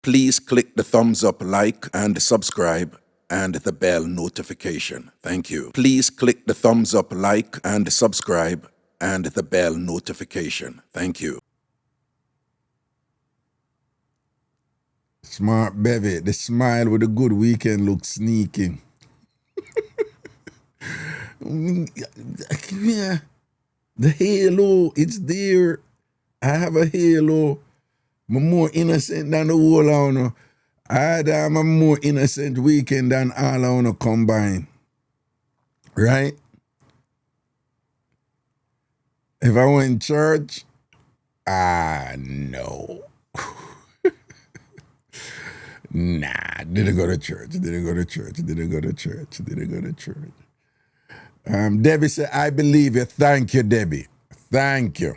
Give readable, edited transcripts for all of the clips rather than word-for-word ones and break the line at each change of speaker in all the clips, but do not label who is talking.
Please click the thumbs up, like, and subscribe, and the bell notification. Thank you. Please click the thumbs up, like, and subscribe, and the bell notification. Thank you.
Smart Bevy, the smile with a good weekend looks sneaky. Yeah, the halo, it's there. I have a halo. I'm more innocent than the whole of you. I had a more innocent weekend than all of you combined. Right? If I went to church, no. Nah, didn't go to church. Debbie said, I believe you. Thank you, Debbie. Thank you.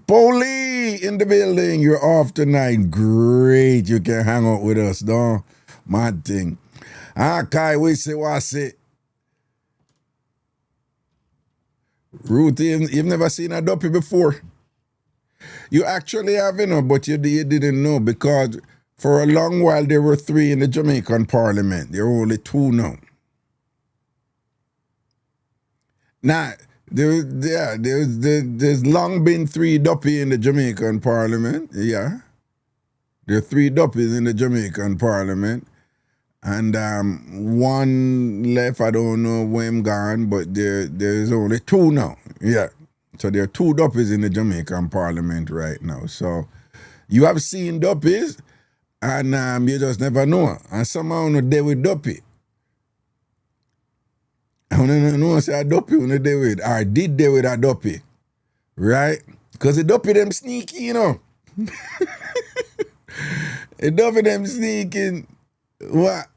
Polly in the building. You're off tonight. Great. You can hang out with us, though. Mad thing. Kai, we say what's it? Ruth, you've never seen a duppy before. You actually have, but you didn't know because for a long while there were 3 in the Jamaican Parliament. There are only 2 now. Now, there's long been 3 duppy in the Jamaican Parliament. Yeah. There are 3 duppies in the Jamaican Parliament. And 1 left, I don't know when gone, but there's only 2 now. Yeah. So there are 2 duppies in the Jamaican Parliament right now. So you have seen duppies, and you just never know. And somehow on the day with duppy. I don't know say a duppy on the day with, or did day with a duppy. Right? Because the duppy them sneaky, The duppy them sneaking. What?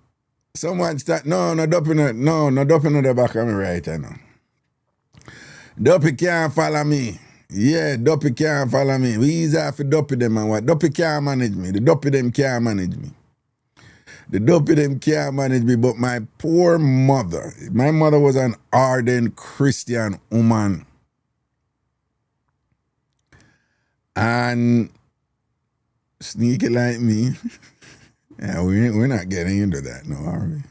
Someone start, no duppy no the back of me right now. Duppy can't follow me. Yeah, Duppy can't follow me. We easy for Duppy them and what. Duppy can't manage me. The Duppy them can't manage me. But my poor mother, my mother was an ardent Christian woman. And sneaky like me. Yeah, we're not getting into that, no, are we?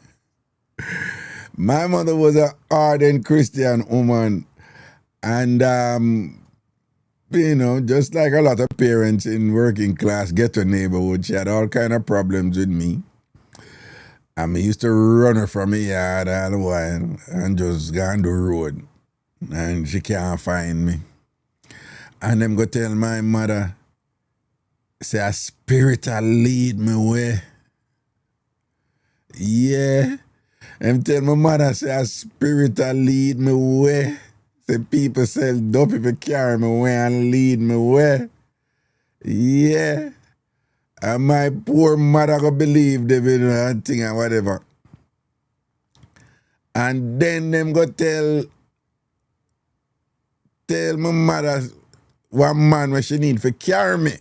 My mother was an ardent Christian woman. And, just like a lot of parents in working class ghetto neighborhood, she had all kind of problems with me. I used to run her from my yard all the while and just go on the road. And she can't find me. And them go tell my mother, say a spirit will lead me way. Yeah. Them tell my mother, say a spirit will lead me way. Say people sell dope if you carry me way and lead me way. Yeah. And my poor mother go believe them and thing and whatever. And then them go tell my mother one man what she need for carry me.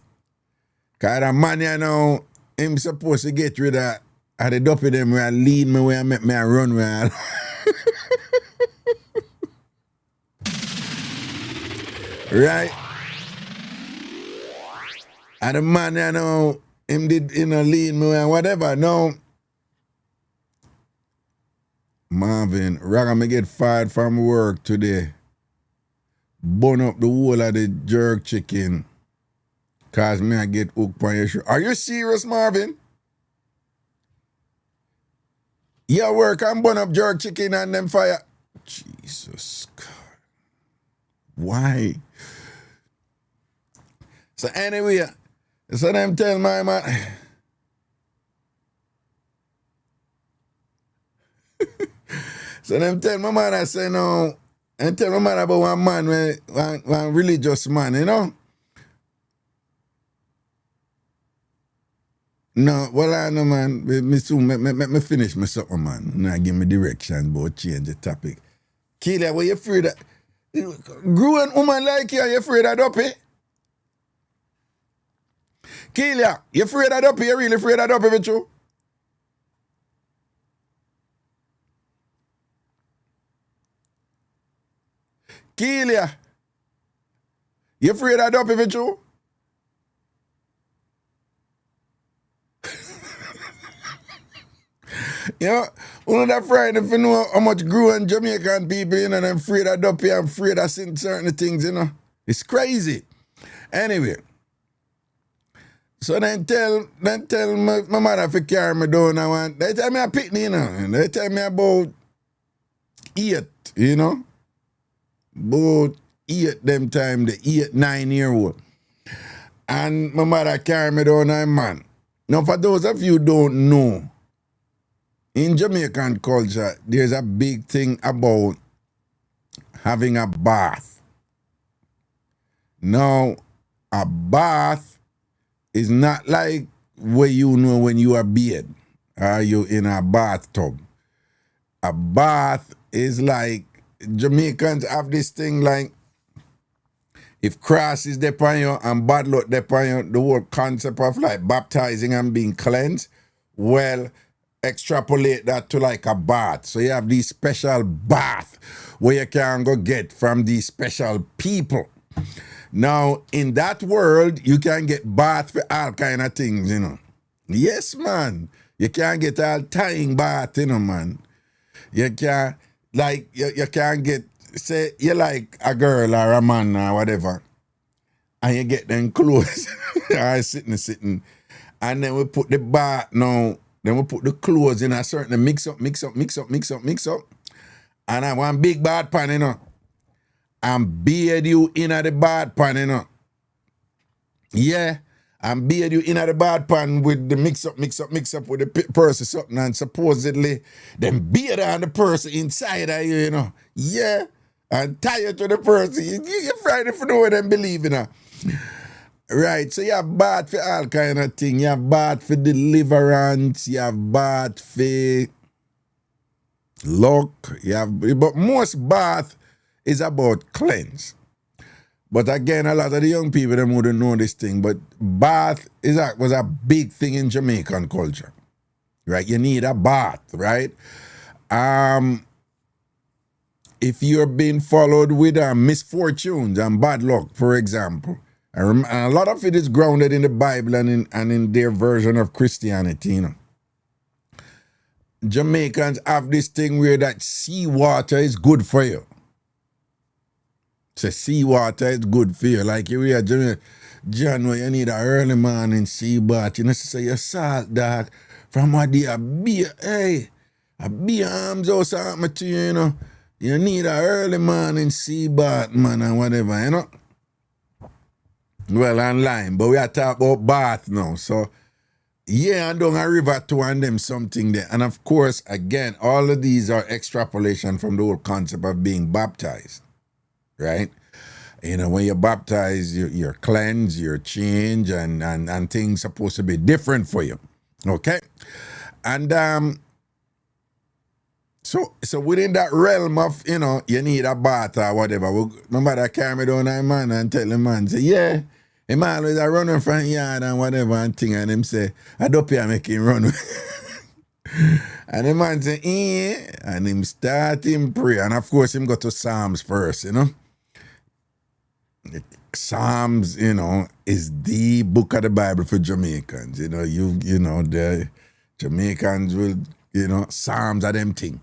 Cause that man now, him supposed to get rid of the dope of them where lead me where make me run where. Right? And the man him did lead me and whatever. Now, Marvin, Raga me get fired from work today. Burn up the whole of the jerk chicken. Cause me I get hooked on your show. Are you serious, Marvin? You work and burn up jerk chicken and them fire. Jesus God. Why? So anyway, so them tell my man. So them tell my man, I say no. And tell my man about one man, one religious man, No, well I know man, me soon me finish my something man. Now give me direction about change the topic. Keelia, what you afraid of? Growing woman like you afraid of duppy? Keelia, you afraid of duppy? You really afraid of duppy, with you? Keelia, you afraid of duppy, with you? You know, one of that frightened if you know how much growing Jamaican people, you know, them afraid of duppy and afraid of certain things, you know. It's crazy. Anyway. So then tell my mother to carry me down. They tell me a picnic, you know. And they tell me about 8, you know. About 8 them time, the 8, 9-year-old. And my mother carry me down, man. Now for those of you who don't know, in Jamaican culture, there's a big thing about having a bath. Now, a bath is not like what you know when you are bathed or you in a bathtub. A bath is like, Jamaicans have this thing like, if cross is there on you and bad luck there on you, the whole concept of like baptizing and being cleansed, well, extrapolate that to like a bath. So you have these special bath where you can go get from these special people. Now, in that world, you can get bath for all kind of things, you know. Yes, man. You can get all tying bath, you know, man. You can, like, you can get, say, you like a girl or a man or whatever, and you get them clothes, or sitting, and then we put the bath now, then we put the clothes in a certain mix up, and I want big bath pan, you know, and bathe you in the bath pan, you know. Yeah, and bathe you in the bath pan with the mix up with the person something, and supposedly then bathe on the person inside of you, you know. Yeah, and tie it to the person. You're frightened for no one them believe in her. Right, so you have bath for all kind of thing. You have bath for deliverance, you have bath for luck, but most bath is about cleanse. But again, a lot of the young people them wouldn't know this thing, but bath was a big thing in Jamaican culture. Right? You need a bath, right? If you're being followed with misfortunes and bad luck, for example, and a lot of it is grounded in the Bible and in their version of Christianity, you know. Jamaicans have this thing where that seawater is good for you. So seawater is good for you. Like you hear January, you need an early morning sea bath. You know, so you salt dog from what they a beer, hey, a beer arms or something to you, you know. You need an early morning sea bath, man, and whatever, you know. Well, online, but we are talking about bath now. So, yeah, and down a river too, and them something there. And of course, again, all of these are extrapolation from the whole concept of being baptized, right? You know, when you're baptized, you're cleansed, you're changed, and things supposed to be different for you, okay? And so within that realm of, you know, you need a bath or whatever. My mother carry me down a man and tell the man, say, yeah, him always a running from yard and whatever and thing, and him say, I don't pay make him run. And the man say, eh, and him start him pray. And of course him go to Psalms first, you know. Psalms, you know, is the book of the Bible for Jamaicans. You know, you know, the Jamaicans will, you know, Psalms are them thing.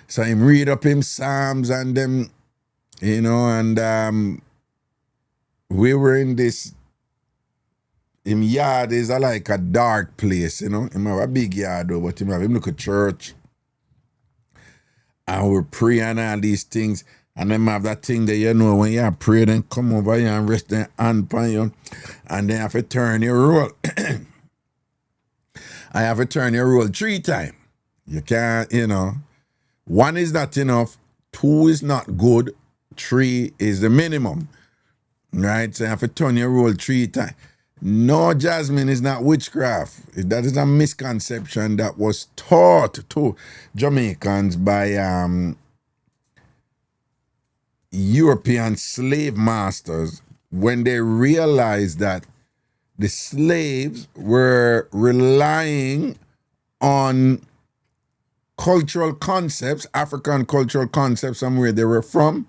So him read up him Psalms and them, you know, and we were in this, him yard is like a dark place, you know. Him have a big yard though, but him have him look at church. And we're praying all these things. And them have that thing that, you know, when you pray, then come over here and rest their hand upon you. And then have to turn your roll. I have to turn your roll 3 times. You can't, you know. 1 is not enough. 2 is not good. 3 is the minimum. Right? So you have to turn your roll 3 times. No, Jasmine is not witchcraft. That is a misconception that was taught to Jamaicans by European slave masters when they realized that the slaves were relying on cultural concepts, African cultural concepts, from where they were from,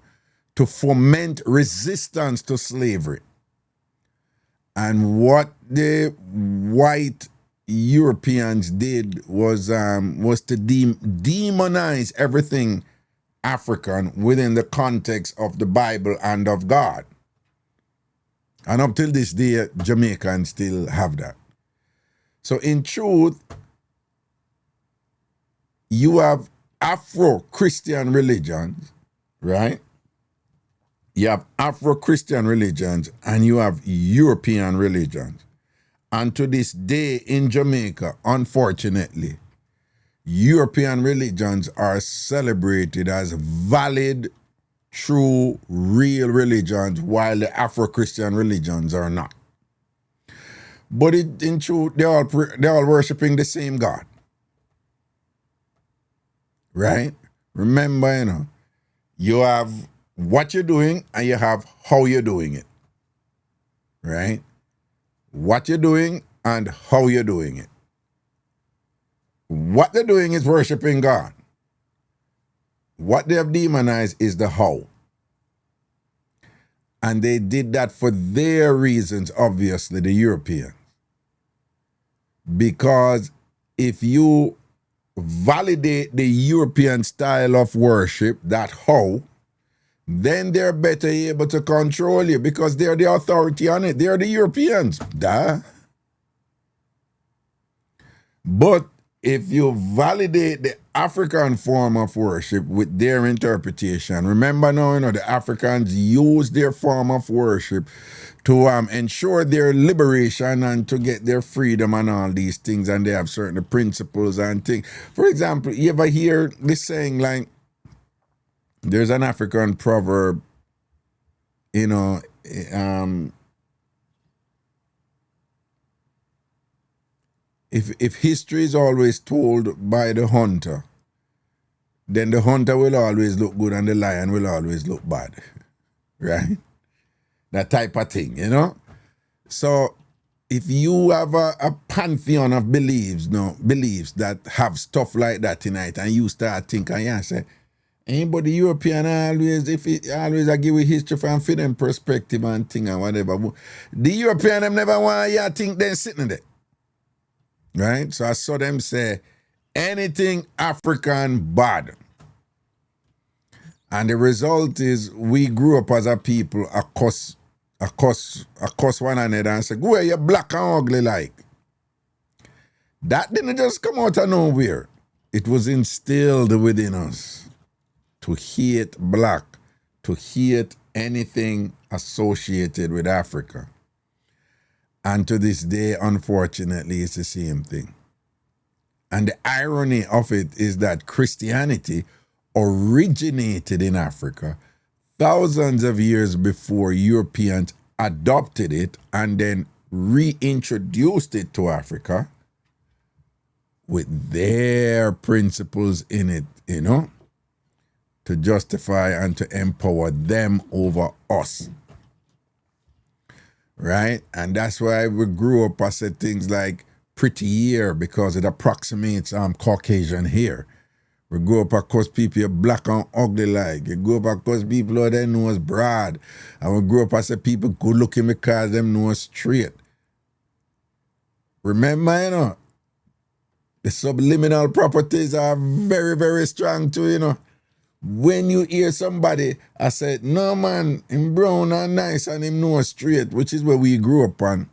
to foment resistance to slavery. And what the white Europeans did was to demonize everything African within the context of the Bible and of God. And up till this day, Jamaicans still have that. So in truth, you have Afro-Christian religions, right? You have Afro-Christian religions and you have European religions. And to this day in Jamaica, unfortunately, European religions are celebrated as valid, true, real religions, while the Afro-Christian religions are not. But in truth, they're all worshiping the same God. Right? Remember, you have what you're doing and you have how you're doing it. Right? What you're doing and how you're doing it. What they're doing is worshiping God. What they have demonized is the how. And they did that for their reasons, obviously, the Europeans. Because if you validate the European style of worship, that how, then they're better able to control you because they're the authority on it. They're the Europeans. Duh. But if you validate the African form of worship with their interpretation, remember now, the Africans use their form of worship to ensure their liberation and to get their freedom and all these things, and they have certain principles and things. For example, you ever hear this saying, like, there's an African proverb, if history is always told by the hunter, then the hunter will always look good and the lion will always look bad, right? That type of thing, So if you have a pantheon of beliefs that have stuff like that tonight, and you start thinking, yeah, say, anybody European always, I give you history from them perspective and thing and whatever. The European them never want you think they're sitting there. Right? So I saw them say, anything African bad. And the result is we grew up as a people across one another and say, go you're black and ugly like. That didn't just come out of nowhere. It was instilled within us to hate black, to hate anything associated with Africa. And to this day, unfortunately, it's the same thing. And the irony of it is that Christianity originated in Africa thousands of years before Europeans adopted it and then reintroduced it to Africa with their principles in it, to justify and to empower them over us. Right? And that's why we grew up, I said things like pretty hair because it approximates Caucasian hair. We grew up because people are black and ugly like. You grew up because people are their nose broad. And we grew up as people good looking because them nose straight. Remember, the subliminal properties are very, very strong too, When you hear somebody, I said, no man, him brown and nice and him nose straight, which is where we grew up on.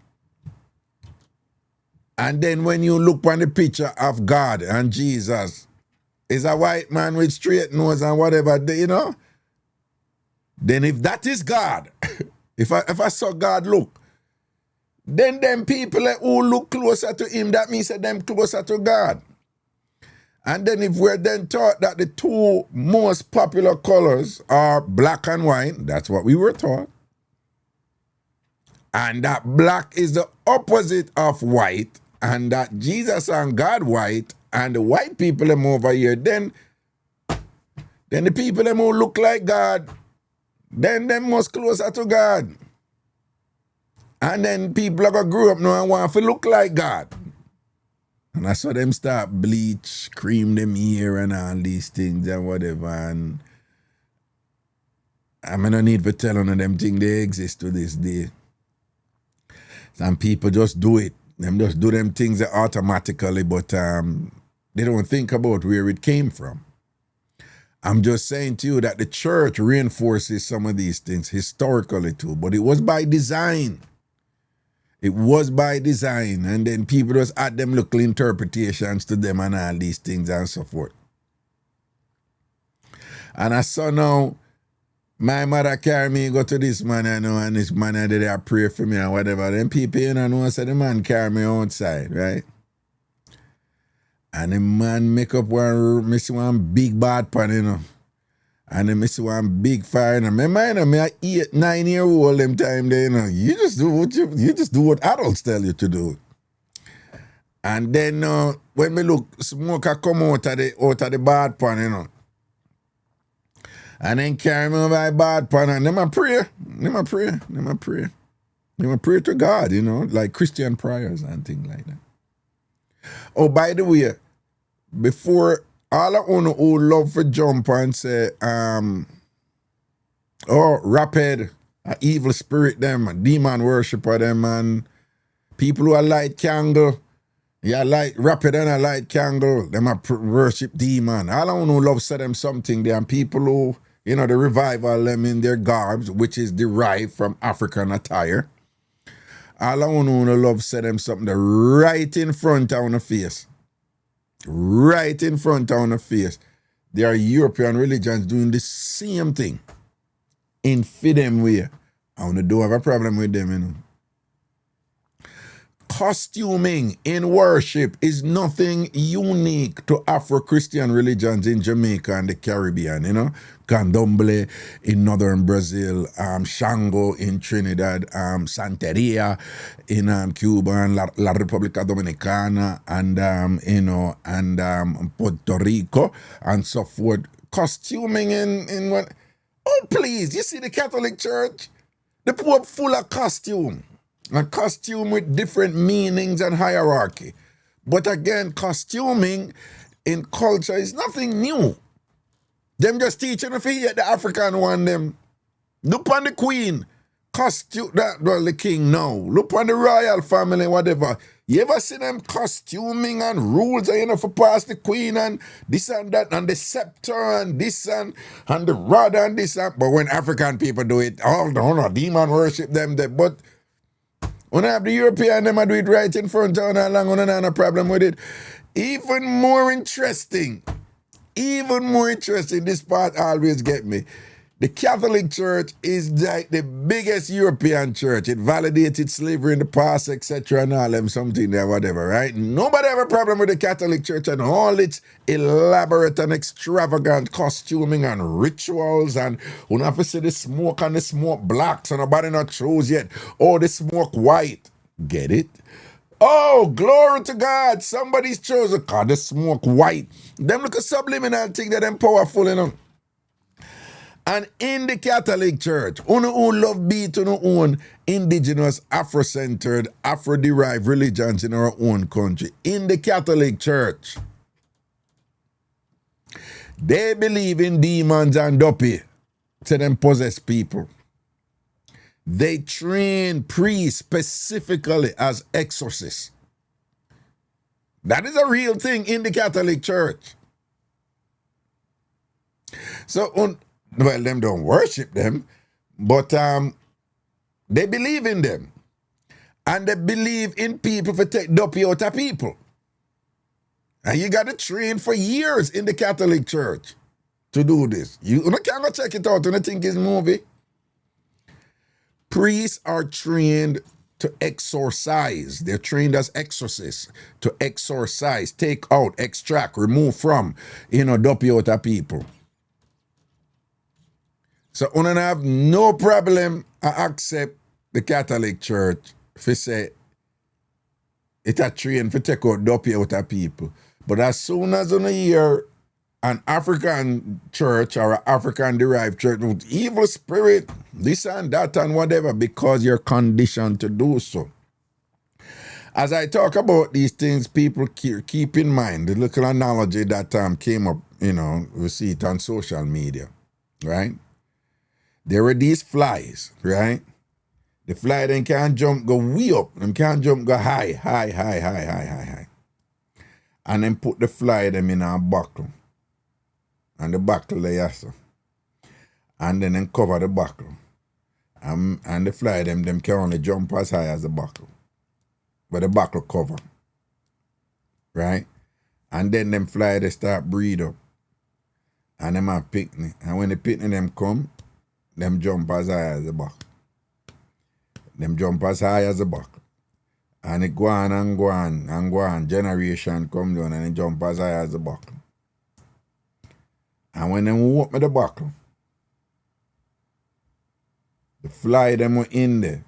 And then when you look on the picture of God and Jesus, is a white man with straight nose and whatever, Then if that is God, if I saw God look, then them people who look closer to him, that means that them closer to God. And then if we're then taught that the two most popular colors are black and white, that's what we were taught. And that black is the opposite of white, and that Jesus and God white, and the white people them over here, then the people them who look like God, then them most closer to God. And then people are going to grow up now and want to look like God. And I saw them start bleach, cream them hair and all these things and whatever. And I mean, no need for telling them things they exist to this day. Some people just do it. Them just do them things automatically, but they don't think about where it came from. I'm just saying to you that the church reinforces some of these things historically too, but it was by design. It was by design, and then people just add them local interpretations to them and all these things and so forth. And I saw now, my mother carry me go to this man, I know, and this man did a pray for me and whatever. Then people, you know, say the man carry me outside, right? And the man make up one big bad pan, you know. And then I see one big fire, and I mind me a 8-9-year-old them time there, you know. You just do what adults tell you to do. And then when me look, smoke a come out of the bad pan, you know. And then carry me over the bad pan, and them a pray to God, you know, like Christian prayers and things like that. Oh, by the way, before all of you who love for jump and say, rapid, a evil spirit them, a demon worshiper them, and people who are light candle, yeah, light rapid and a light candle, them a worship demon. All of you who love say them something there, and people who, you know, the revival them in their garbs, which is derived from African attire. All of you who love say them something there right in front of the face. Right in front of the face. There are European religions doing the same thing in them way. I don't have a problem with them, you know. Costuming in worship is nothing unique to Afro-Christian religions in Jamaica and the Caribbean, you know. Candomblé in northern Brazil, Shango in Trinidad, Santeria in Cuba and La República Dominicana and, Puerto Rico and so forth. Costuming in what? Oh, please, you see the Catholic Church? The Pope full of costume. A costume with different meanings and hierarchy. But again, costuming in culture is nothing new. Them just teaching if you the African one, them. Look on the queen, costume, the king now. Look on the royal family, whatever. You ever see them costuming and rules, you know, for past the queen and this and that, and the scepter and this and the rod and this and, but when African people do it, no, demon worship them, but when I have the European, them I do it right in front of how long, I have no problem with it. Even more interesting, this part always get me. The Catholic Church is like the biggest European church. It validated slavery in the past, etc. and all them something there, whatever, right? Nobody have a problem with the Catholic Church and all its elaborate and extravagant costuming and rituals, and we don't have to see the smoke and the smoke black, so nobody not chose yet. Or the smoke white. Get it? Oh, glory to God. Somebody's chosen. God, the smoke white. Them look a subliminal thing that them powerful, you know. And in the Catholic Church, who love beat on our own indigenous, Afro-centered, Afro-derived religions in our own country. In the Catholic Church, they believe in demons and dopey to them possess people. They train priests specifically as exorcists. That is a real thing in the Catholic Church. So, well, them don't worship them, but they believe in them. And they believe in people for take dopey out of people. And you got to train for years in the Catholic Church to do this. You can't go check it out when you think it's a movie. Priests are trained to exorcise. They're trained as exorcists to exorcise, take out, extract, remove from, dopey out of people. So, I don't have no problem I accept the Catholic Church for say it a train for take out dopey out of people. But as soon as you hear an African church or an African-derived church with evil spirit, this and that and whatever, because you're conditioned to do so. As I talk about these things, people keep in mind the little analogy that came up, we see it on social media, right? There were these flies, right? The fly then can't jump go way up. Them can't jump go high. And then put the fly them in a buckle. And the buckle they so. And then cover the buckle. And the fly them can only jump as high as the buckle. But the buckle cover. Right? And then them fly they start breed up. And them have picnic. And when the picnic them come, them jump as high as the buckle. Them jump as high as the buckle. And it go on and go on and go on. Generation come down and it jump as high as the buckle. And when them open the buckle, the fly them were in there,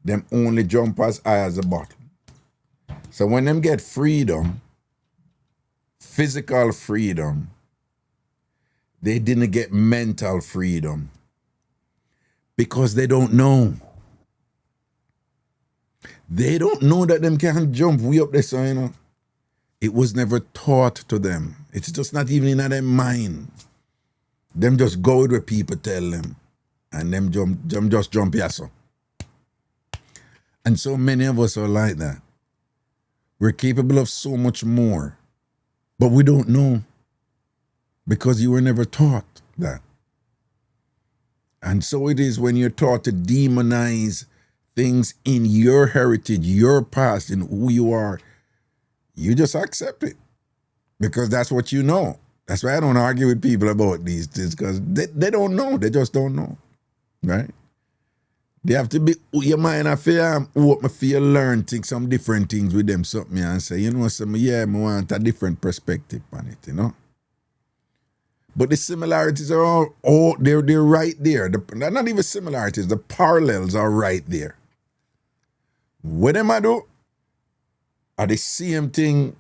them only jump as high as the bottom. So when them get freedom, physical freedom, they didn't get mental freedom because they don't know. They don't know that them can jump way up there, so you know. It was never taught to them. It's just not even in their mind. Them just go with what people tell them. And them just jump here, so. And so many of us are like that. We're capable of so much more. But we don't know. Because you were never taught that. And so it is when you're taught to demonize things in your heritage, your past, and who you are, you just accept it. Because that's what you know. That's why I don't argue with people about these things, because they don't know. They just don't know. Right? They have to be, your mind, I feel, open for you learn things, some different things with them, something, and say, you know, some, yeah, I want a different perspective on it, you know? But the similarities are they're right there. They're not even similarities, the parallels are right there. What them I do are the same thing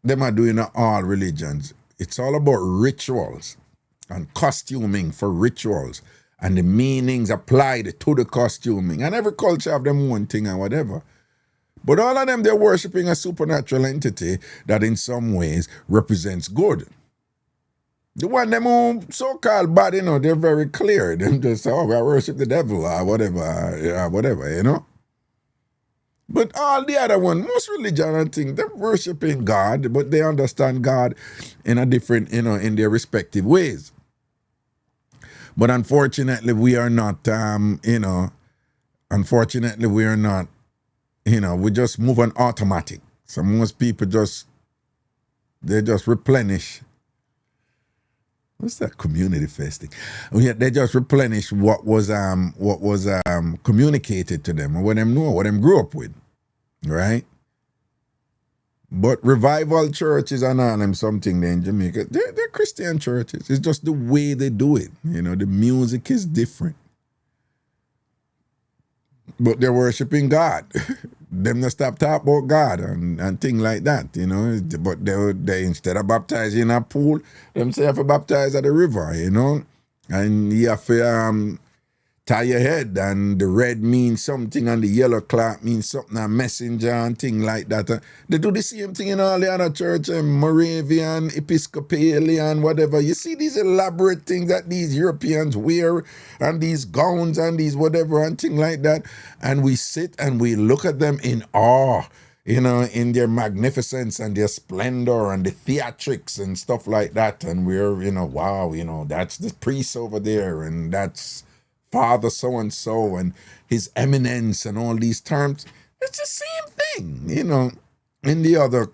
them are doing in all religions. It's all about rituals and costuming for rituals and the meanings applied to the costuming. And every culture have them one thing and whatever. But all of them, they're worshiping a supernatural entity that in some ways represents good. The one them who so-called bad, you know, they're very clear. Them just say, oh, we worship the devil or whatever, you know. But all the other one, most religion and things, they're worshiping God, but they understand God in a different, you know, in their respective ways. But unfortunately, we are not, we just move on automatic. So most people they just replenish. What's that community festing? Yeah, they just replenish what was communicated to them, or what them know, what them grew up with, right? But revival churches and all them something there in Jamaica, they're Christian churches. It's just the way they do it. You know, the music is different. But they're worshiping God. Them not stop talking about God and things like that, you know. But they instead of baptizing in a pool, them say have to baptize at the river, you know. And you have to tie your head, and the red means something and the yellow cloth means something, a messenger and thing like that. They do the same thing in all the other church, Moravian, Episcopalian, whatever. You see these elaborate things that these Europeans wear, and these gowns and these whatever and thing like that. And we sit and we look at them in awe, you know, in their magnificence and their splendor and the theatrics and stuff like that. And we're, you know, wow, you know, that's the priest over there, and that's Father so-and-so and his eminence and all these terms. It's the same thing, you know, in the other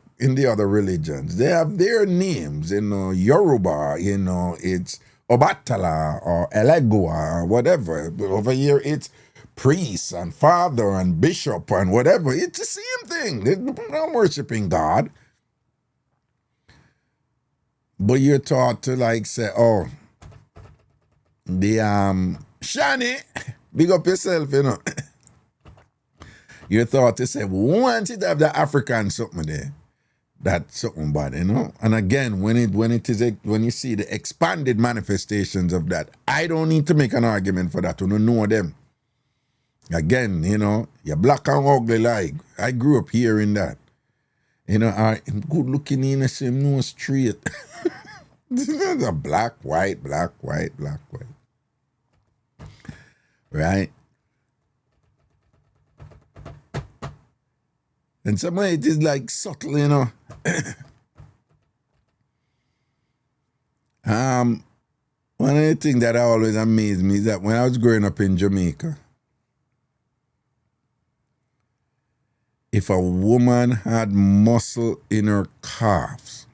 religions. They have their names, you know, Yoruba, you know, it's Obatala or Elegua or whatever. But over here it's priest and father and bishop and whatever. It's the same thing. They're not worshiping God. But you're taught to like say, oh, the Shani, big up yourself, you know. You're thought to say, once it have the African something there, that's something bad, you know. And again, when you see the expanded manifestations of that, I don't need to make an argument for that. You don't know them. Again, you know, you're black and ugly like. I grew up hearing that. You know, I'm good looking in the same no straight. Black, white. Right? And some way it is like subtle, you know. One of the things that always amazed me is that when I was growing up in Jamaica, if a woman had muscle in her calves,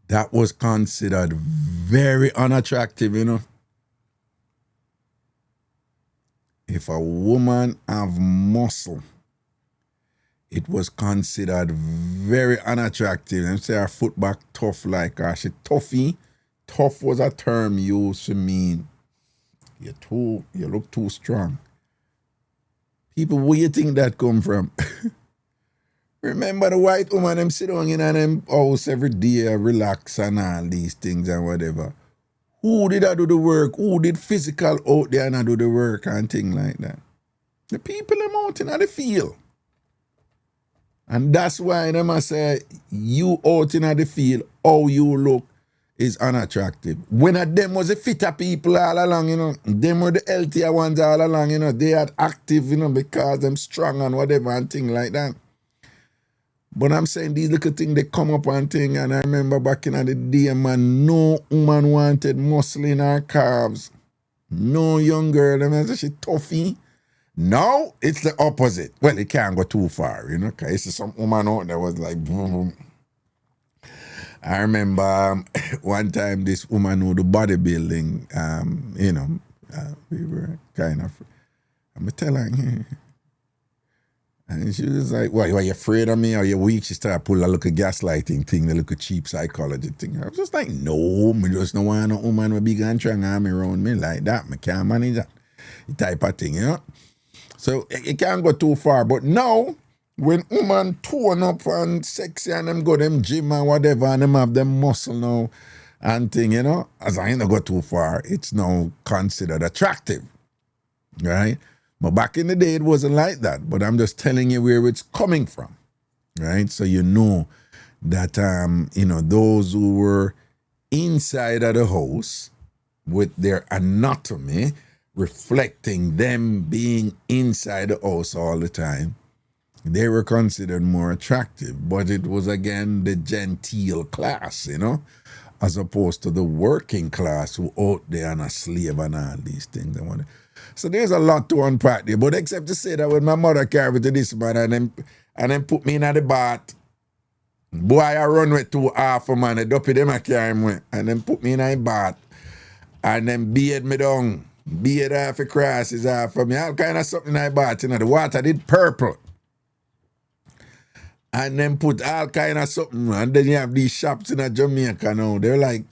that was considered very unattractive, you know. If a woman have muscle, it was considered very unattractive. Them say her foot back tough like her. She toughy. Tough was a term used to mean you look too strong. People, where you think that come from? Remember the white woman, them sit down in them house every day, relax and all these things and whatever. Who did I do the work? Who did physical out there and I do the work and things like that? The people them out in the field. And that's why them I say, you out in the field, how you look is unattractive. When them was the fitter people all along, you know, them were the healthier ones all along, you know, they had active, you know, because them strong and whatever and things like that. But I'm saying these little things, they come up and thing, and I remember back in the day, man, no woman wanted muscle in her calves. No young girl, I mean, she toughy. Now, it's the opposite. Well, it can't go too far, you know, because it's some woman out there was like, boom, boom. I remember one time this woman who do bodybuilding, you know, we were kind of, I'm telling her, and she was like, "What? Are you afraid of me? Or you weak?" She started pull a little gaslighting thing, a little cheap psychology thing. I was just like, "No, me just don't want no woman with big and strong arm around me like that. Me can't manage that type of thing, you know." So it can't go too far. But now, when woman tone up and sexy and them go them gym and whatever and them have them muscle now and thing, you know, as I don't go too far, it's now considered attractive, right? But back in the day, it wasn't like that. But I'm just telling you where it's coming from, right? So you know that, you know, those who were inside of the house with their anatomy reflecting them being inside the house all the time, they were considered more attractive. But it was, again, the genteel class, you know, as opposed to the working class who out there and a slave and all these things. So there's a lot to unpack there, but except to say that when my mother carried me to this man and then put me in the bath, boy, I run with 2 half a man, the dopey them I carry me, and then put me in the bath, and then beard me down, beard half a crosses half of me, all kind of something in the bath, you know, the water did purple. And then put all kind of something, and then you have these shops in Jamaica now, they're like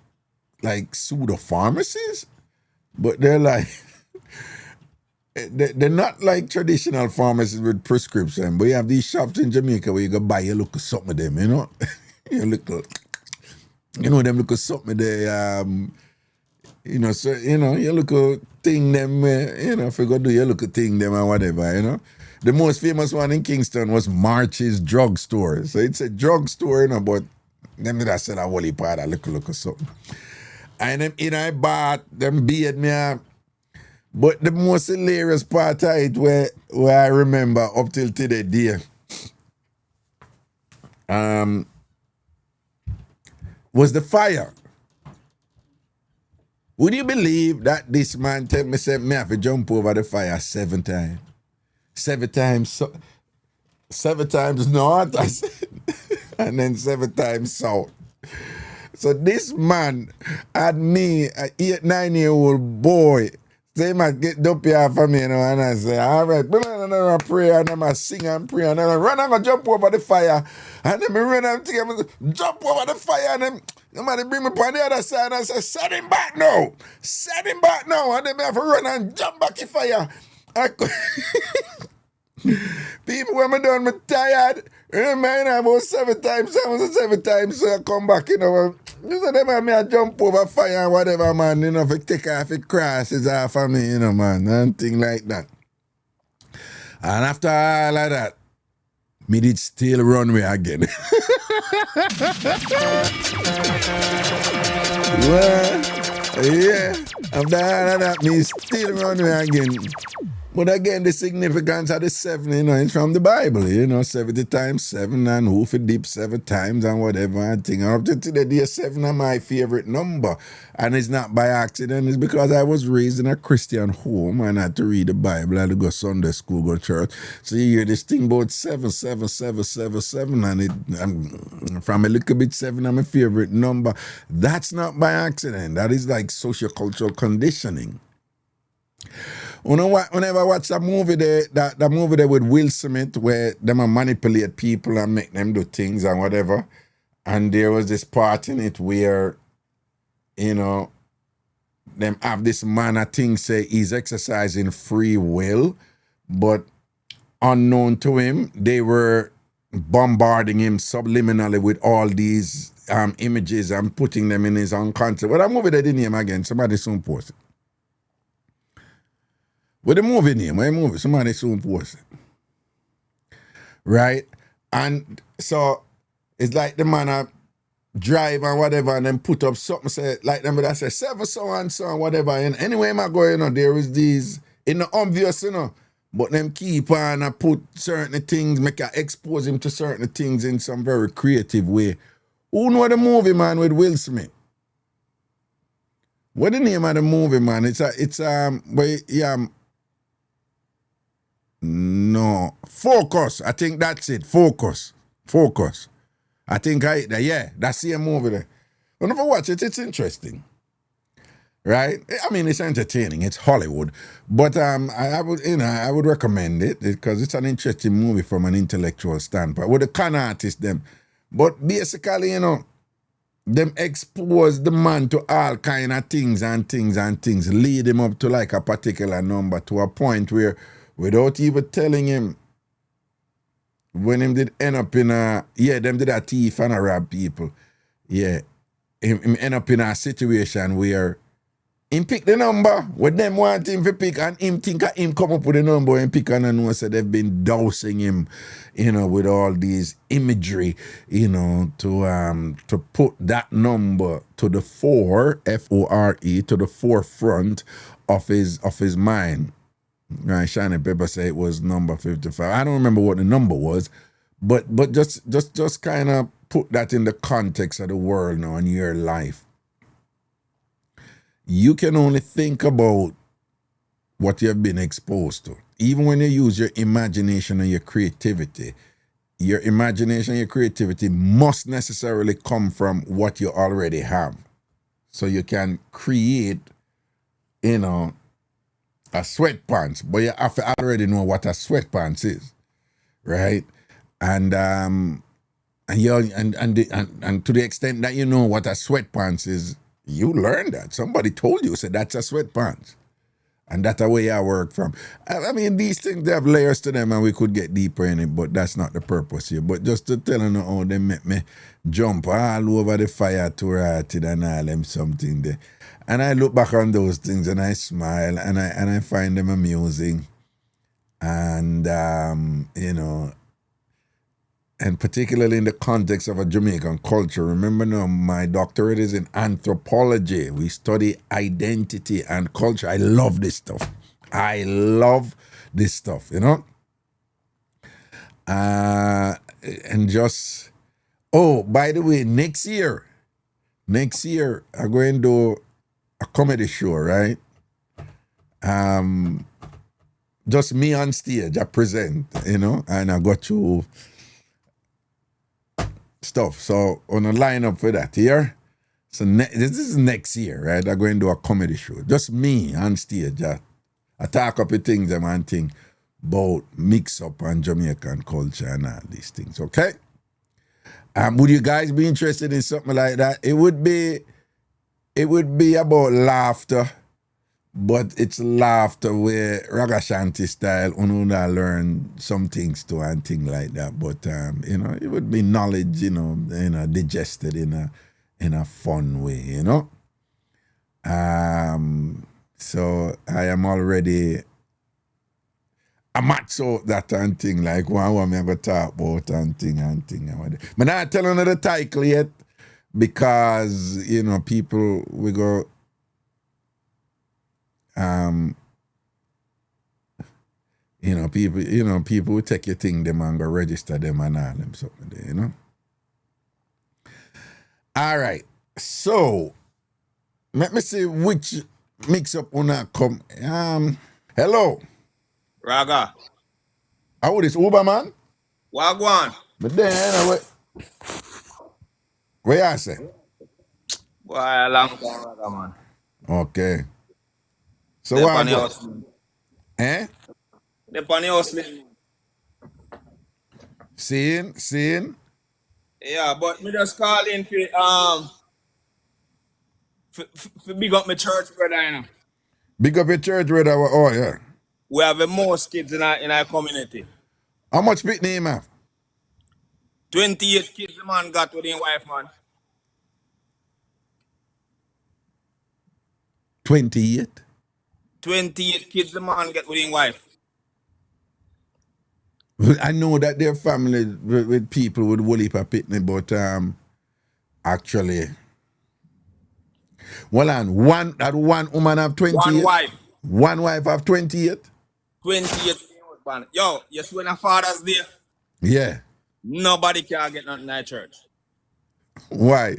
pseudo pharmacies, but they're like, they're not like traditional pharmacies with prescription, but you have these shops in Jamaica where you go buy a look of something of them, you know? You know them look of something there, you know, so, you know, you look at thing them, you know, if you go do you look at thing them or whatever, you know? The most famous one in Kingston was March's Drugstore. So it's a drugstore, you know, but them that said a whole part of look of something. And them in I bought, them beard me up. But the most hilarious part of it where I remember up till today day, was the fire. Would you believe that this man tell me, say, me have to jump over the fire 7 times? 7 times, 7 times north, I said, and then 7 times south. So this man had me, an 8-9-year-old boy, say, man, get up here for me, you know, and I say, all right, but I pray, and then I sing and pray, and then I run and go jump over the fire, and then I run and jump over the fire, and then somebody bring me on the other side, and I say, set him back now, and then I have to run and jump back the fire. People, when I'm done, I'm tired. Man, I was 7 times, so I come back, you know. So them and me, I jump over fire and whatever, man, you know, if I take off it crosses off of me, you know, man, and thing like that. And after all of that, me did still run away again. Well, yeah, after all of that, me still run away again. But again, the significance of the 7, it's from the Bible, 70 times 7 and who for dip 7 times and whatever and thing. Up to today, the 7 are my favorite number. And it's not by accident, it's because I was raised in a Christian home and I had to read the Bible, I had to go Sunday school, go church. So you hear this thing about 7, 7, 7, 7, 7, and from a little bit 7 are my favorite number. That's not by accident. That is like sociocultural conditioning. Whenever I watch that movie there with Will Smith where them manipulate people and make them do things and whatever, and there was this part in it where, them have this man, I think, say he's exercising free will, but unknown to him, they were bombarding him subliminally with all these images and putting them in his unconscious. Well, that movie they didn't name again, somebody soon post it. With the movie name, somebody soon post it. Right? And so it's like the man drive and whatever and then put up something, say, like them that say 7 so and so and whatever. And anyway, I go, there is these, in the obvious, but them keep on and put certain things, make I expose him to certain things in some very creative way. Who know the movie, man, with Will Smith? What the name of the movie, man? No, Focus. I think that's it. Focus. I think that's the movie there. Whenever I watch it, it's interesting. Right? I mean, it's entertaining. It's Hollywood. But I would recommend it because it's an interesting movie from an intellectual standpoint. With the con artists, them. But basically, them expose the man to all kind of things, lead him up to like a particular number to a point where without even telling him, when him did end up in them did a thief and a rob people. Yeah, him end up in a situation where him pick the number, when them want him to pick, and him think him come up with the number and pick and know so they've been dousing him, with all these imagery, to put that number to the fore, F-O-R-E, to the forefront of his mind. Right, Shiny Pepper said it was number 55. I don't remember what the number was, but just kind of put that in the context of the world now and your life. You can only think about what you've been exposed to. Even when you use your imagination and your creativity must necessarily come from what you already have. So you can create, a sweatpants, but you have to already know what a sweatpants is, right? And to the extent that you know what a sweatpants is, you learn that. Somebody told you, said that's a sweatpants. And that's the way I work from. I mean, these things, they have layers to them and we could get deeper in it, but that's not the purpose here. But just to tell you how they make me jump all over the fire to rotted and all them something there. And I look back on those things and I smile and I find them amusing. And, and particularly in the context of a Jamaican culture. Remember now, my doctorate is in anthropology. We study identity and culture. I love this stuff. And just, by the way, next year, I'm going to do a comedy show, right? Just me on stage, I present, and I got to stuff. So on a lineup for that here. So this is next year, right? I'm going to do a comedy show. Just me on stage. I talk up the things and thing about Mixup and Jamaican culture and all these things, okay? Would you guys be interested in something like that? It would be about laughter, but it's laughter where Ragashanti style, I learn some things too and things like that. But it would be knowledge, digested in a fun way, So I am already match out that and thing, like one I'm gonna talk about and thing. But I'm not telling you the title yet because people we go People will take your thing them and go register them and all them something there, All right. So let me see which mix up una come. Hello.
Raga.
How is Uber man?
Wagwan.
But then where you say?
Boy, a long time, Raga, man.
Okay. So
They
what
on the
go?
hustling.
Eh?
They on the hustling.
Seeing?
Yeah, but me just call in for big up my church, brother,
Big up your church, brother. Oh yeah.
We have the most kids in our community.
How much big name have?
28 kids the man got with his wife, man.
28.
28 kids the man get with his wife.
I know that their family with people with woolly pitney, but actually, well, and one woman have 28.
One wife.
One wife have 28.
28 husband. Yo, you see when a father's there,
Yeah.
nobody can get nothing in our church.
Why?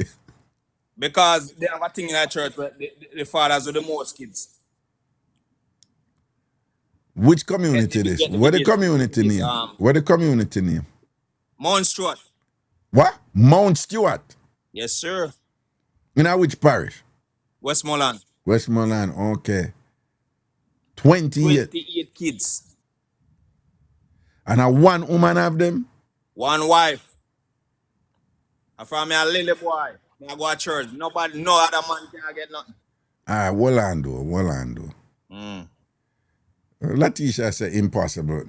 Because they have a thing in our church where the fathers with the most kids.
Which community this? What the community name? What the community name?
Mount Stewart.
What? Mount Stewart.
Yes, sir.
In which parish?
Westmoreland.
Westmoreland. Okay. 28.
28 kids.
And a one woman have them?
One wife. And from me a little boy. I go to church. Nobody, no other man can get nothing.
Wolando. Latisha said impossible.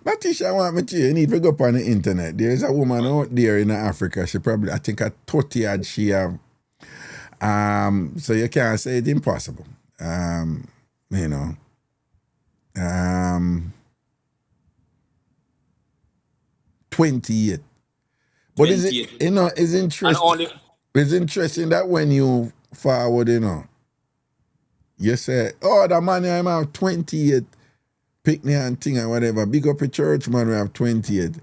Latisha want me to you need to go up on the internet. There's a woman out there in Africa. She probably, I think a 30 had she have. So you can't say it's impossible. 28. But
28.
is it, it's interesting. It's interesting that when you forward, you say, oh, the man I have 28 picnic and thing and whatever. Big up a church man we have 28.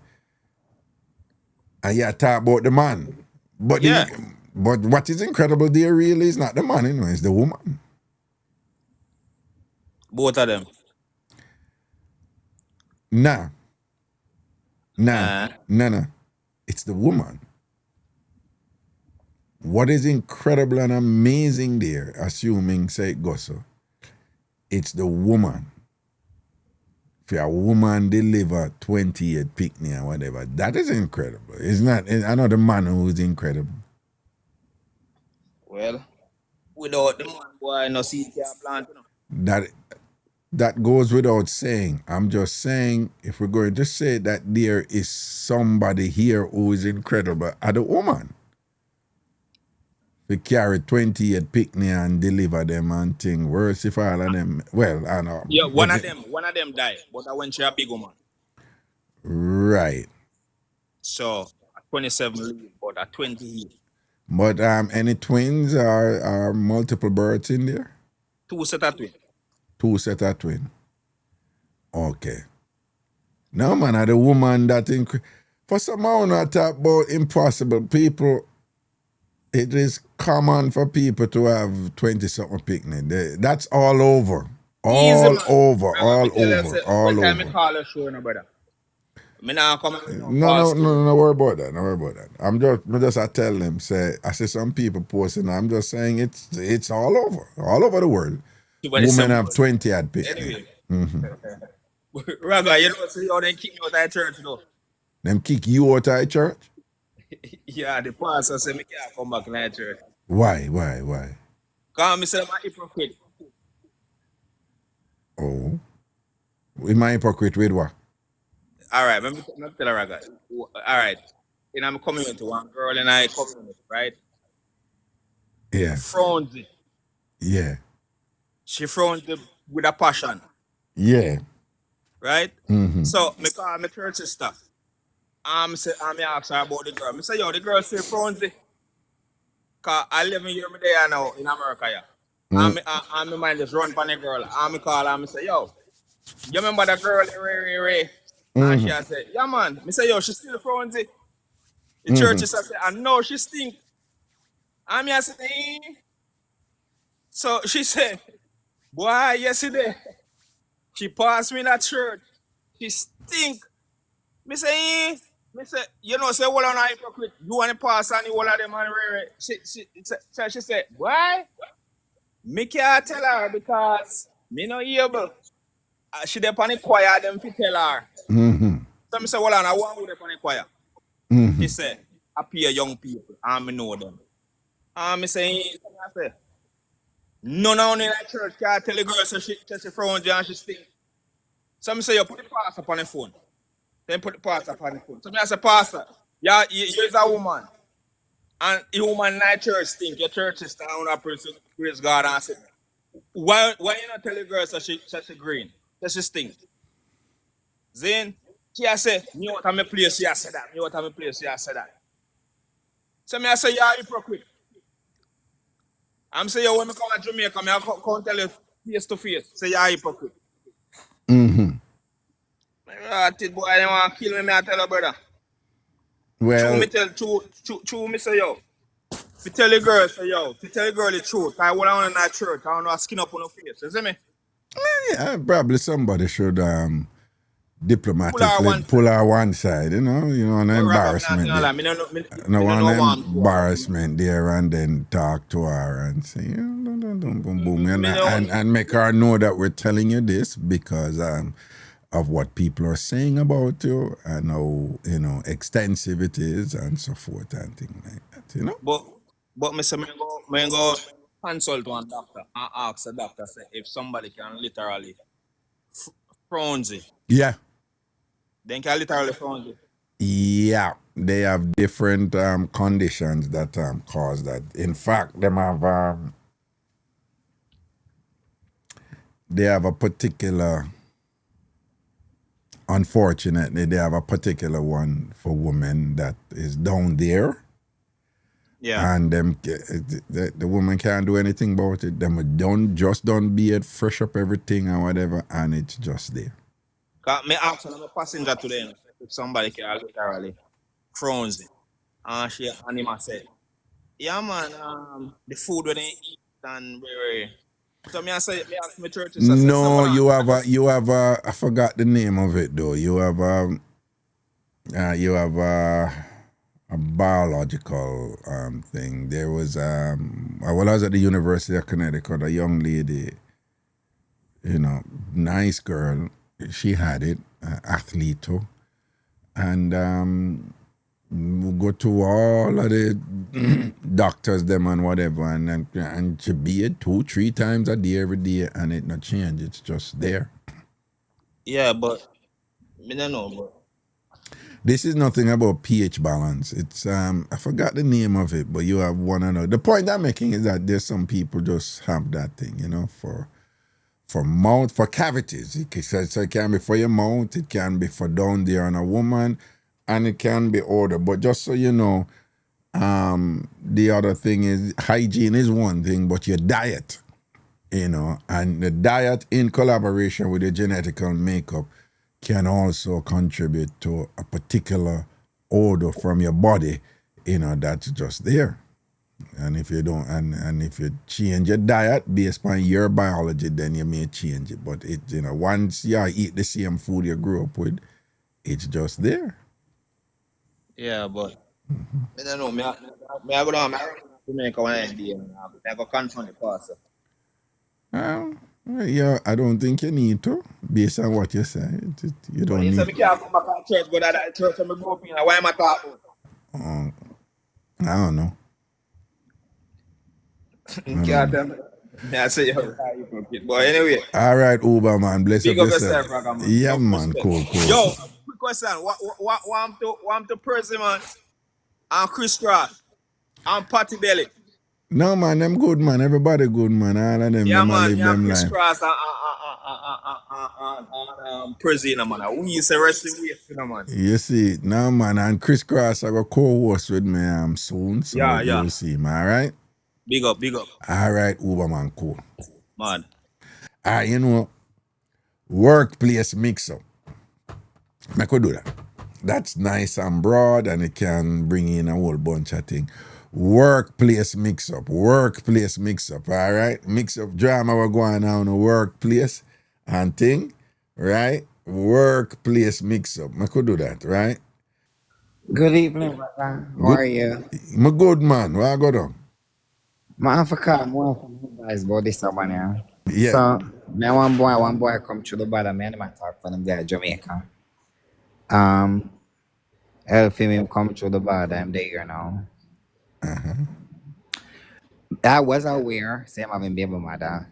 And you talk about the man. But
yeah.
But what is incredible there really is not the man, it's the woman.
Both of them.
Nah. It's the woman. What is incredible and amazing there, assuming say it goes so, it's the woman. If a woman deliver 28 picnic or whatever, that is incredible. It's not, I know the man who is incredible.
Well, without the man, boy, no seed can plant.
That goes without saying. I'm just saying, if we're going to say that there is somebody here who is incredible, a woman. They carry 28 picnic and deliver them and thing. Worse if all of them, well, I know.
Yeah, one of them died, but I went to a big woman.
Right.
So, at 27 leave, but at 28.
But any twins or multiple births in there?
2 set of twins.
2 set of twins. Okay. No, man, the woman that for somehow not talk about impossible people. It is common for people to have 20-something picnic. That's all over. All over.
Time I call a show, no, brother.
No, worry about that. I'm just I tell them, I see some people posting, I'm just saying it's all over the world. Women have 20 at picnic.
Anyway. Raga, you know, see how they kick me out of church, though.
Them kick you out of church?
Yeah, the pastor said, I can't come back to the church.
Why?
Because I said I'm a hypocrite.
Oh. Am I hypocrite with what?
All right, let me tell Raga. All right. In my community, one girl in our community, right?
Yeah.
Frowns it.
Yeah.
She frowns it with a passion.
Yeah.
Right?
Mm-hmm.
So, I call my church sister. I'm ask her about the girl. I say, yo, the girl say frowns it. Because I live in here now in America, yeah. I'm mind just run for the girl. I'm call her and say, yo, You remember the girl, Ray? And she said, yeah, man. Me say, yo, she still Fronzy. The church is say, I know she stink. And me I said, eh. So she said, boy, yesterday, she passed me in that church. She stink. Me say, eh. Me say, you know, say, well, on a hypocrite. You want to pass on the whole of them and Ray. She said, why? Me can't tell her because me not able. She dey on the choir, them fi tell her. So me say, well, I want to dey on the choir. She said, I pay young people, and me know them. And me say, none of in that church can tell the girl so she from and she stink. So me say, you put the pastor up on the phone. Then put the pastor up on the phone. So me I say, pastor, yeah, you're a woman. And the woman in that church stink. Your church is down a person, praise God, and say, why you not tell the girl so she green? So she stink. Then, she say, me want to me place, she say that. Me want to me place, she say that. So me I say, yeah, hypocrite. I'm saying, yo, when me come to Jamaica, me I come tell you face to face. Say, yeah, hypocrite. Boy, I want to kill me, I tell her, brother.
Well,
True, me say, yo. If you tell the girl, say, yo, if you tell the girl the truth, I want on in that church, I don't know, skin up on her face, you see me?
yeah, probably somebody should diplomatically pull her one side, you know, an embarrassment. No one embarrassment there, and then talk to her and say, yeah, boom, boom, boom, and make her know that we're telling you this because of what people are saying about you and how extensive it is and so forth and things like that, you know.
But me say, me go consult one doctor and ask the doctor say if somebody can literally Fronzy.
Yeah.
Then can literally Fronzy.
Yeah, they have different conditions that cause that. In fact, they have a particular. Unfortunately, they have a particular one for women that is down there.
Yeah.
And the woman can't do anything about it. Them don't be it, fresh up everything and whatever, and it's just there.
Me ask I'm a passenger today if somebody can literally Fronzy. And him said, yeah man, the food when they eat and very. So me ask me church.
No, you have a I forgot the name of it though. You have a biological thing. There was when I was at the University of Connecticut, a young lady, nice girl, she had it, athlete too, and we go to all of the doctors them and whatever, and she be it 2-3 times a day every day, and it not change. It's just there.
Yeah, but me don't know, but.
This is nothing about pH balance. It's I forgot the name of it, but you have one another. The point I'm making is that there's some people just have that thing, for mouth, for cavities. So it can be for your mouth, it can be for down there on a woman, and it can be odor. But just so you know, the other thing is hygiene is one thing, but your diet, and the diet in collaboration with your genetical makeup can also contribute to a particular odor from your body, that's just there. And if you don't, and if you change your diet based on your biology, then you may change it. But it, once you eat the same food you grew up with, it's just there.
Yeah, but I don't know. Me I go down to make one idea. I go confront the pastor.
Yeah, I don't think you need to, based on what you say. You don't need.
You say me can't come back to church, but that church I grew up in. Why am I talking?
I don't know.
You can't tell me. I say you're but anyway.
All right, Uber man, bless up yourself. Yeah, man, cool.
Yo, quick question. What I'm to person, man? And Chris Cross and Patty Belly.
No man, them good man. Everybody good man. All of them.
Yeah
them
man.
Live
Yeah,
them
Chris
life.
Cross and Prisoner man. We used to wrestling with man.
You see, now man, and Chris Cross I got co-host with me soon. So
Yeah.
you'll see him. All right.
Big up.
All right, Uber man, cool.
Man.
You know, Workplace mix-up. I could do that. That's nice and broad, and it can bring in a whole bunch of things. Workplace mix-up. Workplace mix-up, all right? Mix-up drama we're going on in the workplace and thing, right? Workplace mix-up. I could do that, right?
Good evening, brother. How
Good.
are you?
I'm a good man. Where I go down?
My Africa, I'm one from you guys about this one here.
Yeah.
So, me one boy come through the border, me and him a talk for them there Jamaica. Helping him come through the border, I'm there now. I was aware, same having baby mother,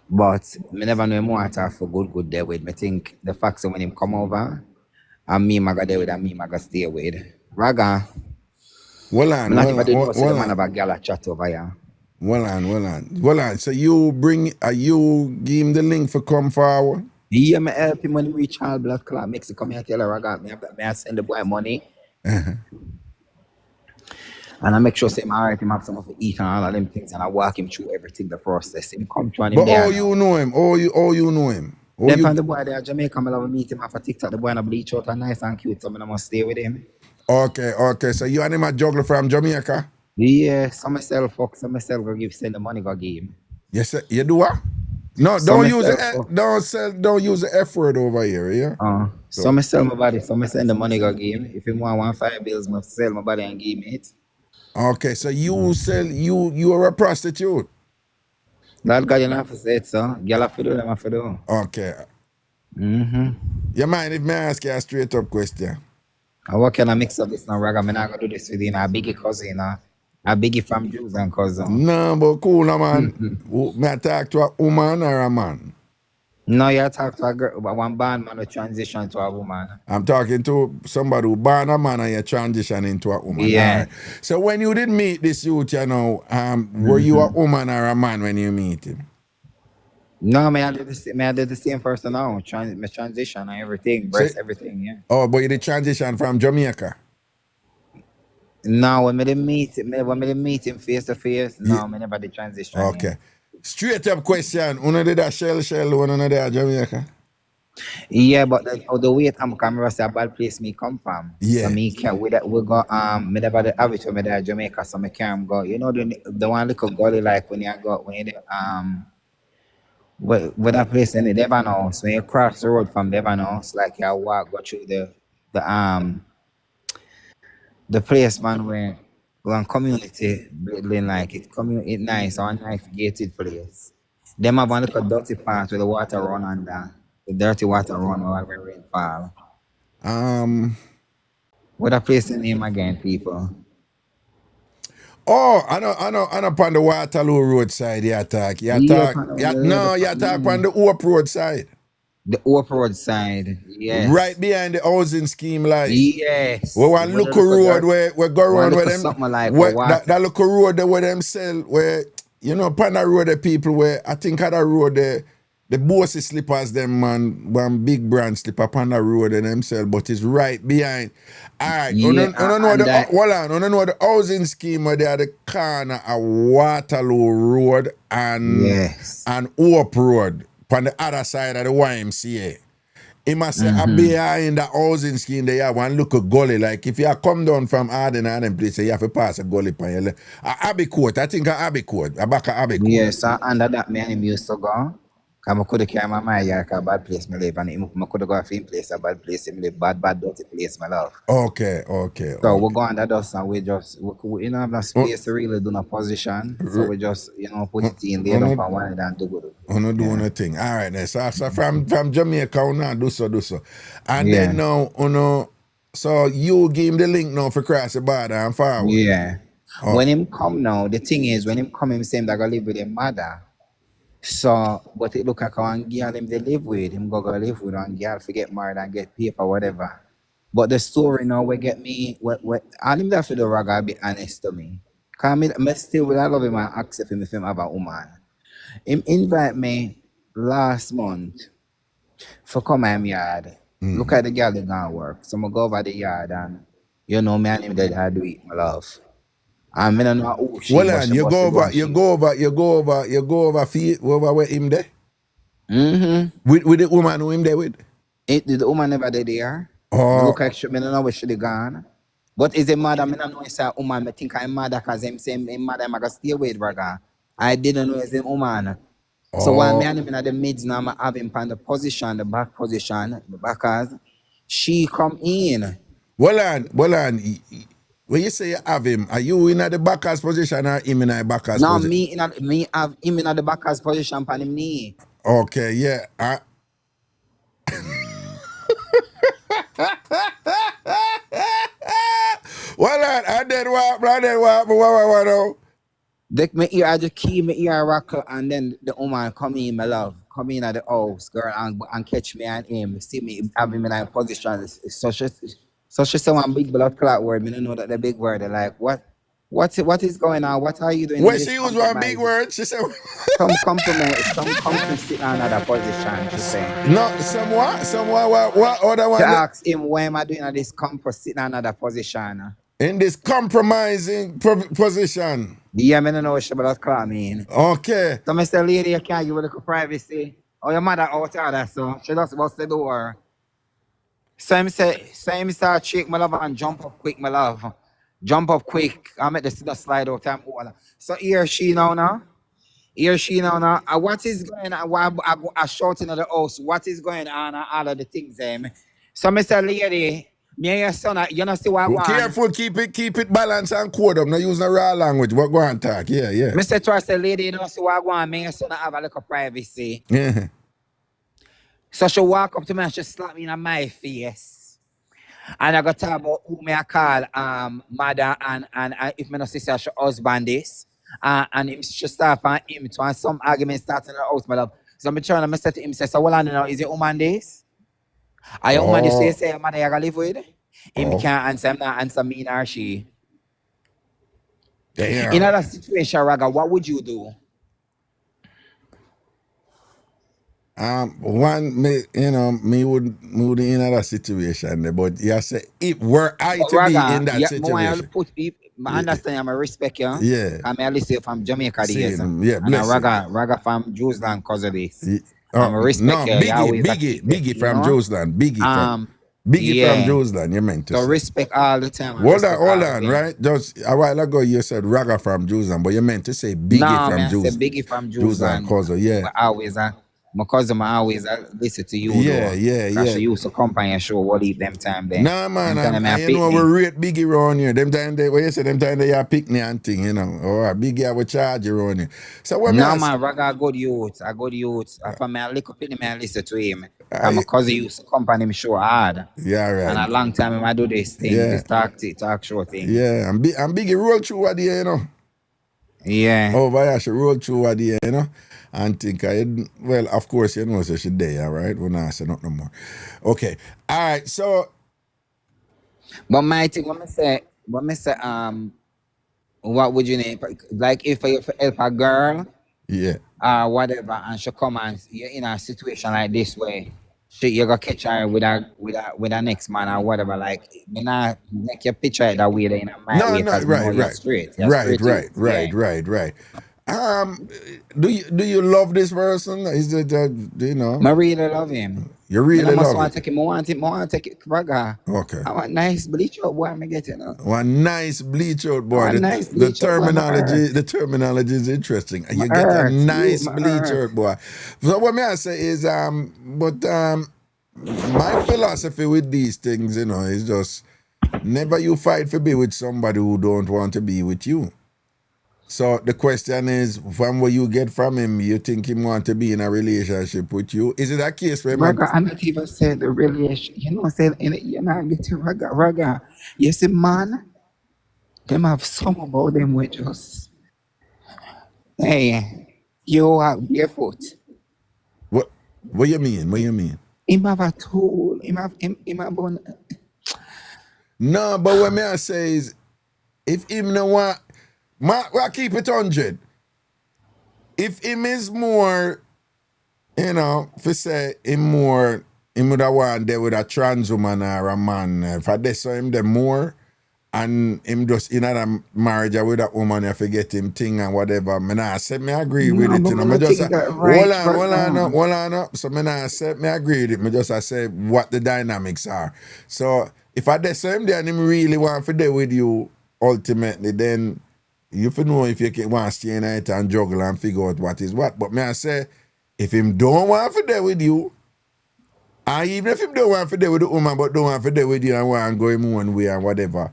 but me never know him want to for good there with me. Think the fact that when him come over, and me maga there with and me maga stay with. Raga,
Well on,
me not
well
even did know
on,
say the
well
man
on,
about girl a chat over here.
well on. So you give him the link for come forward?
Yeah, me help him when he reach all blood clot Mexico. Come here, tell her I got me. I send the boy money. And I make sure say him alright, him have something to eat and all of them things, and I walk him through everything, the process. Him come through and him
But
there.
oh, you know him. Oh, you know him. Oh,
Then
you,
from the boy there, Jamaica, I love meet him off a TikTok. The boy and bleach out and nice and cute, so I must stay with him.
okay. So you and him a juggler from Jamaica?
Yeah, so myself fuck, so myself go send the money go give him.
Yes, sir. You do what? No,
So
don't use
myself
the don't use the F word over here, yeah?
so I sell my body, so I send the money go give him. If him want 5 bills, I sell my body and give me it.
Okay, so you sell you are a prostitute.
That guy you don't have to say it, so girl have to do them have to do.
Okay. You mind if me ask you a straight up question?
And what can I mix up this now, Raga? I'm not gonna do this with you, a biggie cousin, a biggie from Jews and cousin.
No, but cool, no, man. May I talk to a woman or a man?
No, you talk to a girl, one band man who transition to a woman.
I'm talking to somebody who born a man and you transition into a woman.
Yeah.
All right. So when you did meet this youth, you know, were you a woman or a man when you meet him?
No, I did the same person now. My transition and everything, breast, everything, yeah.
Oh, but you did transition from Jamaica?
No, when I didn't meet him face to face, no, I never did transition.
Okay.
Yeah.
Straight up question. Una did a shell, una did a Jamaica?
Yeah, but the way I'm coming say a bad place me come from.
Yeah.
So me can we go me never the average when me there Jamaica, so me can't go. You know the one little gully like when you where that place in the Devanos, when you cross the road from Devanos, like you walk go through the place man where one community building like it nice or a nice gated place. Them have one little dirty part where the water run under. The dirty water run while the rain fall. What a place the name again, people?
Oh, I know upon the Waterloo road side you talk. You talk on the Hope road side.
The Hope road side, yes.
Right behind the housing scheme like.
Yes.
We want local road where go around with them.
Something like
that local road there where them sell where you know upon that road the people where I think at that road the bossy slippers them man one big brand slip upon the road and them sell, but it's right behind. Alright,
Yeah,
I don't know the housing scheme where they are the corner of Waterloo Road and Hope Road on the other side of the YMCA. He must say behind the housing scheme they have one look a gully. Like if you come down from Arden and them place, you have to pass a gully on your left. Abbey Court, I think Abbey Court. A back of Abbey Court.
Yes, so under that me and him used to go. Cause I could carry my yard, a bad place me live, and I could go to him place, a bad place, him live, bad dirty place, my love.
Okay.
So we go under dust and we you know have no space to really do no position. So we just put it in there up and one and do good.
Not doing a thing. All right then. So from Jamaica now do so. And then now so you give him the link now for cross the border and forward.
Yeah. When him come now, the thing is when him come him say him that go live with him mother. So, but it look like one girl him they live with, him go live with one girl to get married and get paper, whatever. But the story now will get me, what all him that for the Raga be honest to me. Cause me still will I love him and accept him if him have a woman. Him invite me last month for come my yard. Look at the girl that gonna work. So I go over the yard and me and him that I do it, my love. And I don't know who she
well, you go over where him there? With the woman who him there with?
The woman never did there. Me
Oh,
look like she, me don't know where she gone. But is a mother, me don't know it's a woman. Me think I'm mother because him say him mother, I'm gonna stay with Raga. I didn't know it's a woman. So while me
oh.
and him in the mids now, I have him on the position, the back position, the backers. She come in.
Well on. When you say you have him, are you in the backers position or him in the backers
Now
position?
me have him in the backers position on him knee.
Okay, yeah. Well on, I did what, brother, what, oh.
Me ear I just key me ear rockle and then the woman come in, my love. Come in at the house, girl, and catch me and him. See me have him in a position. So she say one big blood clot word. Me don't know that the big word. They're like, what is going on? What are you doing?
When
in this
she used one big word, she said,
Some compliment, some come sit in another position, she say.
no, somewhat, what other
She
one?
asked him, why am I doing this comfort sit in another position?
In this compromising position.
Yeah, me don't know what she blood clot mean.
Okay.
So I say, lady, you can't give a little privacy. Oh, your mother out there, so she just bust the door. So him start shake my love and jump up quick, my love. Jump up quick. I make the slide out time. So here she now. Here she now. What is going on? Why I shouting at the house? What is going on? All of the things, So Mr. Lady, me and your son, you know see what I want.
Careful, keep it balanced and code up. Not use no raw language. What go on talk? Yeah.
Mr. Trust the lady, you know see what I want. Me and your son have a little privacy.
Yeah.
So she walk up to me and she slap me in my face. And I got talk about who me I call mother and if me no sister she husband this. And him she start on him to and some argument starting in the house, my love. So I'm trying to say to him, say, so well on now, is it woman this? Are you woman this say mother you gonna live with? Him can't answer, him not answer me nor she.
Damn.
In other situation, Raga, what would you do?
Me would in another situation there, but you say if were I to
Raga,
be in that situation.
I understand, I respect you.
Yeah.
I'm a listen from Jamaica days.
Yeah,
And
bless
Raga from Jerusalem because of this.
No,
respect you.
Biggie from Jerusalem. Biggie from Jerusalem, you meant to
So
say.
respect all the time.
Hold on, right? Just a while ago you said Raga from Jerusalem, but you meant to say Biggie from Jerusalem.
I said Biggie from Jerusalem.
Yeah.
My cousin always listen to you.
Yeah.
She used to come by and show what eat them time there.
Nah, man, you know we rate Biggie around here. Them time they, what you say, them time they are pick me and thing, you know. Or Biggie I will charge you around here. So what
man, Raga a good youth. If I'm a little pity, I listen to him. My cousin used to come by him show hard.
Yeah, right.
And a long time I do this thing, this talk show thing.
Yeah, and Biggie roll through what there, you know.
Yeah.
Over here, she roll through what there, you know. And think well, of course, you know, so she there, right? We're not saying nothing more. Okay. All right, so.
But my thing, when I say, what would you name? Like if you help a girl, whatever, and she come and you're in a situation like this way, you gonna catch her with a next man or whatever. Like, me not make your picture it that way in a my way because you're straight.
Right. Do you love this person? Is it you know?
I really love him.
You really love him?
I want to take it, Raga.
Okay.
I want nice bleach out boy. I'm getting
one nice bleach out boy. The terminology is interesting. You get a nice bleach out boy. So what may I say is my philosophy with these things, you know, is just never you fight for be with somebody who don't want to be with you. So the question is, from what you get from him, you think he want to be in a relationship with you? Is it a case where
Raga, I'm not even saying the relationship. You know, saying you're not getting Raga. You see, man, them have some about them with just, hey, you are barefoot.
What you mean?
Him have a tool. Him have one.
No, but what may I say is, if him no want, well, keep it 100. If him is more, you know, if say him would have want there with a trans woman or a man. If I saw him there more, and him just in a marriage with that woman, if you get him thing and whatever. I said me agree with
No,
it,
but
you know.
me
Me
not
just
think that
hold
right,
on,
brother.
hold on. So I said me agree with it. Me just I say what the dynamics are. So if I the same day and him really want to deal with you ultimately, then you fi know if you want to stay in it and juggle and figure out what is what. But me I say if him don't want to deal with you, and even if him don't want to deal with the woman but don't want to deal with you and want to go him one way and whatever.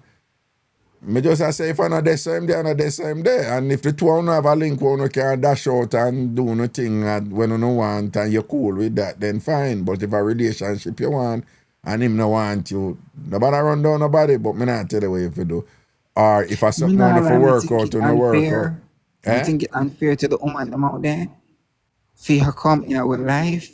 Me just I say if I not the same day, I not the same day. And if the two of you have a link where you can dash out and do nothing and when you don't want and you're cool with that, then fine. But if a relationship you want and him no want you, nobody run down nobody, but me not tell you what you fi do. Or if I
Me
something
nah
on for
lie, me
work
think
out
it
or no work out.
unfair. Me think it unfair to the woman them out there. For her come in our life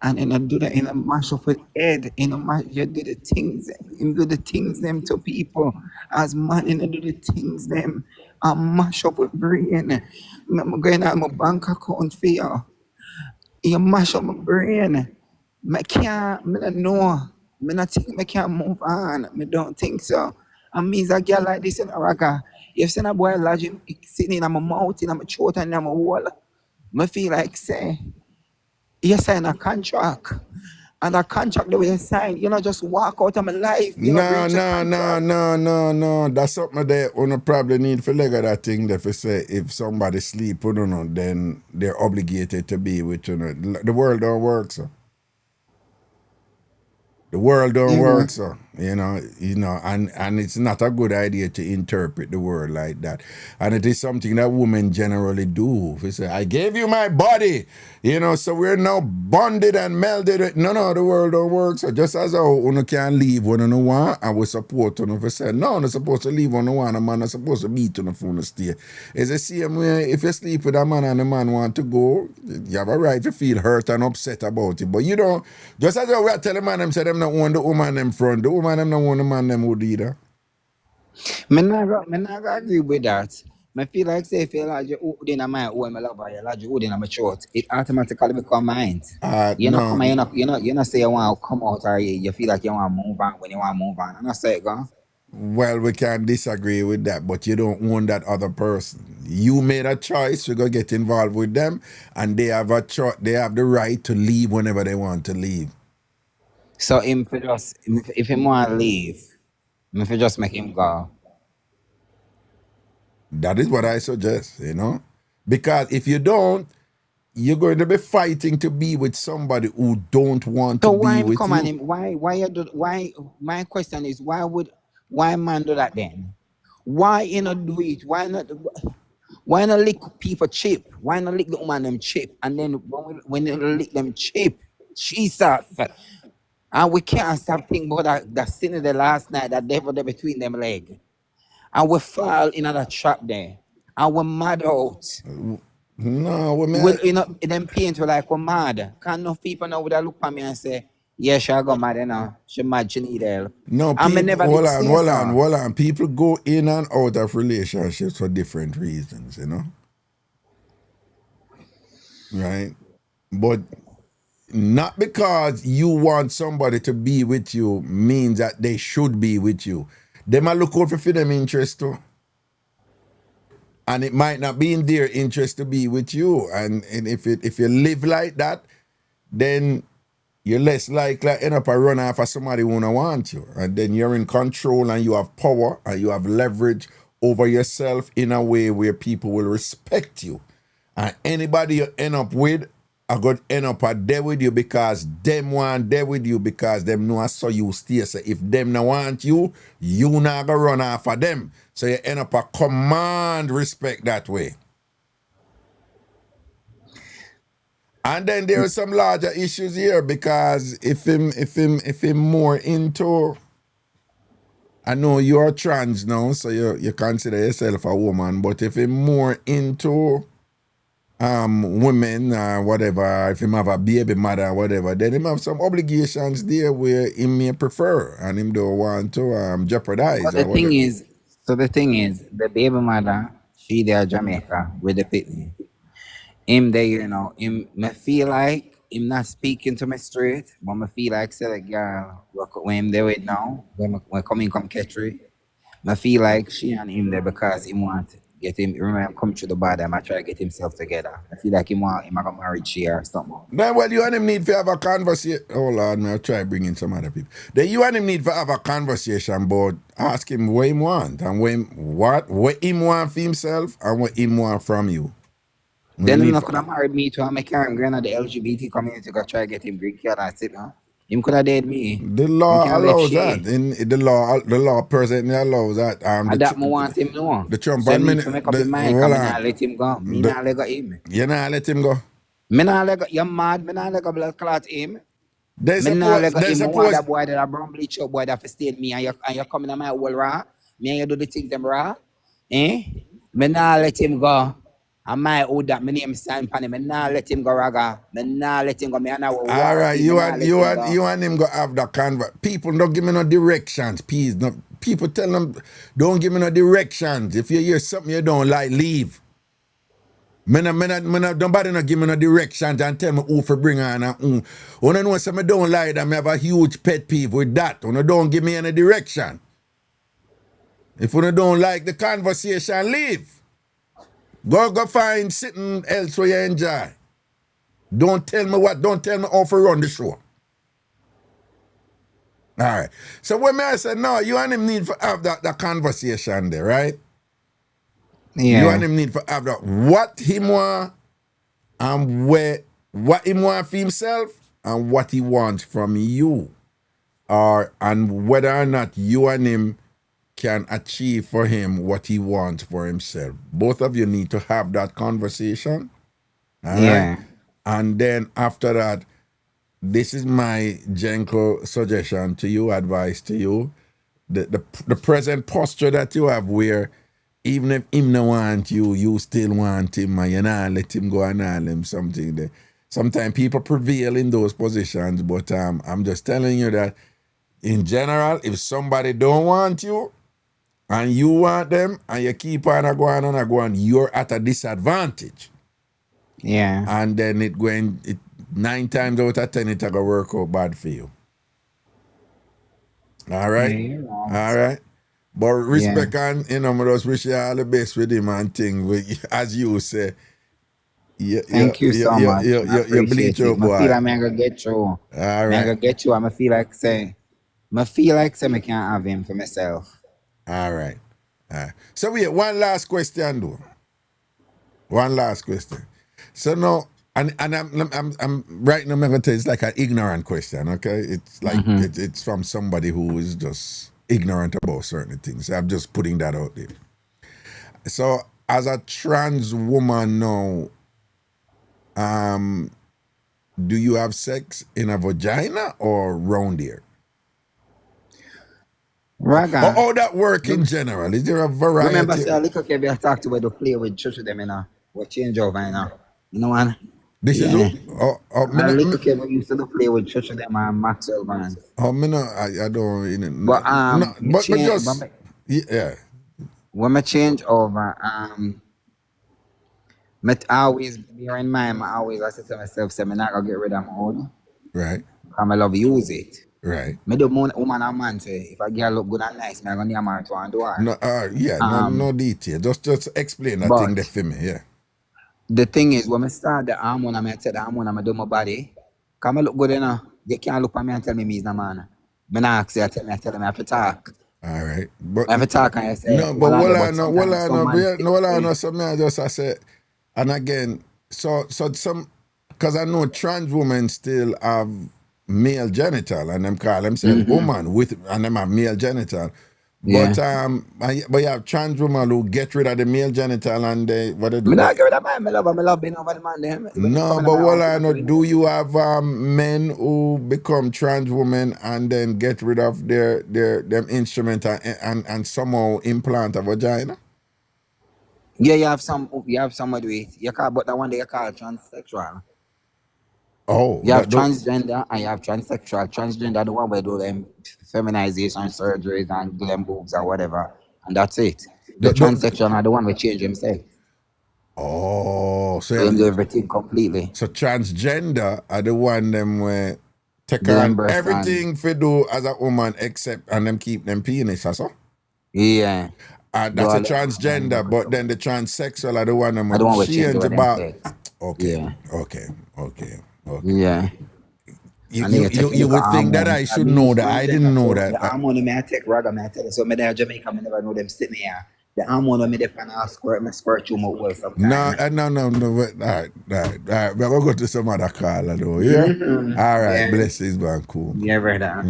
and in a do that in a mash up with head, in a mash you do the things, him do the things them to people. As man in do the things them and mash up with brain. I'm going out my bank account for you. You mash up my brain. Me can't, me don't know. Me not think me can't move on. Me don't think so. And means a girl like this in a raga. If seen a boy lodge him sitting in my mouth, in my throat, and in my wall, me feel like say, you sign a contract. And a contract the way you sign, you know, just walk out of my life, you know, breach a contract.
No. That's something that you probably need for leg of that thing that for say if somebody sleep, you know, then they're obligated to be with you. Know. The world don't work, so. The world don't
You know.
work, so and it's not a good idea to interpret the world like that. And it is something that women generally do. They say, I gave you my body, so we're now bonded and melded. No, the world don't work. So just as how you can leave when you want, and we support you. If you say, no, you're supposed to leave when you want, a man is supposed to beat you for you stay. It's the same way if you sleep with a man and the man want to go, you have a right to feel hurt and upset about it. But you don't, just as how we tell the man them say them not want the woman them front, the woman them not want the man them would either.
Me not agree with that. Me feel like say if you lodge your hood in my own, my love, you lodge your hood in my throat, it automatically become mine. You know, come
No.
on, you not say you want to come out or you feel like you want to move on when you want to move on. And I say it, go.
Well, we can disagree with that, but you don't own that other person. You made a choice, you're gonna get involved with them, and they have they have the right to leave whenever they want to leave.
So him for just if him want to leave, me for just make him go.
That is what I suggest, Because if you don't, you're going to be fighting to be with somebody who don't want to
So
be
why him
with
come on
you.
him? Why you do? Why my question is why man do that then? Why you not do it? Why not lick people cheap? Why not lick the woman them cheap? And then when you lick them cheap, Jesus. And we can't stop thinking about that sin of the last night, that devil there between them leg. And we fall in that trap there. And we're mad out.
No,
Well, them paint were like we're mad. Can't enough people now would have look at me and say, yeah, she go mad, She mad, she need help.
no,
And me
people,
never did say so.
hold on. People go in and out of relationships for different reasons, Right? But not because you want somebody to be with you means that they should be with you. They might look out for them interest too. And it might not be in their interest to be with you. And if you live like that, then you're less likely to end up a run after somebody who don't want you. And then you're in control and you have power and you have leverage over yourself in a way where people will respect you. And anybody you end up with are going to end up there with you because them want there with you because them know I saw you stay. So if them not want you, you not going to run after them. So you end up a command respect that way. And then there are some larger issues here because if him more into, I know you're trans now, so you consider yourself a woman, but if him more into women or whatever, if him have a baby mother or whatever, then him have some obligations there where he may prefer and him don't want to jeopardize or whatever.
The thing is, the baby mother, she there Jamaica with the pitney. Him there, him me feel like him not speaking to me straight, but me feel like say like girl, when him there with now, when come catch me, I feel like she and him there because he want get him. Remember, him come through the body. I try to get himself together. I feel like he want him gonna marry she or something.
Then well, you and him need to have a conversation. Oh Lord, I'll try bringing some other people. Then you and him need to have a conversation about ask him what him want and what him want for himself and what him want from you.
Then him not could have married me to and make him going to the LGBT community go try to get him green card. That's it, huh? Him could have dated me.
The law allows that. In the law presently allows that.
And that I want him know.
The Trump
so
administration.
Make up his mind. I not let him go. Me not let him.
You not let him go.
Me not let go. You're mad. Me not let go blood clot him.
There's
me not let go him.
Suppose
that boy that a brown bleach up boy that for stayed me and you coming on my whole raw. Me and you do the things them raw. Me not let him go. And my old that my name sign pan him. Me not let him go raga. Me not let him go. Me and
all right, you and him go have the convert. People don't give me no directions, please. No, people tell them don't give me no directions. If you hear something you don't like, leave. Nobody not give me no directions and tell me who for bring on and who. When I know something don't like that, I have a huge pet peeve with that. When I don't give me any direction. If you don't like the conversation, leave. Go find sitting else where you enjoy. Don't tell me how to run the show. All right. So when I say no, you and him need to have that conversation there, right?
Yeah.
You and him need to have that. What him want and what him want for himself and what he wants from you. And whether or not you and him can achieve for him what he wants for himself. Both of you need to have that conversation. All right? And then after that, this is my gentle suggestion to you, advice to you. The present posture that you have where even if him no want you, you still want him and you not let him go and all him something there. Sometimes people prevail in those positions, but I'm just telling you that in general, if somebody don't want you, and you want them, and you keep on going, you're at a disadvantage.
Yeah.
And then 9 times out of 10, it's going to work out bad for you. All right?
Yeah,
all right? But respect and, I just wish you all the best with him and thing. As you say,
thank you so much.
You bleach your boy.
I feel like I'm going to get through.
All right.
I'm going to get through. I feel like I can't have him for myself.
All right. So wait, one last question though. One last question. So now, and I'm right now I'm gonna tell you it's like an ignorant question, okay? It's like it's from somebody who is just ignorant about certain things. I'm just putting that out there. So as a trans woman now, do you have sex in a vagina or round here?
Raga.
How that work in general? Is there a variety?
Remember, say, look okay, we talked about the play with church with them, what change over, You know what?
This is who?
Look okay, we used to play with church with them and Maxwell, man.
Oh, I don't even.
But
yeah.
When I change over, I always bear in mind, I say to myself, say, I'm not gonna get rid of my own.
Right.
Because I love use it.
Right.
Me do woman and man say, if a girl look good and nice, I'm gonna marry to and do her.
No detail. Just explain that thing there for me, yeah.
The thing is, when I start the hormone, I tell the hormone, I do my body. Because I look good enough. You can't look at me and tell me he's the man. When I ask you, I tell me I have to talk.
All right. But
I have to talk and I say,
no, but I say, and again, so some, because I know trans women still have male genital and them call themselves woman and them have male genital.
Yeah.
But you have trans women who get rid of the male genital and what they do.
I not get rid of mine. I love being over the man. Them.
No, but what I know, do you have men who become trans women and then get rid of them instrument and somehow implant a vagina?
Yeah, you have somebody with you call, but that one they call transsexual.
Oh,
you have transgender and you have transsexual. Transgender, the one where do them feminization surgeries and do them boobs or whatever, and that's it. The transsexual are the one who change himself.
Oh, so
they do everything completely.
So transgender are the one them where take on everything for do as a woman except and them keep them penis, or so?
Yeah.
That's a transgender, but then the transsexual are the one
I don't
I'm
want to change
change
over them
about.
sex.
Okay,
Yeah.
okay.
Yeah.
You,
And then
you,
you take
you, you
the
would think that
hormones.
I
I
should
mean,
know that. I didn't
transgender
know
too.
that.
The hormone may I take Raga, may I tell you. So me there in Jamaica, me never know them sitting here. The hormone when me dey pan a squirt, me squirt you more well
No,
sometimes.
no. But, all right. We're going to go to some other caller, though, yeah? All right,
Yeah.
blessings, man, cool.
Yeah, brother.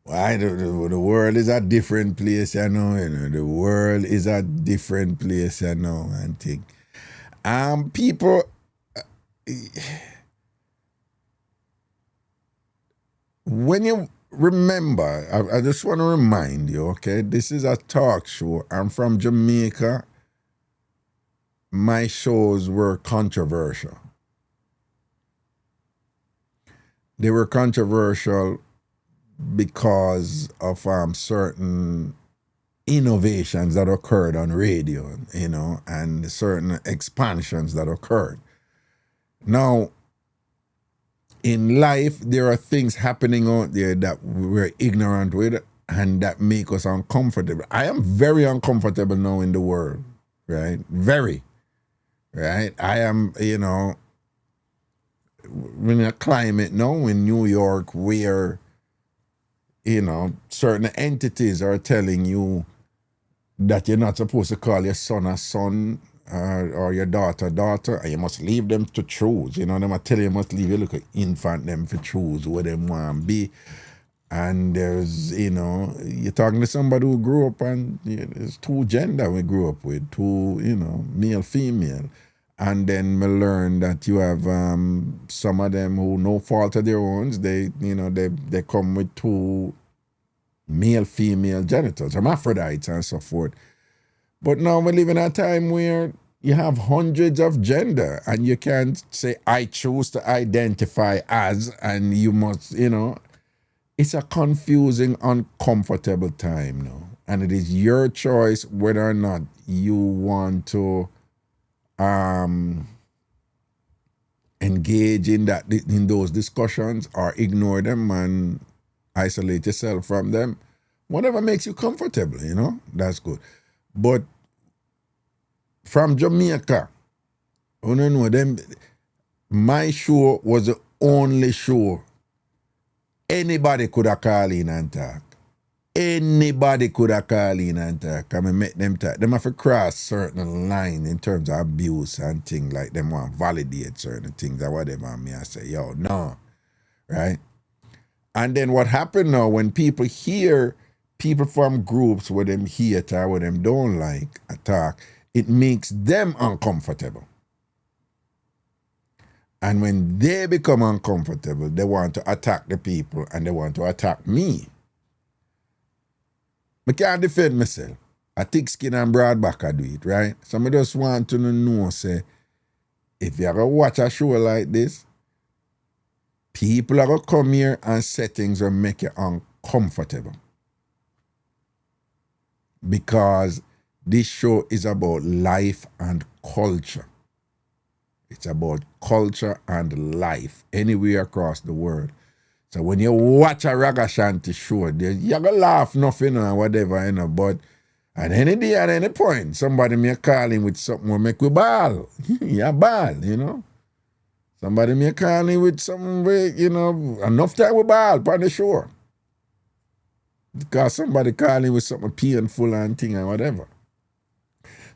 Why the world is a different place, you know. The world is a different place, you know, and think. People, when you remember, I just want to remind you, okay, this is a talk show. I'm from Jamaica. My shows were controversial. They were controversial because of certain innovations that occurred on radio, you know, and certain expansions that occurred. Now, in life, there are things happening out there that we're ignorant with and that make us uncomfortable. I am very uncomfortable now in the world, right? Very, right? I am, you know, in a climate now in New York where, you know, certain entities are telling you that you're not supposed to call your son a son or your daughter daughter, and you must leave them to choose. You know, them I tell you must leave your little infant them to choose who them want to be. And there's, you know, you're talking to somebody who grew up and there's two gender we grew up with, two, you know, male, female. And then we learn that you have some of them who no fault of their own, they, you know, they come with two male, female genitals, hermaphrodites and so forth. But now we live in a time where you have hundreds of gender and you can't say, I choose to identify as, and you must, you know, it's a confusing, uncomfortable time now. And it is your choice whether or not you want to engage in those discussions or ignore them and isolate yourself from them. Whatever makes you comfortable, you know, that's good. But from Jamaica, you know, them, my show was the only show anybody could have called in and talk. Anybody could have called in and talk. I mean, make them talk. Them have to cross certain line in terms of abuse and things like them want to validate certain things or whatever. And me, I say, yo, no, right? And then what happened now when people hear people from groups where them hate or where them don't like attack, it makes them uncomfortable. And when they become uncomfortable, they want to attack the people and they want to attack me. I can't defend myself. I thick skin and broad back I do it, right? So I just want to know, say, if you ever watch a show like this, people are going to come here and say things will make you uncomfortable. Because this show is about life and culture. It's about culture and life anywhere across the world. So when you watch a Ragashanti show, you're going to laugh nothing or whatever, you know, but at any day, at any point, somebody may call him with something will make you bawl. Yeah, bawl, you know. Somebody may call him with something, you know, enough time we bawl on the show. Because somebody call him with something painful and thing and whatever.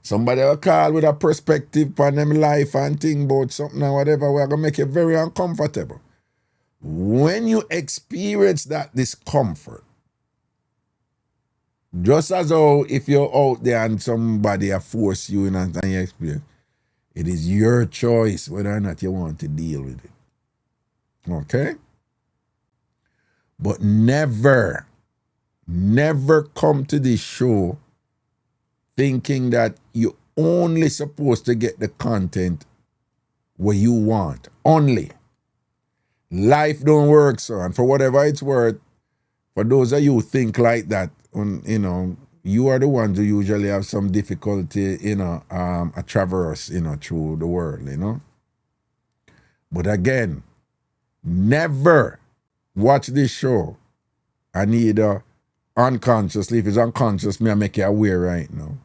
Somebody will call with a perspective on them life and thing about something or whatever, we're going to make you very uncomfortable. When you experience that discomfort, just as though if you're out there and somebody force you in and you experience, it is your choice whether or not you want to deal with it. Okay? But never come to this show thinking that you're only supposed to get the content where you want. Only. Life don't work so. And for whatever it's worth, for those of you who think like that, you know, you are the ones who usually have some difficulty, you know, a traverse, you know, through the world, you know. But again, never watch this show I need unconsciously, if it's unconscious, me I make you aware right now.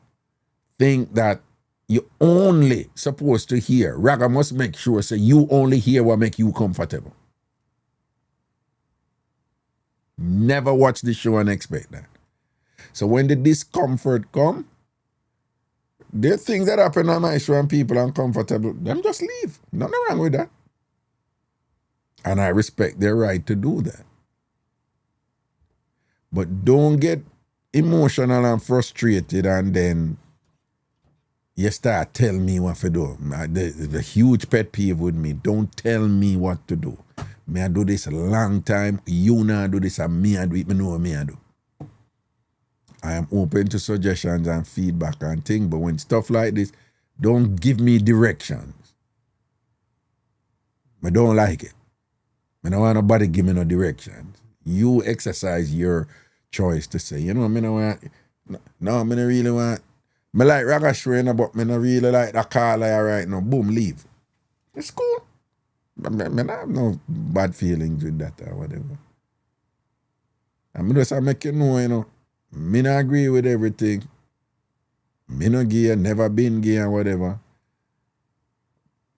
Think that you only supposed to hear. Raga must make sure so you only hear what make you comfortable. Never watch the show and expect that. So when the discomfort come, there are things that happen on my show and people are uncomfortable. Them just leave. Nothing wrong with that. And I respect their right to do that. But don't get emotional and frustrated and then you start telling me what to do. The huge pet peeve with me. Don't tell me what to do. Me I do this a long time. You not do this and me I do it. Me know what me I do. I am open to suggestions and feedback and things, but when stuff like this, don't give me directions. I don't like it. I don't want nobody give me no directions. You exercise your choice to say, you know, I don't want, no, I don't really want, I like Ragashanti, but I don't really like that car like right now. Boom, leave. It's cool. I have no bad feelings with that or whatever. I'm just make you know, you know, me not agree with everything. Me no gay, never been gay and whatever.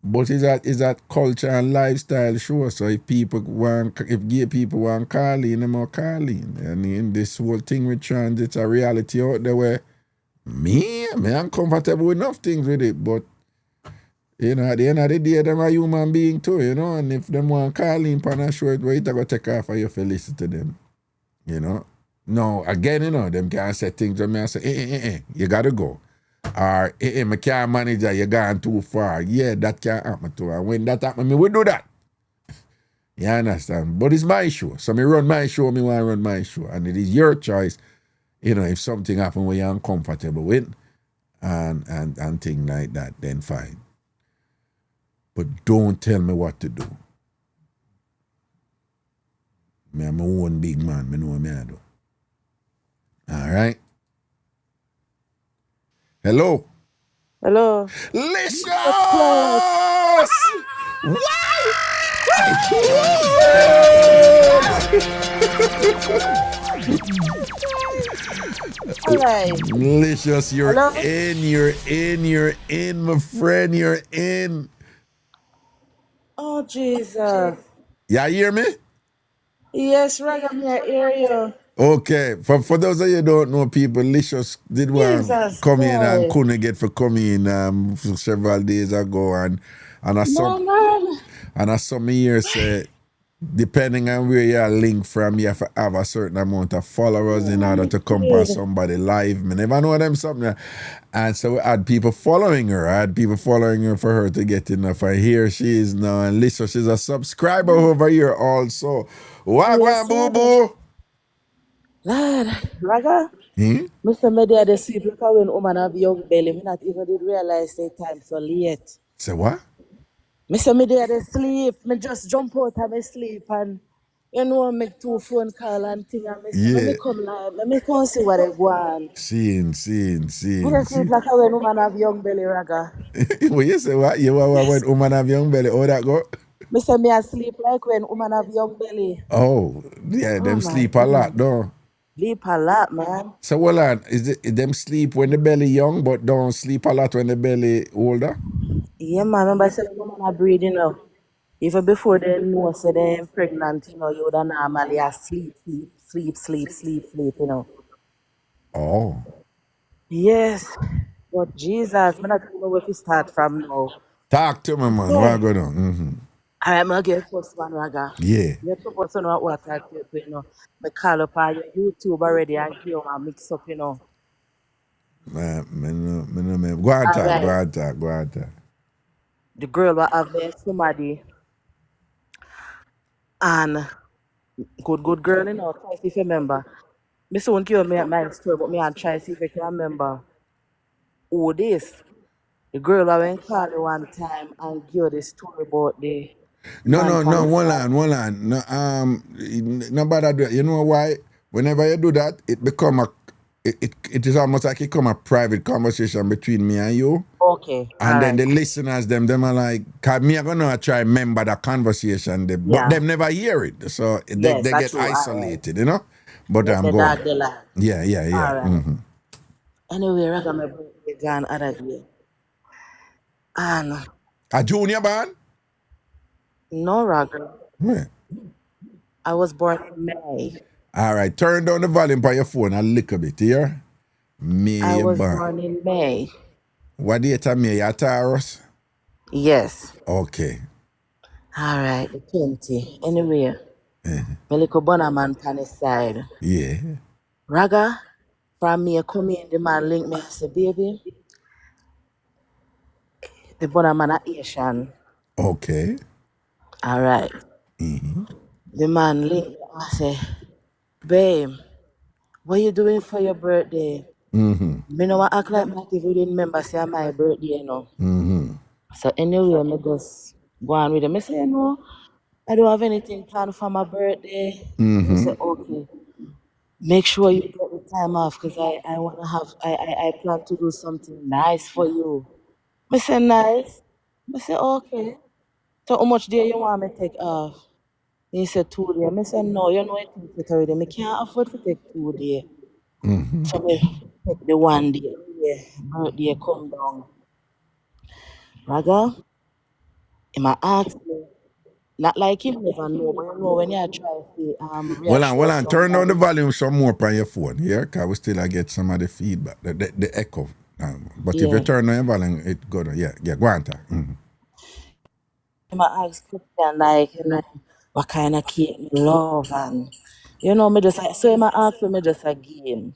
But is that culture and lifestyle sure? So if gay people want Carleen, them more Carleen. And in this whole thing with trans, it's a reality out there where I'm comfortable with enough things with it, but you know, at the end of the day, them a human being too, you know, and if them want Carleen pan a short, well, it go take off of you for listen to them. You know? No, again, you know, them can't say things to me and say, you gotta go. Or, I can't manage that, you're gone too far. Yeah, that can't happen to her. When that happen, me will do that. You understand? But it's my show. So me run my show, me want to run my show. And it is your choice, you know, if something happen where you're uncomfortable with and things like that, then fine. But don't tell me what to do. Me, I'm my own big man. Me know what I do. All right. Hello.
Hello.
Licious!
All right.
Licious, you're
Hello?
you're in, my friend, you're in.
Oh, Jesus.
Yeah, hear me?
Yes, Raga, me, I hear you.
Okay, for those of you who don't know, people, Licious did one
Jesus
come in and
Christ.
couldn't get for coming several days ago, and I
No,
saw
man.
and I saw me here say, depending on where you're linked from, you have to have a certain amount of followers in order to come past somebody live. Me never know them something. And so I had people following her. I had people following her for her to get enough. And here she is now. And Lisa, she's a subscriber over here also. Wagwan, boo boo.
Lad, Raga,
Hmm?
Mr. Media, they sleep like when woman have young belly. Me not even did realize the time so late.
Say what?
Mr. Media, they sleep. Me just jump out of my sleep and you know, make 2 phone call and thing. And me say,
Yeah.
let me come live. Let me come see what they go on.
Seeing.
Me just sleep like when woman have young belly, Raga.
Well, you say what? You want when woman have young belly? Oh, that go?
Me say me asleep like when woman have young belly.
Oh, yeah, them
my
sleep a lot, though.
Sleep a lot, man.
So, hold on, is it them sleep when the belly young, but don't sleep a lot when the belly older?
Yeah, man. Remember I said woman are breeding up. Even before they know say they're pregnant, you know, you would normally have sleep, you know.
Oh.
Yes. But Jesus, man, I don't know where to start from now.
Talk to me, man. What going on? Mm-hmm.
I'm gonna get first one, Raga.
Yeah.
You're supposed to know what I talk to you, you know. Me call up on your YouTube already and give you my mix up, you know.
Man. Go on talk.
The girl will have there somebody and good girl, you know, try to see if you remember. Me soon give me my story, but me and try to see if I can remember who this. The girl I went call you one time and give you the story about the man
No,
from the
hold
side.
on. No, nobody do it. You know why? Whenever you do that, it is almost like it become a private conversation between me and you.
Okay.
And then
alright.
the listeners, them are like, cause me, I'm gonna try remember that conversation, but
Yeah.
them never hear it. So they
Yes, that's
get
true. Alright.
isolated, you know? But
Let
I'm
the
going.
dog the lie.
Yeah.
All right. Anyway, I got my birthday gone other day. And
A junior band?
no Raga.
Yeah.
I was born in May.
All right, turn down the volume by your phone a little bit here.
I
May
was
band.
born in May.
What date of May? You Taurus?
Yes.
Okay.
All right, the 20. Anyway, my little bonaman on his side.
Yeah.
Raga, from me come in, the man link me and say, baby, the bonaman a Asian.
Okay.
All right. The man link me and say, babe, what you doing for your birthday? Me no want act like my if you didn't remember say my birthday, you know. So anyway, me just go on with it. Me say, no, I don't have anything planned for my birthday. He said, okay, make sure you get the time off because I want to have, I plan to do something nice for you. I said, nice. I said, okay. So how much day you want me to take off? He said, 2 days. I said, no, you know I think it already. I can't afford to take 2 days. So I take the 1 day. Yeah, birthday come down. Raga, he might ask me, not like him never know, but you know when you try to
Well
reassure
on, turn down the
somebody.
volume some more on your phone, yeah? Because we still get some of the feedback, the echo. But if you
Yeah.
turn down your volume, it go down. Yeah, go on.
He might ask question like, you know, what kind of cake me love and you know, me just like so he might ask me just a game.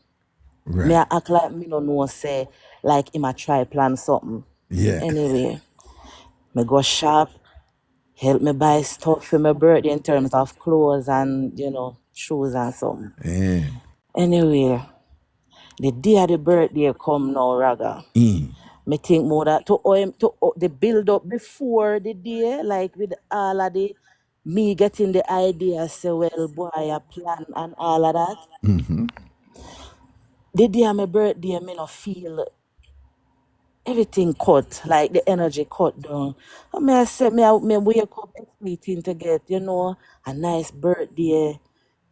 Me
Right.
I act like me no know say like him a try plan something.
Yeah.
Anyway, me go shop, help me buy stuff for my birthday in terms of clothes and, you know, shoes and something.
Yeah.
Anyway, the day of the birthday come now, Raga. Me think more that the build up before the day, like with all of the me getting the idea, say, well, boy, I plan and all of that. The day of my birthday, me no feel everything cut, like the energy cut down. And me I say, me wake up expecting to get, you know, a nice birthday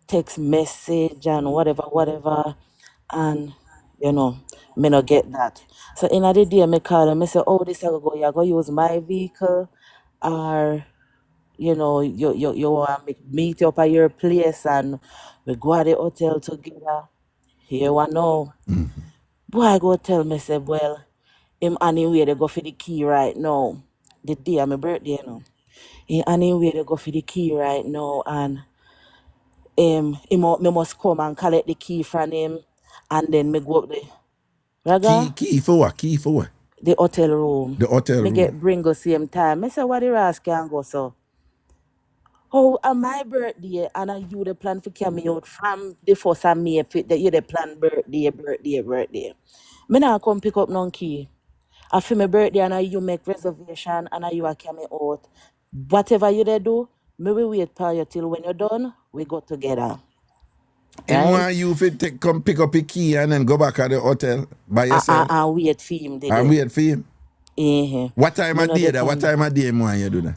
text message and whatever. And, you know, me not get that. So in the day, me call them, me say, oh, this I go, you go use my vehicle or, you know, you want me meet you up at your place and we go at the hotel together. Here one now. Boy, I go tell me, say, well, him anyway, they go for the key right now. The day of my birthday, you know. Him anyway, they go for the key right now and me must come and collect the key from him and then me go up there. Raga,
Key for what? Key for what?
the hotel room.
The hotel
Me
room.
get bring go same time. Me say what the rest can go so. How on my birthday and you the plan for carry me out from the first of May that you the plan birthday. Me not come pick up none key. After my birthday and you make reservation and you a carry me out. Whatever you dey do, me will wait for you till when you're done, we go together.
Him
Right?
want you to come pick up a key and then go back at the hotel by yourself.
And wait for him
And
there.
wait for him. What time
Me
of
no
day that?
depend.
What time of day him want you do that?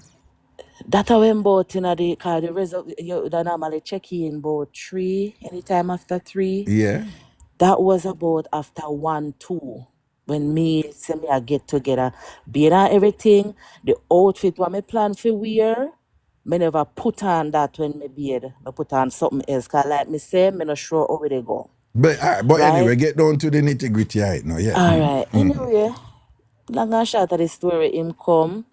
That I went about in the car, the result you da normally check in about 3, anytime after 3.
Yeah.
That was about after 1, 2. When me say me I get together. Being and everything, the outfit what me plan for wear, me never put on that when me beard. Me put on something else. Cause like me say, me not sure how they go.
But
Right?
anyway, get down to the nitty-gritty right now, yeah.
Alright. Anyway, long and short of the story, him come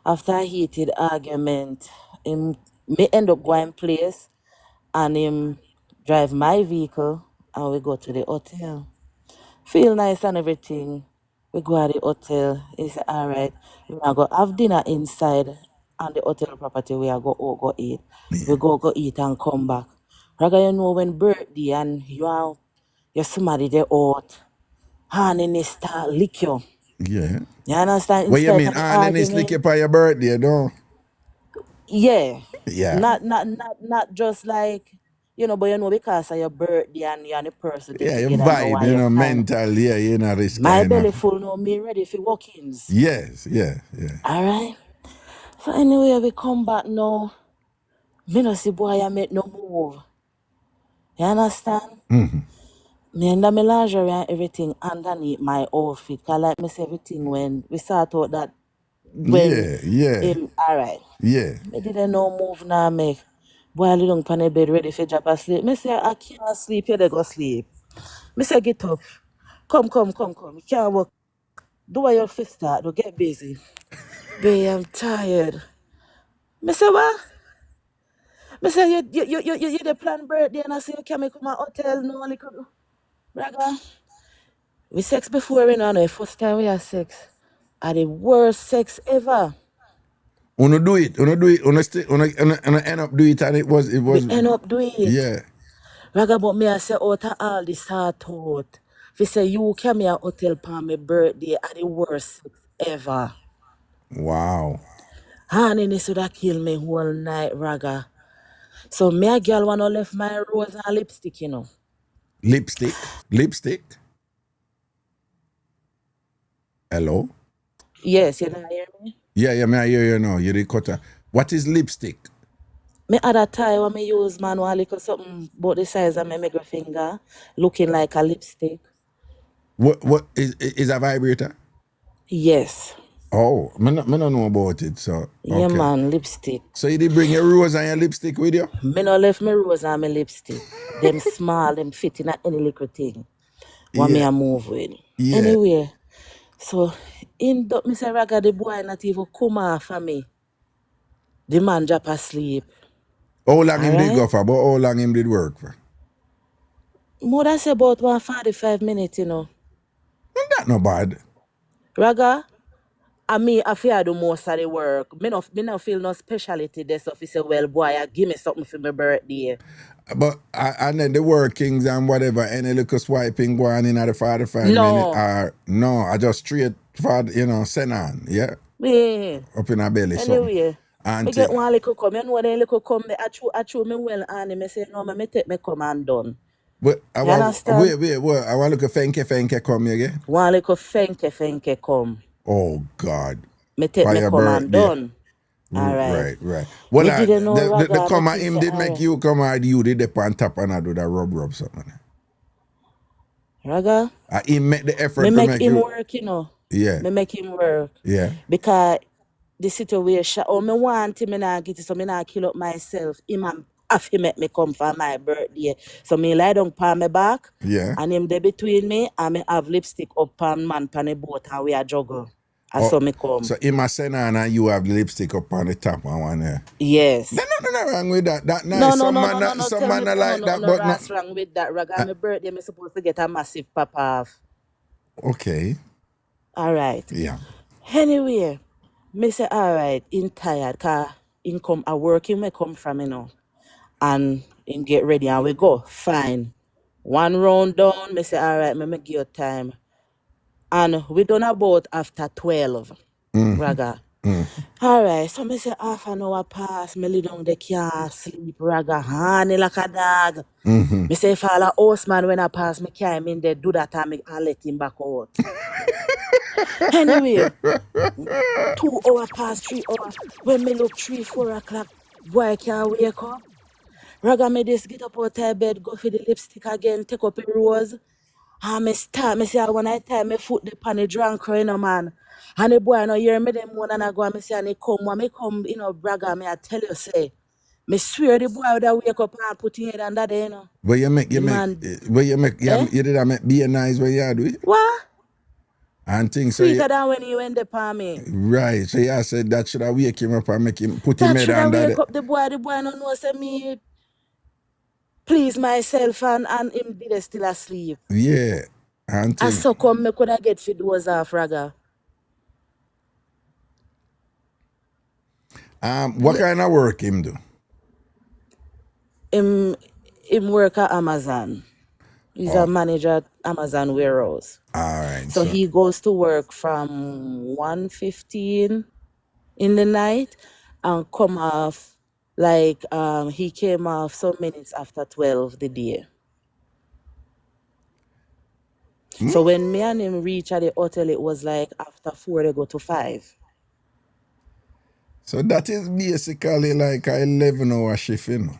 after a heated argument. Him me end up going place and him drive my vehicle and we go to the hotel. Feel nice and everything. We go at the hotel. He said, all right, we are go have dinner inside on the hotel property. We are go eat. We go eat and come back. Raga, you know when birthday and you're somebody there out, hand in start lick you.
Yeah.
You understand?
What you
Instead
mean?
of the
And then it's
argument.
like for your birthday, no?
Yeah.
Yeah.
Not just like, you know, but you know, because of your birthday and you and the person get
Yeah, your
together now
vibe,
and you find
mental, yeah, this
my
kind
belly
of.
full now, me ready for walk-ins.
Yes, yeah.
Alright. So anyway, we come back now. Me no see boy I make no move. You understand? Me and my lingerie and everything underneath my outfit. Cause like me say everything when we start out that when
Yeah.
alright.
Yeah.
Me didn't know move now make. Boy I lay down on the bed ready for drop asleep. Me say I can't sleep, you dey go sleep. Me say get up. Come. You can't walk. Do what your fist start, do get busy. Babe, I'm tired. Me say what? Me say you the plan birthday and I say you can make my hotel no only could Raga. We sex before we know the first time we have sex. Are the worst sex ever.
Uno do it, uno end up do it, and it was
We end up doing it.
yeah.
Raga, but me I say out of all the sort out. If you say you can me a hotel for my birthday are the worst sex ever.
Wow.
Honey, this would have killed me whole night, Raga. So me a girl wanna left my rose and lipstick, you know.
Lipstick. Hello.
Yes, you don't hear me?
Yeah, me I hear you now. You the cutter. What is lipstick?
Me had a tie when me use man one little something about the size of my middle finger, looking like a lipstick.
What is a vibrator?
Yes.
Oh, me not know about it. So
Yeah,
okay.
man, lipstick.
So you did bring your rose and your lipstick with you?
Me no left my rose and my lipstick. Them small, them fit in any little thing. What me
Yeah.
a move with.
Yeah.
Anyway, so in me say Raga the boy not even come off for me. The man drop asleep.
How long him did
Alright?
go for? But how long him did work for?
More than say about 145 minutes, you know.
That not bad.
Raga, I feel do most of the work. Me no feel no speciality there. So if you say, well, boy, give me something for my birthday.
But and then the workings and whatever, any little swiping going in at the 45
No.
minute no, I just straight for send on, yeah.
Yeah.
Up in her belly.
Anyway,
something.
me get one little come. You know when little come, I chew me well and me say, no, me take me come and done.
But I
You understand?
wait, I want to look at Fenke come again.
One little fenke come.
Oh God.
Me take
For
me
your
come and
birthday.
done. Alright.
Right. Well,
Me didn't know
the
Raga,
come
me
at
think
him
say,
did make
alright.
you come at you did the on top and I do that rub something.
Raga,
He make the effort
me
to
make
make
him
you.
work, you know.
Yeah.
Me make him work.
Yeah.
Because the situation, me want him, me not get it, so me not kill up myself. Him have to make me come for my birthday. So me lie down on my back,
Yeah.
and him there between me, and me have lipstick up on man on the boat, and we are juggle. And so me come.
So him a send on and you have the lipstick up on the top and one there.
Yes.
There's nothing wrong with that. That nice.
No,
Some man
tell me,
like that, but
what's wrong with that, Raga? My birthday, me supposed to get a massive pop off.
Okay.
All right.
Yeah.
Anyway, me say, all right, in tired, because in come, I work him, me come from, you know, and in get ready, and we go. Fine. One round down, me say, all right, me give you time. And we done about after 12, Raga. All right, so me say, half an hour pass, me lay down, they can't sleep, Raga, honey like a dog. Me say, if all a horseman when I pass, me carry him in there, do that time, I let him back out. Anyway, 2 hours past 3 hours. When me look 3, 4 o'clock, boy can't wake up. Raga me this get up out of bed, go for the lipstick again, take up a rose. And me start, me say, when I tie my foot the pan the drunk you know, man. And the boy no hear me them one and I go and me say, and he come, when me come, you know, Braga, me I tell you, say, me swear the boy would have wake up and put his head under there, you know.
But you did make be nice when you do it.
What?
And things
Sweeter than when you went up on me.
Right. So I said that should I wake him up and make him put him
That
head
should have
under
wake
there.
up the boy no know, say me please myself and him did still asleep.
Yeah. And
And
thing.
so come me could have get fit doors off, Raga.
What kind of work him do?
Him work at Amazon. He's a manager at Amazon warehouse.
All right.
So he goes to work from 1:15 in the night and come off like he came off some minutes after 12 the day. So when me and him reach at the hotel, it was like after 4 they go to 5.
So that is basically like a 11-hour shift, you know.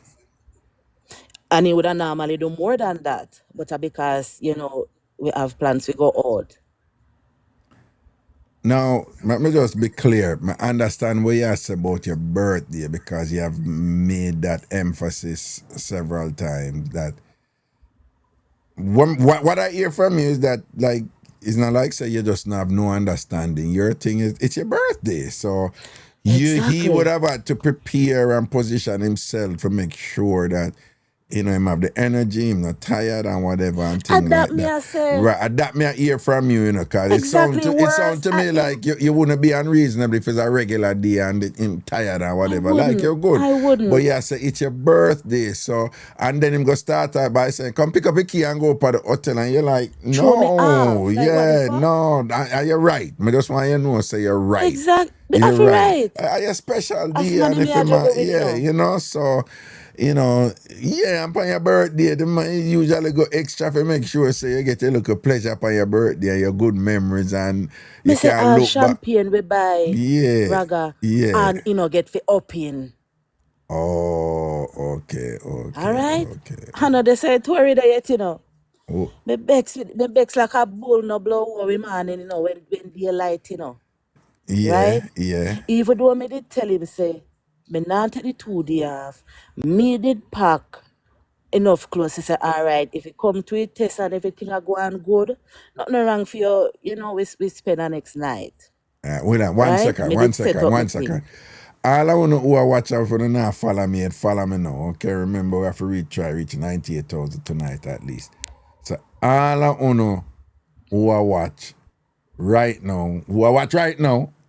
And he would have normally do more than that. But because, we have plans to go out.
Now, let me just be clear. I understand what you say about your birthday because you have made that emphasis several times. That what I hear from you is that, like, it's not like say you just have no understanding. Your thing is it's your birthday, so he
Exactly.
would have had to prepare and position himself to make sure that him have the energy, him not tired and whatever and things
And that
like
me
that.
I say,
Right, that me I hear from you, cause
exactly
it sound to me
worse.
like you wouldn't be unreasonable if it's a regular day and him tired and whatever. Like you're good.
I wouldn't.
But yeah, say it's your birthday, so and then him go start out by saying, come pick up a key and go up at the hotel, and you're like,
Throw me
no,
off. Like, what the fuck?
no, you're right. I just want you to know, say you're right.
Exactly. I
You're
feel
right.
right.
Your special
As
day,
money
and if
me I
him,
just do it,
so. On your birthday, the man usually go extra to make sure so you get a little pleasure upon your birthday and your good memories and you
Me say
can
all
look back.
champagne we buy,
Yeah.
Raga,
Yeah.
and get for upping.
Oh, okay.
All right?
Okay.
I know they say to worry that yet,
Oh,
Me bex like a bull no blow over morning, when daylight,
yeah,
right?
yeah.
Even though me did tell him, say, me not take the 2 day off. Me did pack enough clothes to say, all right, if it come to it, test and everything are going good, nothing wrong for you, we spend the next night.
Wait on,
Right?
second.
Me did set up my thing.
All I want to who are watch out for the now follow me now. Okay, remember we have to reach 98,000 tonight at least. So all I want to who are watch right now,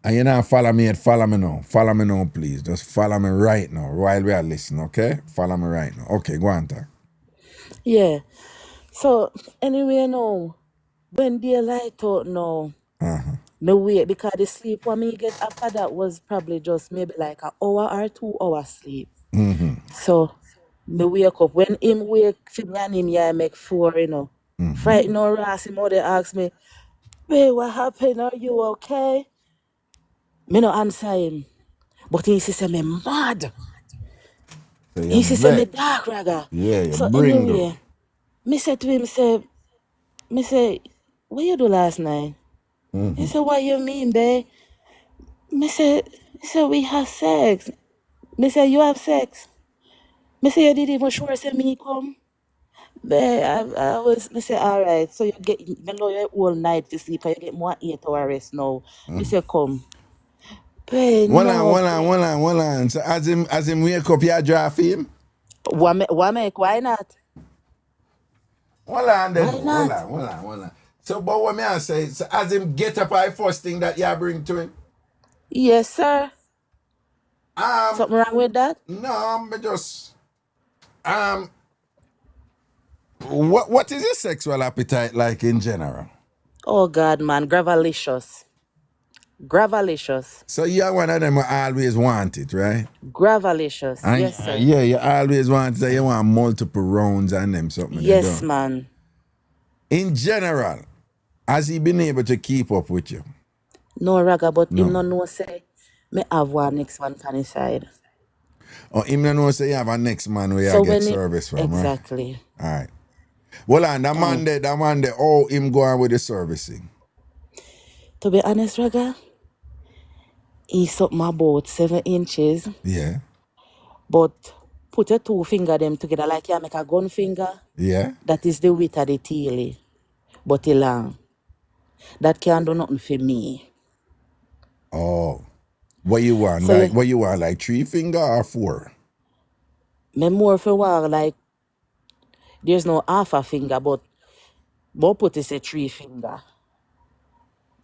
and you not follow me now. Follow me now, please. Just follow me right now while we are listening, okay? Follow me right now. Okay, go on, talk.
Yeah. So, anyway, when daylight out now, me wait because the sleep what me get after that was probably just maybe like an hour or 2 hours sleep. So, me wake up. When him wake, for me and him, I make 4, Frightened or ass him, they ask me, "Babe, what happened? Are you okay?" Me no answer him. But he say me mad.
So
He say me dark, Raga.
Yeah, you
So
bring
anyway, me say to him, what you do last night? He said, what you mean, babe? Me say, we have sex. Me say, you have sex? Me say, you didn't even sure say me come? Babe, me say, all right. So you get, me know you all night to sleep, and you get more 8 hour rest now. Me say, come. Babe,
Hold
no.
on. So as him wake up, you draw for him?
Why not?
Hold on then.
Why not?
Hold on. So but what me I say, so as him get up, I first thing that you bring to him?
Yes, sir. Something wrong with that?
No, but just what is your sexual appetite like in general?
Oh, God, man. Gravalicious.
So you're one of them who always want it, right?
Gravalicious.
And,
Yes, sir.
Yeah, you always want it, so you want multiple rounds and them something.
Yes, man.
In general, has he been able to keep up with you?
No, Raga, but him no know say me have one next one on his side.
Or him no know say you have a next man where
So
you get
when
service from,
exactly.
Right? All right. Well, and that man there, oh, him go on with the servicing.
To be honest, Raga, he's something about 7 inches,
Yeah.
but put your 2 finger them together like you make a gun finger.
Yeah.
That is the width of the tail, but it long. That can't do nothing for me.
Oh. What you want?
So
What you want? Like 3 finger or 4?
Me more for one like there's no half a finger, but put is a 3 finger.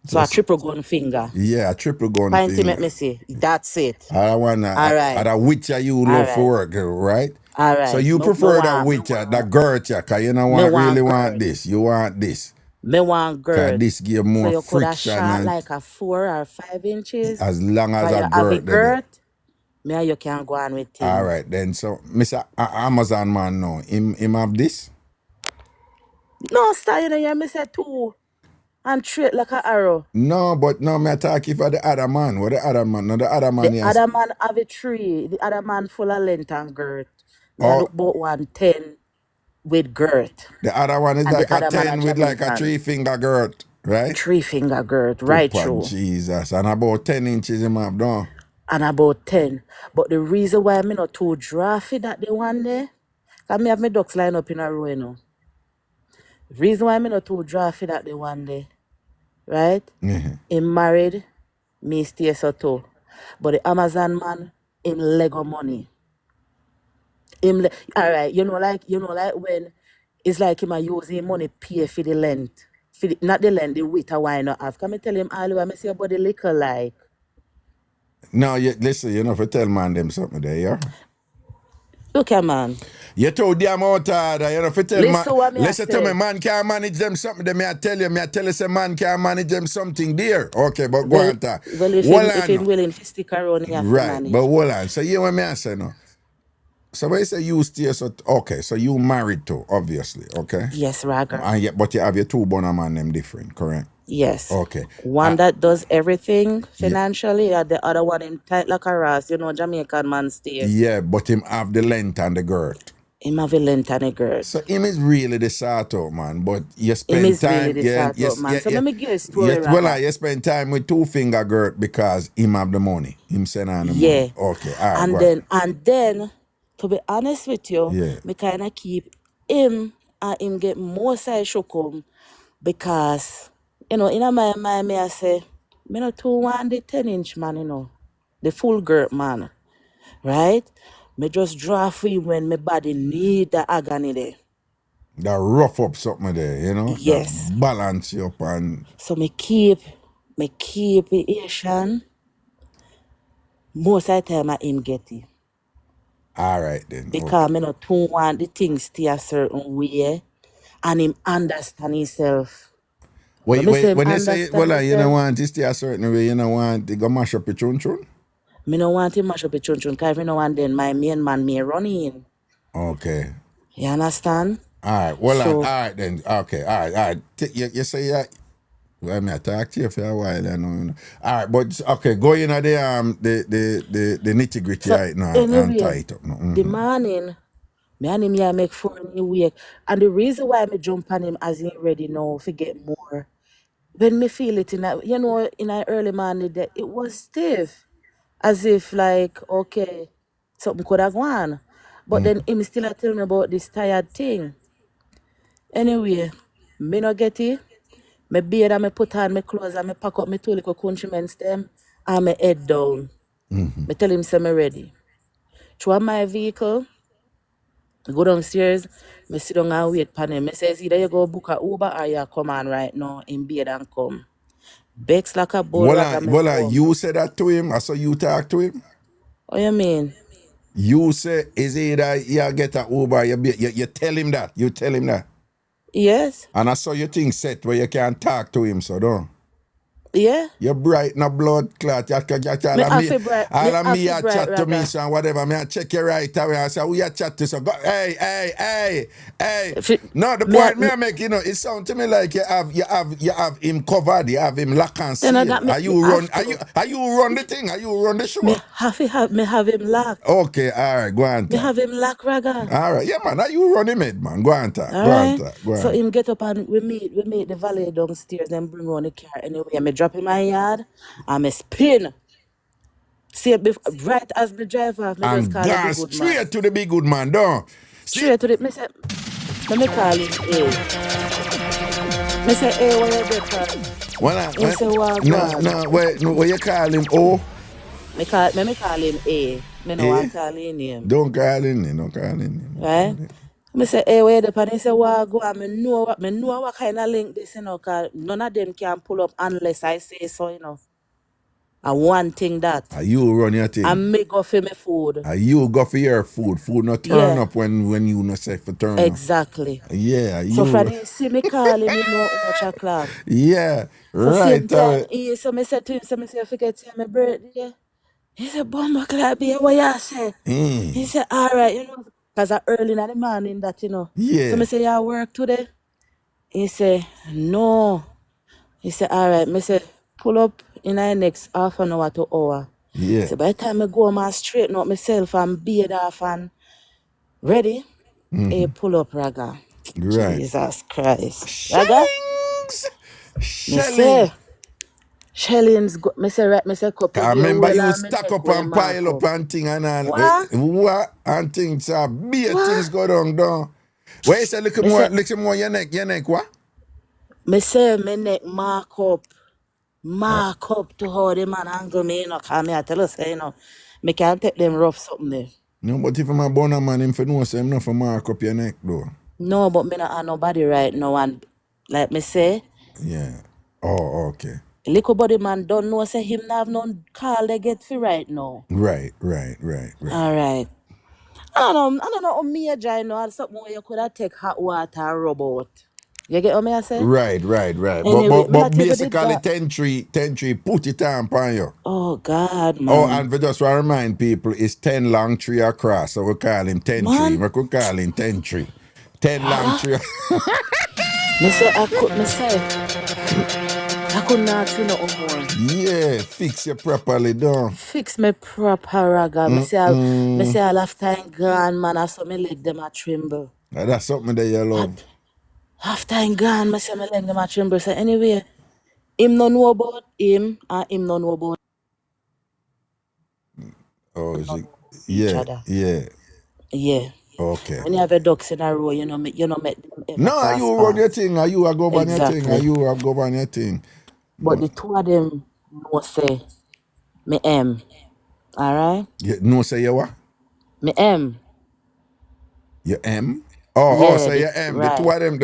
So a triple gun finger.
Yeah, a triple gun
Point
finger.
let me see. That's it.
I want
All right.
At a which you love for work, right?
All right.
So you prefer that which, that girth, because you don't really want this. You want this.
Me want girth.
Because this give more
so you
friction.
could have shot like a 4 or 5 inches.
As long as
you
a
have
girth.
girth, me and you can go on with him.
All right, then. So, Mr. Amazon man now, him have this?
No, sir, me say 2. And straight like an arrow.
No, but no, me talking for the other man. What the other man? No, the other man
The other man have a 3. The other man full of length and girth. Me look about 110. with girth.
The other one is
And
like
the
a
other man
10
a
with like a
Jamaican.
3-finger girth, right?
3-finger girth, right
Papa
through.
Jesus. And about 10 inches him have done.
And about 10. But the reason why I'm not too drafty that the one there, because I have my ducks line up in a row, you know. The reason why I'm not too drafty that the one there, right? Him married, me stay so too. But the Amazon man, him Lego money. All right, you know, like when it's like him a use him money pay for the length. Not the length, the width of why not have. Can I tell him all the way, I say about the liquor like.
No, listen, you know, if you tell man them something there, yeah?
Look at man.
You told them out harder, you know, if you tell
Listen
man,
what me I
listen to me,
say.
man can't manage them something, then me I tell you say man can't manage them something there. Okay, but go
Well,
on talk.
well if him willing to stick around, he have to
Right,
manage.
but hold on. So you what me I say no. So when you say you stay, so okay, so you married too, obviously, okay?
Yes, Raga.
And yet, but you have your two bonner man them different, correct?
Yes.
Okay.
One that does everything financially, and the other one him tight like a ras. You know, Jamaican man stay.
Yeah, but him have the length and the girth.
Him have a length and a girth.
So him is really the sort out, man. But you spend
Him is
time,
really the sort out, man. So let me give you a story,
yes, well,
Raga.
you spend time with 2-finger girth because him have the money. Him send on the
Yeah.
money. Okay, all right.
And then, to be honest with you, me kind of keep him and him get more side shokum because, you know, in my mind, me I say, me not too want the 10-inch man, you know, the full girth man, right? Me just draw free when my body need the agony there.
That rough up something there, you know?
Yes.
That balance you up and...
So me keep the Asian. Most of the time I him get it.
All right then.
Because me not too want the things stay a certain way and him understand himself.
Wait,
when
you say, well, you don't want to stay a certain way, you don't want to go mash up your chun-chun?
Me don't want him mash up the chun-chun because if me don't want then my main man may run in.
Okay.
You understand?
All right, well,
So-
all right then. Okay, all right. You say that. Well, I talk to you for a while, you know. All right, but okay, go in at the nitty gritty right now and tie it up. No.
The morning, me and him here make 4 in the week. And the reason why me jump on him as he ready now to get more, when me feel it in a early morning that it was stiff. As if like, okay, something could have gone. But then him still a tell me about this tired thing. Anyway, me no get it. Me beard and me put on my clothes and me pack up my 2 little countrymen stem and me head down. Me tell him say me ready. Through my vehicle, me go downstairs, me sit down and wait for him. Me says either you go book a Uber or you come on right now in beard and come. Bex like a bull.
Well, you say that to him? I saw you talk to him?
What you mean?
You say, is either you get a Uber, you tell him that. You tell him that.
Yes.
And I saw your thing set where you can't talk to him, so don't.
Yeah.
You're bright, no blood clot. All of me a chat to me, so whatever. Me a check you right away. I say, who you chat to? So go, hey. No, the point me I make, you know, it sound to me like you have him covered. You have him lock and seal. Are you run the thing? Are you run the show?
Me have him lock.
Okay, all right, go on.
Me have him lock, Raga.
All right, yeah, man. Are you run him head, man? Go on, talk.
All right. So him get up and we meet the valet downstairs and bring around the car. Anyway, me drop in my yard and me spin. See, right as the driver, me
And
just call him
gone
the good
straight
man.
to the big good man, don't.
Straight to the, me say, let me call him A. Me say, A, what you get from? He say, what?
No, what you call him? Oh?
Me call him A. Me no want to call him name.
Don't call him name.
Right? Me say, hey, where the pan? He say, what go? Me know what kind of link this, you know, because none of them can pull up unless I say so, you know. And one thing that.
Are you run your thing?
And me go for my food.
Are you go for your food? Food not turn up when you not say for turn
exactly.
up. Yeah.
So Freddy, you see me calling, you know how much o'clock.
Yeah,
so
right.
So me said to him, so me say, I forget to my birthday. He said, Bomba Club, what you say? He said, all right, you know. Because I early in the morning that, you know.
Yeah.
So I say, you work today? He said, no. He said, all right. I said, pull up in the next half an hour to hour.
Yeah.
So by the time I go, I straighten up myself and beard off and ready. Hey, pull up, Raga.
Right.
Jesus Christ. Raga,
Shellings!
me
Shelling!
say, Shellings, me say, right, me say, couple
I
day
remember
roll
you
on me
stack
neck
up
way
and
mark
pile up
up.
and thing and
What?
what and things be things
What?
go down. Where you say
Me say,
little more your neck, what?
me say, me neck mark up. Mark up to how the man angle me, you know, cause me I tell you, say, you know, me can't take them rough something there.
No, but if I'm a born man, him for know say him not for mark up your neck though.
No, but me not have nobody right now, and like me say,
Yeah. Oh, okay.
little body man don't know say him not have no call they get for right now.
Right.
All right. I don't know how major I know something where you could have take hot water and rub out. You get what me I say?
Right.
Anyway, me
But
not even did
basically
that.
10 tree, put it on you.
Oh God,
Oh,
man.
and for just to remind people, it's 10 long tree across, so we call him 10 tree.
Man,
We could call him 10 tree. 10 long
Raga.
tree.
I could not see no more.
Yeah, fix you properly, done.
Fix me proper Raga. Me say all after I'm gone, man, I saw me leg them a tremble.
That's something that you love.
After I'm gone, me say me leg them a tremble. So anyway, him no know about him and him no know about
Oh, is it?
each
Yeah,
other.
yeah.
Yeah.
Okay.
When you have a ducks in a row, you know make them ever
No, are
cross
you run your
paths.
thing? Are you a govern your thing? Are
Exactly.
you a govern your thing?
But the two of them know say me M. Alright?
You no say you what?
Me M.
You M? Oh,
Yeah,
say you M. The two
right.
of them,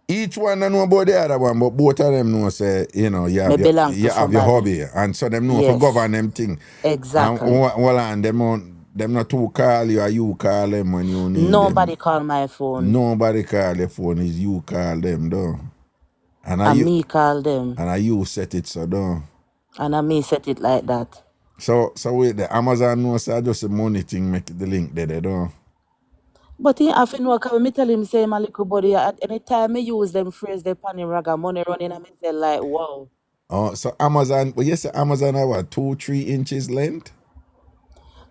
each one don't know about the other one, but both of them know say, you
Me
have your,
belong to
you have your
somebody.
hobby. And so them know for
Yes.
govern them thing. And
Exactly.
well, and them not to call you or you call them when you need them.
Nobody call my phone.
Nobody call the phone, is you call them though. And
And me call them.
you set it so though.
And I me set it like that.
So wait, the Amazon knows say just a money thing make the link there, they don't.
But he have to know, cause me tell him say my little buddy, at any time me use them phrase they pan him Raga money running and me tell like wow.
Oh, so Amazon, well, yes, Amazon have what, 2-3 inches length?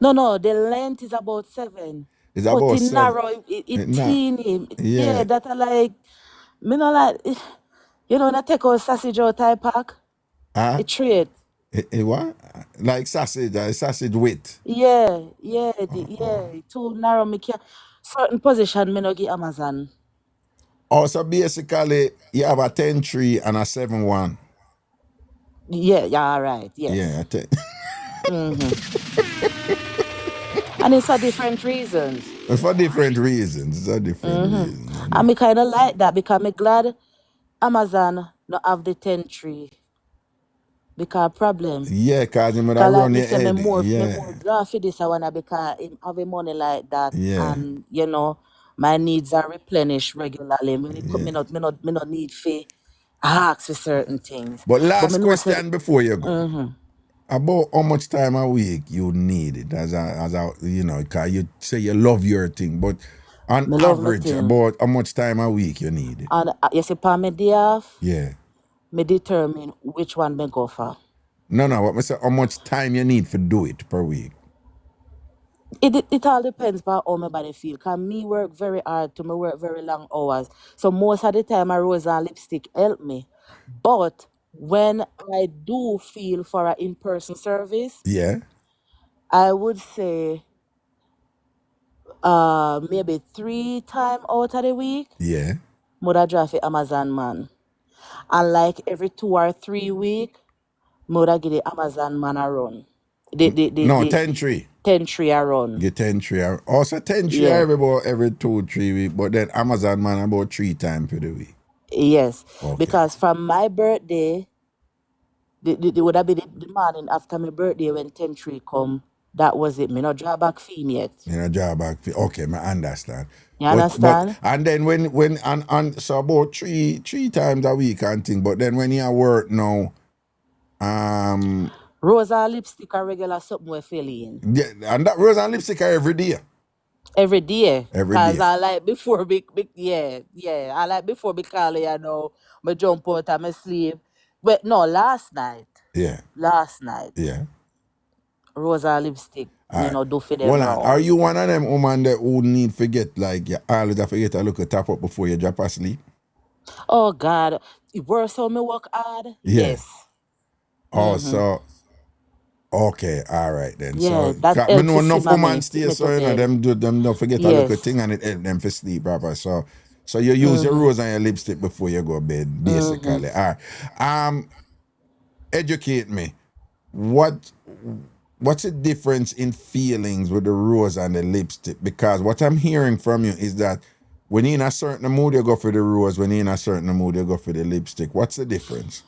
No, the length is about 7.
It's
But
about
it
7.
narrow, it
Nah,
teeny. Yeah,
yeah.
that I like, me no like, you know, when I take out sausage out I pack,
Ah,
it trade.
what? Like sausage width.
Too narrow, me can certain position me no give Amazon.
Also, basically, you have a 10-3 and a 7-1.
Yeah, right,
Yeah,
yes.
I think.
And it's for different reasons.
For different reasons. It's a different reason.
And me kind of like that because me glad Amazon not have the 10 tree. Because problem.
Yeah, because you might
Because like
run
me
your
say, me
head.
more
Yeah,
draw for this I wanna because him having money like that
yeah,
and you know my needs are replenished regularly. When it come,
yeah.
me not need for ask for certain things.
But
But me
last
know say
question before you go. About how much time a week you need it as a because you say you love your thing, but on
me love my
average,
thing.
about how much time a week you need it?
And you see, per me day off,
Yeah.
me determine which one me go for.
No, what me say, how much time you need to do it per week?
It all depends on how my body feel. Cause me work very hard to me work very long hours. So most of the time I rose and lipstick help me. But when I do feel for an in-person service,
Yeah,
I would say maybe 3 times out of the week,
yeah.
mother drive for Amazon man. And like every 2 or 3 week, mother give the Amazon man a run.
No,
The
10-3.
10 tree a run.
Get 10-3. Also 10-3
Yeah.
every 2-3 weeks, but then Amazon man about 3 times for the week.
Yes.
Okay.
Because from my birthday, the would have been the morning after my birthday when 10-3 come. That was it. Me not draw back fee yet.
Job back. Okay, I understand.
You
But
understand?
and then when and so about three times a week and thing. But then when you at work now,
Rosa lipstick a regular something we feeling.
yeah, and that rose and lipstick are every day.
Every day.
Every
Cause
day.
I like before yeah. I like before because me jump out of my sleep. But no, last night.
Yeah,
Last night.
yeah.
rose or lipstick, do for them
Hold on. Are
round.
you one of them woman that who need forget like you always have to get a look at top up before you drop asleep?
Oh God, it worse how me work hard.
Yeah.
Yes.
Oh, so okay, all right then.
Yeah,
So
that
I
help
know
to
enough
simmer
women
me,
stay
me
so
to bed.
them don't forget a little
Yes.
thing and it help them for sleep proper. So you use your rose and your lipstick before you go to bed, basically. All right. Educate me. What's the difference in feelings with the rose and the lipstick? Because what I'm hearing from you is that when you're in a certain mood, you go for the rose. When you're in a certain mood, you go for the lipstick. What's the difference?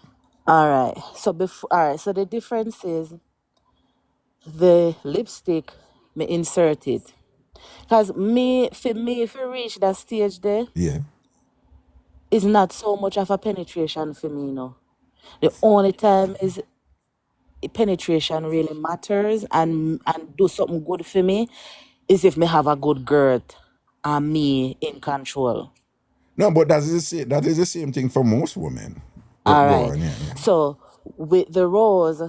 All right. So the difference is the lipstick me insert it. Cause me, if you reach that stage there,
Yeah.
it's not so much of a penetration for me, The only time is penetration really matters and do something good for me is if me have a good girth and me in control.
No, but that is the same thing for most women.
All
Go
right.
on, yeah.
So with the rose,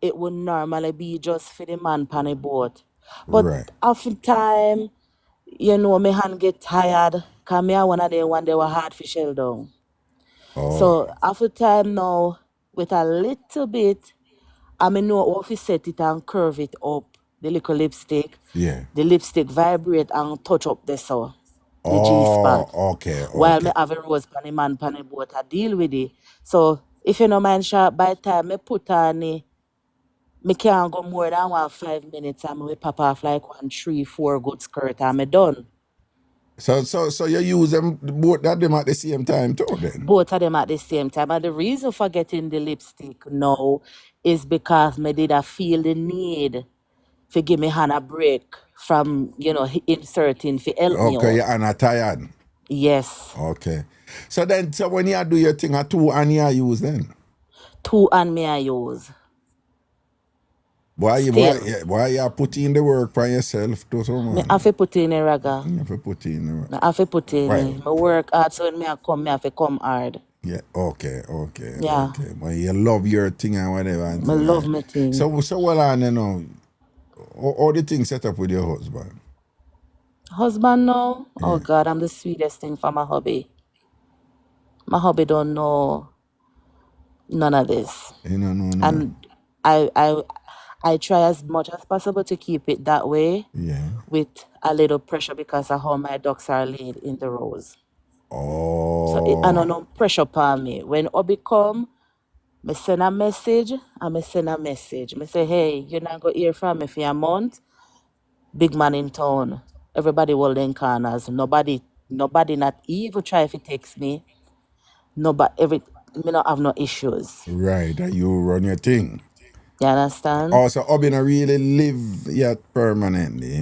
it would normally be just for the man pan a boat. But
Right.
after time, my hand get tired. Cause me I one of them when they were hard for shell down.
Oh,
So after time now, with a little bit, I mean know how to set it and curve it up, the little lipstick.
yeah.
The lipstick vibrate and touch up the G
Oh,
spot.
okay,
While me
okay.
have a rose pan the man pan the boat, I deal with it. So if you no mind sharp by the time me put on it, me can't go more than 5 minutes and me pop off like 1, 3, 4 good skirt and me done.
So you use them both of them at the same time too then?
Both of them at the same time. And the reason for getting the lipstick now is because me did I feel the need to give me hand a break from, inserting to help me
Okay,
out.
you're not tired.
Yes.
Okay. So when you do your thing at 2 and you use then?
2 and me I use.
Why
Still.
you put in the work by yourself too so
Me
man?
have to put in a raga.
You have to put in the work.
Me have to put in
Why?
it. Me work hard so when me have to come hard.
Yeah, okay.
Yeah.
Well, you love your thing and whatever. And
Me love me thing.
So well on, all the things set up with your husband.
Husband now? Oh
Yeah.
God, I'm the sweetest thing for my hubby. My hubby don't know none of this.
No.
And I try as much as possible to keep it that way
Yeah.
with a little pressure because of how my ducks are laid in the rows. So I
Oh.
don't no pressure upon me. When hubby come, me send a message and me send a message. Me say, hey, you're not going to hear from me for a month. Big man in town. Everybody holding corners. Nobody not even try to text me. Me not have no issues.
Right, and you run your thing.
You understand?
Also, Obi not really live yet permanently.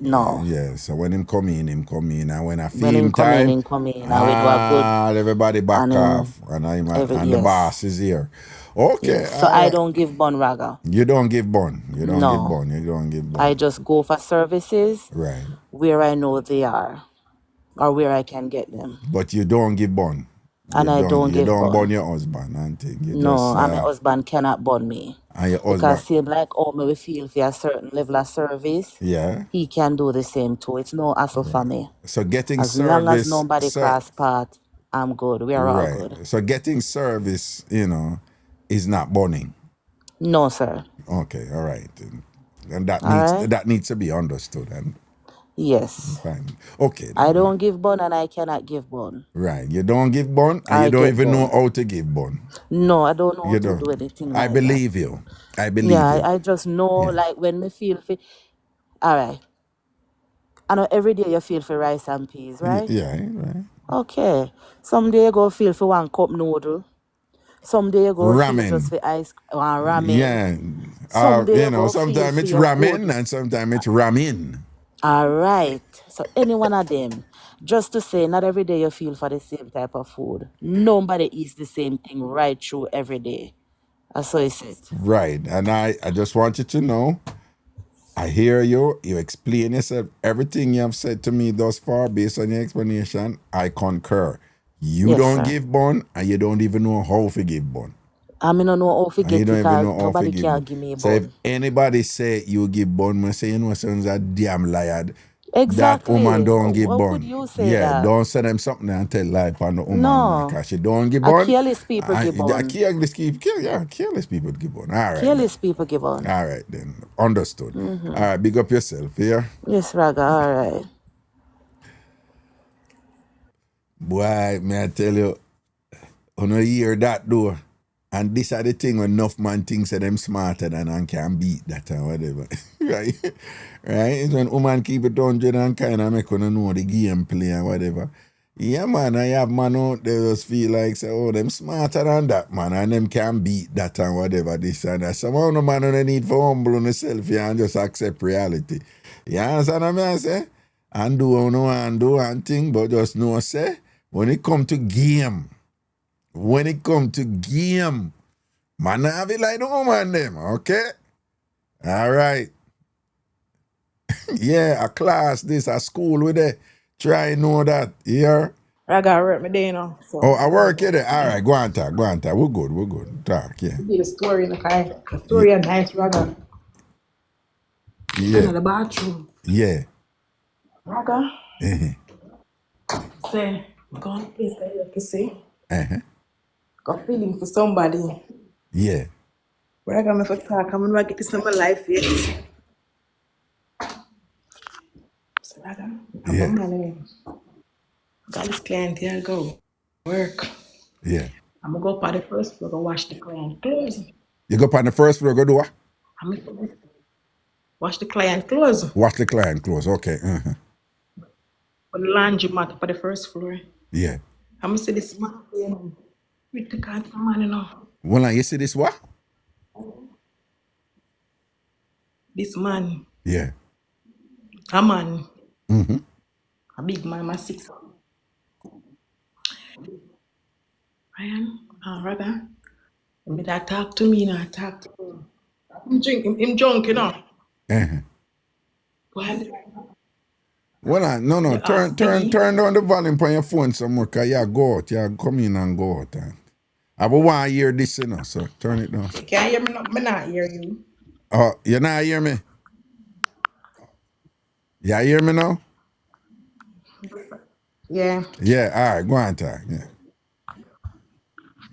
No.
Yeah, so when him come in, and when I
When
feel
him
him
come in,
time,
him come in. And we do a good
everybody back
and
off, and the
yes.
boss is here. Okay,
Yes. So I don't give bun raga.
You don't give bun. You don't
No.
give bun. You don't give bun.
I just go for services
Right.
where I know they are or where I can get them.
But you don't give bun.
And I don't give bun.
bun your husband and thing. You
No,
just,
and my husband cannot bun me.
and your
Because
husband.
same like how me we feel for a certain level of service,
Yeah.
he can do the same too. It's no hassle for me.
So getting
As
service.
long as nobody cross path, I'm good. We are all
Right.
good.
So getting service, is not bunning.
No, sir.
Okay, all right. And that
All
needs
right?
that needs to be understood and
Yes.
fine. Okay. Then.
I don't give bun and I cannot give bun.
Right. You don't give bun and
I
you don't
get
even know
bun.
how to give bun.
No, I don't know how
You
to
don't.
do anything
I
like
believe you. I believe
that.
you.
Yeah, I just know
Yeah.
like when me feel for all right. I know every day you feel for rice and peas, right?
Yeah, right.
Okay. Some day you go feel for 1 cup noodle. Some day you go feel just
Ramen.
for ice or ramen.
Yeah.
Some day you go feel
sometimes
for
it's
your
ramen
good.
and sometimes it's ramen.
All right. So any one of them. Just to say, not every day you feel for the same type of food. Nobody eats the same thing right through every day. That's how it's it.
Right. And I just want you to know, I hear you. You explain yourself. Everything you have said to me thus far, based on your explanation, I concur. You
Yes,
don't
sir.
give bun, and you don't even know how to give bun.
I mean, don't know how to
And you
get
don't
it,
even
cause
know how to
nobody
give
can
me.
give me a
So if
bun.
anybody say you give bun, I say, you know, sounds a damn liar. That
Exactly.
woman don't give
How could
bun.
you say
Yeah,
that?
don't say them something and tell lie upon the woman, man,
No.
because she don't give
A
bun.
careless people give bun.
Careless people give bun. All right.
Careless people give bun.
All right, then. Understood. All right, big up yourself, yeah?
Yes, Raga, all right.
Boy, may I tell you, when you hear that though, and this are the thing when enough man thinks that them smarter than and can beat that or whatever. Right? Right? It's when woman keep it 100 and kind of make you know the gameplay and whatever. Yeah, man, I have man out there just feel like, say, oh, them smarter than that, man, and them can beat that and whatever, this and that. Some of the man don't need for humble on yourself, yeah, and just accept reality. You understand what I say? And do what you want and do and thing, but just know, say, when it come to game, man, I have it like the woman them, okay? All right. Yeah, a class, this, a school with it. Try know that, yeah?
I got work my day now. So
Oh, I work here. All right, go on, talk. We're good. Talk, yeah.
give the story in the car. The story a nice Raga.
Yeah,
In the bathroom.
yeah.
Raga
Uh-huh.
say, go on place that you can see.
Uh-huh.
Got feeling for somebody.
Yeah.
Raga me for talk. I'm gonna get this in my life yet. So Raga, I'm
Yeah.
a man. Got this client here go work.
Yeah.
I'm gonna go up on the first floor, go wash the client clothes.
You go up on the first floor, go do what?
I'm gonna wash the client clothes.
Wash the client clothes. Okay. Uh-huh.
On the laundry mat up on the first floor.
Yeah.
I'm gonna say this man, you know, with the kind of man, you know.
Well, you see this what?
This man,
Yeah.
a man,
Mm-hmm.
a big man, my 6. Ryan, Raga, when that talk to me, now talk to him. Him drunk, you know.
Uh-huh.
Well,
Well, no,
you
turn
ask me,
down the volume on your phone some more, because you go out. You come in and go out. I want to hear this, you know, so turn it down.
you can't hear me, me not hear you.
Oh, you not hear me? You hear me now?
Yeah,
Yeah, all right, go on, talk. Yeah.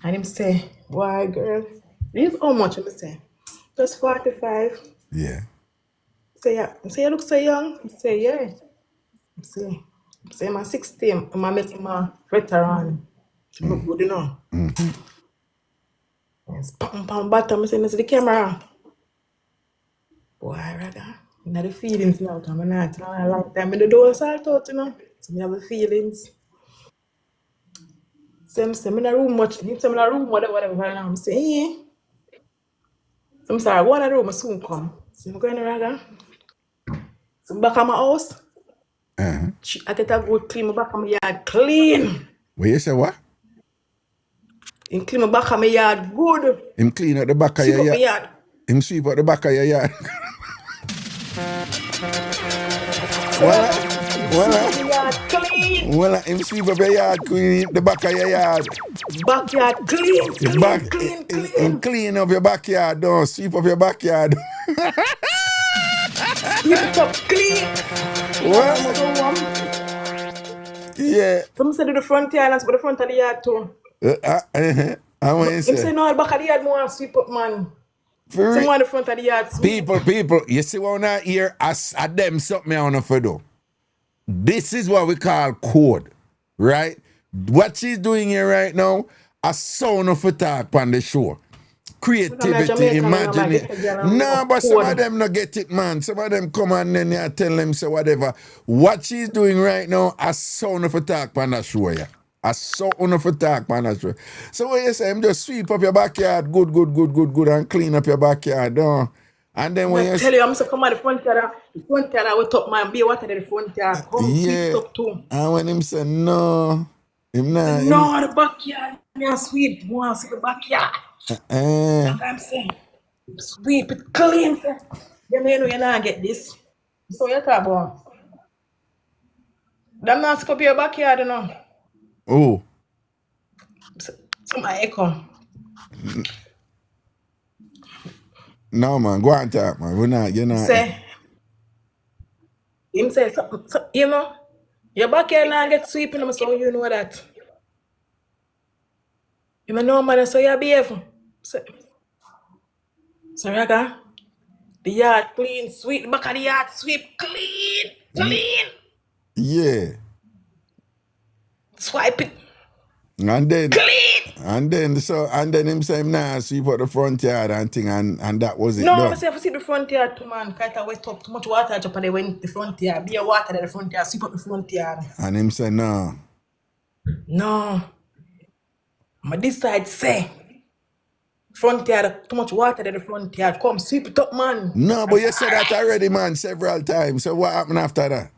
and him say, why, girl? This how much him say? Just 45.
Yeah.
Say, yeah. Say, you look so young. He say, yeah. Say, I'm 60. I'm making my veteran. Look good, you know. Yes, pam, bottom. I say, this is the camera. Boy, Raga, I have the feelings now. I'm not a long time in the door salt out, you know. So I have the feelings. Some say I'm in a room watch, some in a room, whatever. And I'm saying, yeah. Some say I go in a room, I soon come. So I'm going to Raga. So back at my house,
Uh-huh.
I get a good clean my back of my yard clean.
Well, you say what?
And clean my back of my yard good.
Him clean out the back of
Sweep
your
up my
yard.
yard.
Him sweep out the back of your yard.
My yard clean.
Well, him sweep up your yard, clean the back of your yard.
Backyard clean.
Him clean up your backyard, don't sweep up your backyard.
Sweep it up clean.
What? Yeah.
Some say do the front yard, and the front of the yard too.
And what you
Him
say?
say no, the back of the yard more sweep up, man.
For real?
Someone the front of the yard sweep.
People, you see what I hear as them something I want to do. This is what we call code, right? What she's doing here right now, a sound of a talk on the show. Creativity,
Jamaican,
imagine. No, but some of them not get it, man. Some of them come and then you tell them say whatever. What she's doing right now, a sound of a talk on the show, yeah. A sound of a talk on the show. So what you say, I'm just sweep up your backyard, good, and clean up your backyard, don't. And then when
I tell you, I'm so come on the front yard, I will top man, be water the front yard, come sweep it up too.
And when him say no, him not.
No, the backyard, me sweep, more see the backyard. Like I'm saying, sweep it clean. You know you're not get this. So you talk about. Them not scope your backyard, you know.
Oh.
Some echo.
No, man. Go on talk, man. You're not.
Say, him say, you know, your back here now get sweeping, so you know that. You know, man, so you behave. So Raga, the yard clean, sweep, the back of the yard sweep, clean.
Yeah.
Swipe it,
And then
clean.
and then him say him nah sweep out the front yard and thing and that was it
No,
done.
I say, if you see the front yard, too, man, quite a wet up, too much water drop, and they went the front yard. Be a water at the front yard, sweep up the front yard.
And him say no.
No. But this side say, front yard, too much water at the front yard. Come sweep it up, man.
No, but you said that already, man, several times. So what happened after that?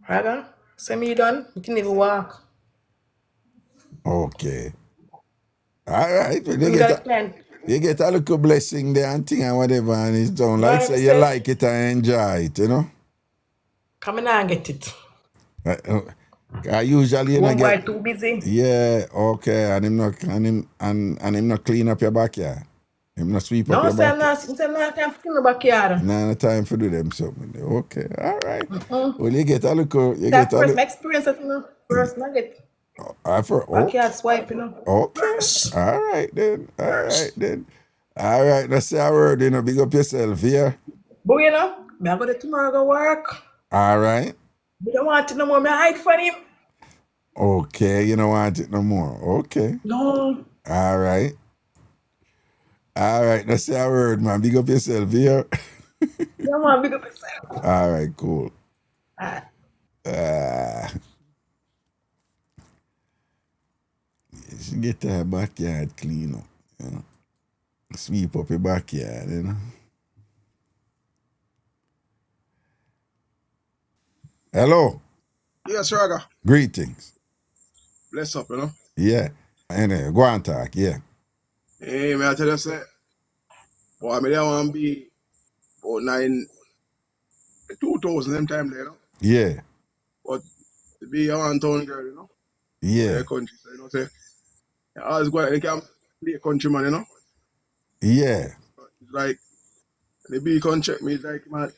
Raga, say me done, you can even walk.
Okay. All right. Well,
You got a plan.
you get a little blessing there and thing and whatever and it's done. Like
Right,
say you
say-
like it and enjoy it, you know?
Come in and get it.
Usually you
One
not
boy
get
too busy.
yeah, okay, and him not clean up your backyard. Him not sweep up
No,
your
say I'm
backyard.
not time to clean the backyard.
No time for do them something. Okay, all right. Well, you get a little, you
That
get a
first my
little.
experience, you know. First, I get
Oh,
backyard swipe, you know.
okay, all right then, all right. Let's say a word, you know. Big up yourself here.
But you know, I go to tomorrow go work.
All right.
We don't want to no more. Me hide from him.
Okay, you don't want it no more. Okay,
No.
all right. Let's say a word, man. Big up yourself here.
You don't want to big up yourself.
All right, cool.
Alright.
You should get her backyard clean up, you know. Sweep up your backyard, you know. Hello.
Yes, Raga.
Greetings.
Bless up, you know.
Yeah. Anyway, go on talk, yeah.
Hey, man, I tell you, say, boy, I mean, I want to be about 2000 them time there, you know.
Yeah.
But to be a one-town girl, you know.
Yeah.
Country, so, you know, say, I always go out, you can be a countryman, you know.
Yeah.
It's like, the big country, me, it's like, man,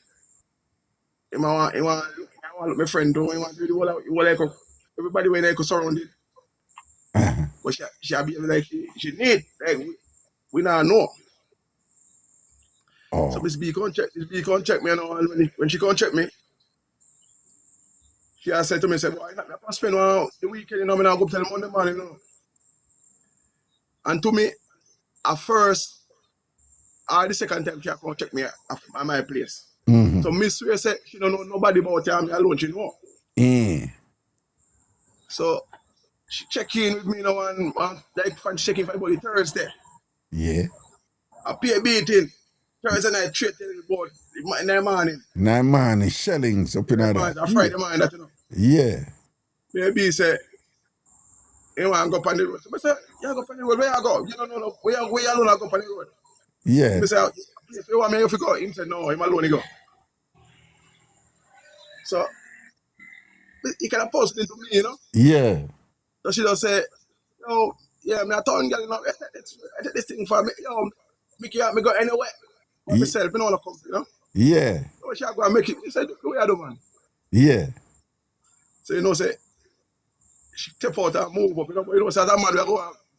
I want my friend, do, I want to do the whole like, everybody when they go surrounded. But she be like, she need, like, we not know.
Oh.
So this be contract me, you know, and when she contract me, she has said to me, say, boy, I not spend the weekend, you know, I go up till Monday morning, you know. And to me, at first, the second time she come check me at my place.
Mm-hmm.
So Miss Sue said she don't know nobody about her, me alone, she know. So she check in with me, you know, and like fan checking for about Thursday.
Yeah.
I pay a beating. Thursday night, straight to the board, in the morning.
9 morning shellings up in that.
Friday morning, that, you know.
Yeah.
Maybe say, you want to go on the road. So I say, you go on the road, where you go? You don't know, where you alone go on the road?
Yeah.
I say, if you want me to go, he said, no, I'm alone, go. So, he kind of posted into me, you know.
Yeah.
So she just say, yo, yeah, me a town girl, you know, I take this thing for me, yo, make it me go anywhere. For myself, you know, come, you know.
Yeah.
So she go and make it. He said, do you do, man?
Yeah.
So, you know, say, she step out and move up, you know, but you know, say, that man,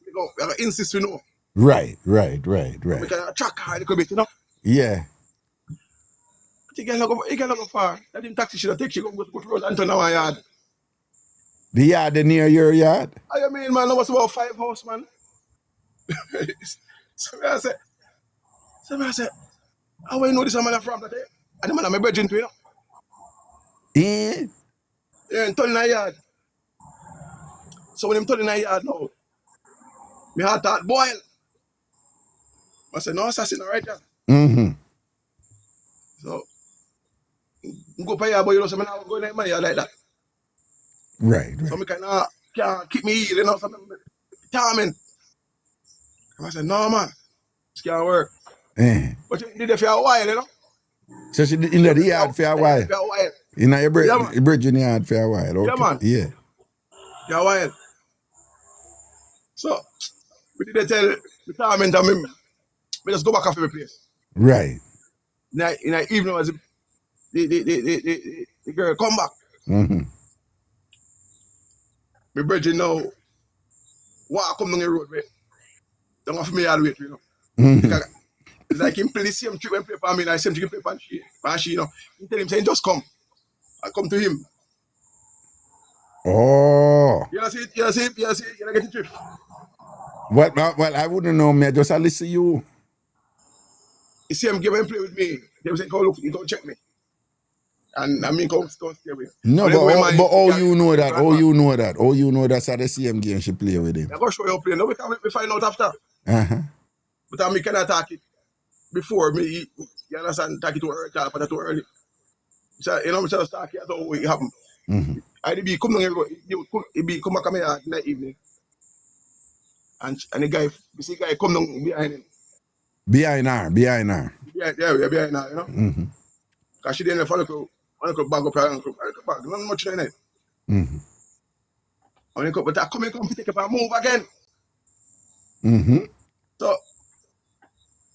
we go insist, you know.
Right.
We can track her a little bit, you know.
Yeah.
But he can't go far. That him taxi should take, she go to road and turn our yard.
The yard near your yard?
I mean, man, I was about 5 house, man. So I said, how do you know this man from that day? And the man I'm a virgin to, you know.
Yeah.
Yeah, and turn in a yard. So when I'm turning in a yard now, my heart start boil. I said, no assassin right there.
Mm-hmm.
So I go pay her, but you know, so I'm not going in my yard like that.
Right.
So I can't keep me healing, you know, so I'm torment. I said, no man, this can't work. But you did it for a while, you know.
So she did in the yard for a while. In your bridge in the yard for a while. Okay.
Yeah, man.
Yeah.
For a while. So we did tell the torment of him. Me just go back off my place.
Right.
In the evening, as the girl come back.
Mm-hmm.
My brother now walk come down the road, man. Don't have me all the way, you know.
Mm-hmm.
Because it's like him play the same trick when play for me, and the same trick play for she, you know. He tell him saying just come. I come to him.
Oh.
You see, you get the drift.
Well, I wouldn't know, me. I just listen to you.
You see him give him play with me. They say, "Come look, you come check me." And I mean, come stay with.
No, but how you know that? How you know that? How you know that's how the same game she play with him?
I'm going to show you play. No, we find out after.
Uh-huh.
But I can attack it before me. You understand? Attack it too early. But too early. So, you know, I'm just talking. That's how it happen.
Mm-hmm.
I be come down here. He be come back in the evening. And the guy, you see, guy come down behind him. Behind her.
Yeah,
behind her, you know.
Mm-hmm.
Because she didn't follow. Uncle bag up her uncle bag. Not much in it.
Mm-hmm.
But I come to take up and move again.
Mm-hmm.
So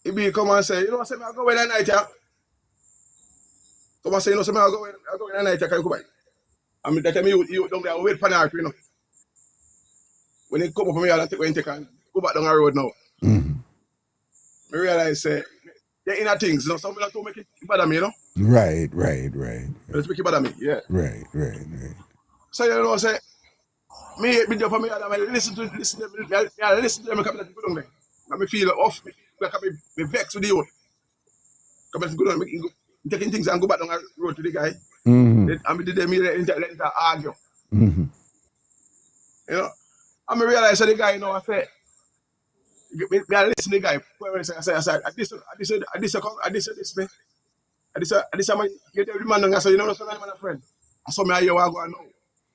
he be come and say, you know, say I go in at night, yeah. Come and say, you know, say I go in at night, can you come back? I mean, that time you don't get wait for an you know. When he come up from here, I take and go back down the road now.
Mm-hmm.
I realize they're inner things, you know, something that don't make it bother me, you know.
Right.
Let's make it bother me, yeah.
Right.
So you know, say me do for me, I listen to them, I come to go down there. I feel off, like I be vexed with the youth. Come to go down, taking things and go back down the road to the guy.
Mm-hmm.
And we did them let argue.
Mm-hmm.
You know, I realize the guy, you know, I say, I listen to the guy. I say, you man, I say, you know, I'm a friend. I saw me here, I go and know.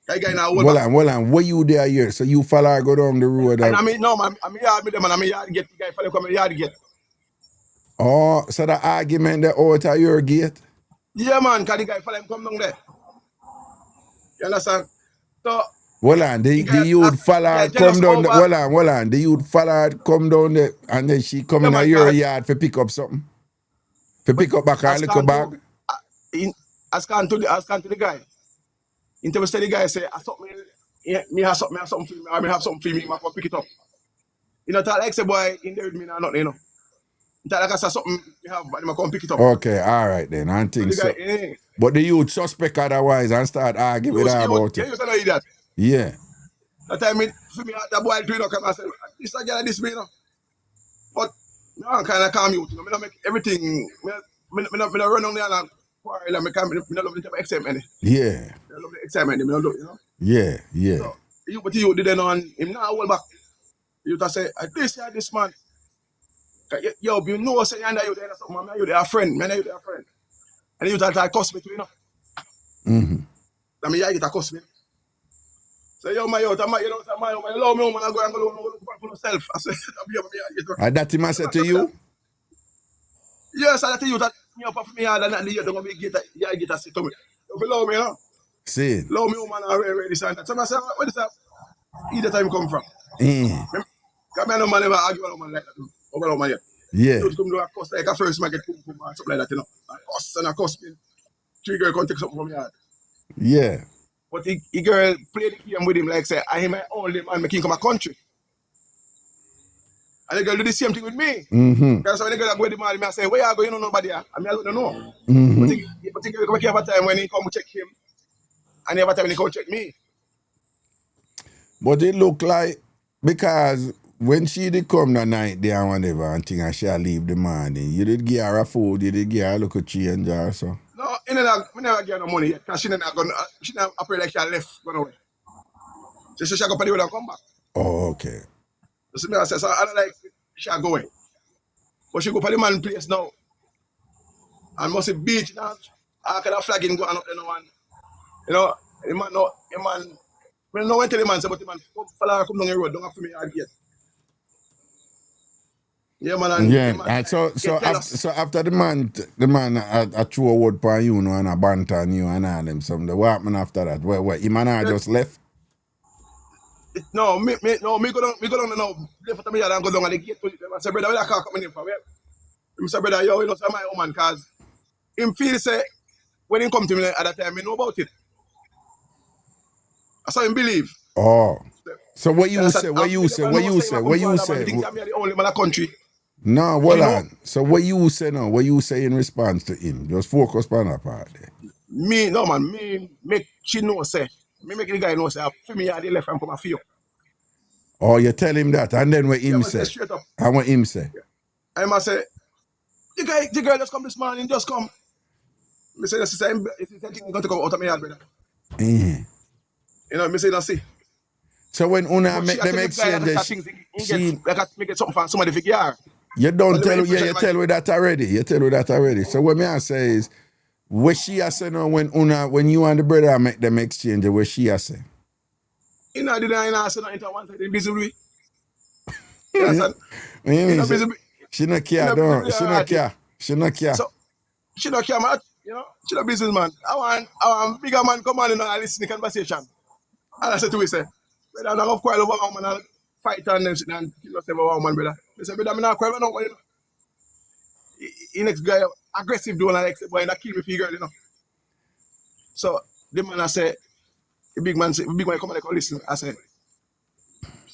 That guy now,
Hold on. Where you there here? So you follow go down the road?
And I mean, no, I'm yard with them, and I'm yard get the guy for come yard get.
Oh, so the argument that out of your gate?
Yeah, man, because the guy for them come down there. You understand? So,
hold on, the youth follow come down there. Hold on. The youth follow come down there, and then she come in your yard for pick up something. For pick up back a little bag.
Ask to the guy. Until the guy say, I saw me have something for me, I have something for me, I pick it up. You know, like say boy in there with me now, nothing, you know. Like I saw something you have, but I come pick it up.
Okay, all right then. I think so. But the youth suspect otherwise and start arguing with her about it.
You know that?
Yeah.
That time for me, that boy do, you know, come and say, this a girl, this me, you know. But no, I'm kind of calm you, you know. I don't make everything, I don't run on there and quarrel, I don't love the excitement.
Yeah.
I love the excitement, you know.
Yeah.
So, but you didn't know, and him now hold back. You just say, this man. Yo, you know, say, you're there, something, man, you're their friend, man, you're their friend. And you try to cost me too, you know.
Mm-hmm.
I mean, you get a cost me. So, yo, my, you know, my love me, man, I go and look for myself. I say,
and that him I said to you?
Yes, I tell you that, you know, for me, I don't know, you get a sit to me. If you love me, you know.
See.
Love me, man, I really sign that. So, I say, where does that either time come from? Come here, no man never argue with no man like that. Over no man yet.
Yeah.
You come to a cost like a first man get pum or something like that, you know. A cost me. 3 girls can take something from yard.
Yeah.
But the girl play the game with him like say, I am my only man making come a country. And the girl do the same thing with me.
Mm-hmm.
Because when the girl go with the man, I say, where you go? You know nobody here. I mean, I don't know.
Mm-hmm.
But the girl come here every time when he come check him. And every time when he come check me.
But it look like, because when she did come that night there and whatever and thing and she'll leave the morning, you did give her a food, you did give her a little change or so?
No, I never give her no money yet because she didn't operate like she left, gone away. So she go party with her and come back.
Oh, okay.
So I say, so I don't like she go away. But she go party man place now. And must be beach now. I can have flagging going up there now and, you know, the man, I don't know when tell the man, say, but the man, follow come down the road, don't have to me hard yet. Yeah, man.
And so after the man I threw a word for you, and a banter on you and all them something. What happened after that? What him and I just left?
No, me go down now. Left at me and go down at the gate. I say, brother, where that car coming in from? him say, brother, yo, you know, say my woman, because him feel say, when he come to me at that time, I know about it. That's how him believe.
Oh. So what you
And I
say?
said,
What you say? What you say? What you say?
I think I'm the only man in the country.
No, hold
You know?
on. So what you say now? What you say in response to him? Just focus on that part there.
Me, no man, me make she know say. Me make the guy know say, for me, I the left and come and feel.
Oh, you tell him that, and then what him
Yeah,
say?
straight up.
And what him say?
I must say, the girl just come this morning, just come. Me say, it's the thing going to come out of my head, brother.
Mm.
You know, me say, that's it.
So when Una
But
make them exchanges,
make it something for somebody figure.
you don't
But
tell,
the
yeah, you tell me that already. You tell me that already. So what me I say is, what she a say now when you and the brother make them exchange, what she a say?
You know, I say nothing to one side, busy with me. You understand?
What you mean?
busy.
She not care, don't. She not care. She not care.
So, she don't care, man. You know, she not businessman. I want bigger man come on and listen to the conversation. And I said to her, say, brother, I'm not going to quarrel over a woman and fight and them and kill us over a woman, brother. I said, brother, I'm not quarrel over no one. The next guy, aggressive doing like boy, and that kill me for girl, you know. So the man I said, the big man come and like, listen. I said,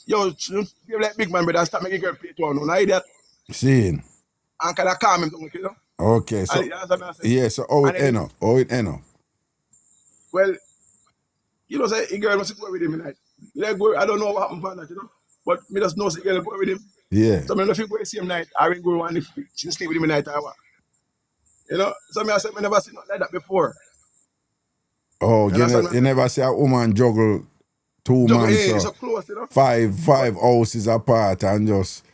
yo, you like big man, brother, stop making girl play to one. No idiot.
Seeing.
And can I calm him down, you know?
Okay, so yeah, so how it end up? How it end up?
Well, you know, say the girl must go with him tonight. Like, I don't know what happened for that, you know. But me just know the girl go with him.
Yeah.
So I don't know if you go the same night, I will go and if she sleep with him tonight or what. You know, so I said, I never seen nothing like that before.
Oh, you never see a woman juggle two man,
so close, you know?
five houses apart and just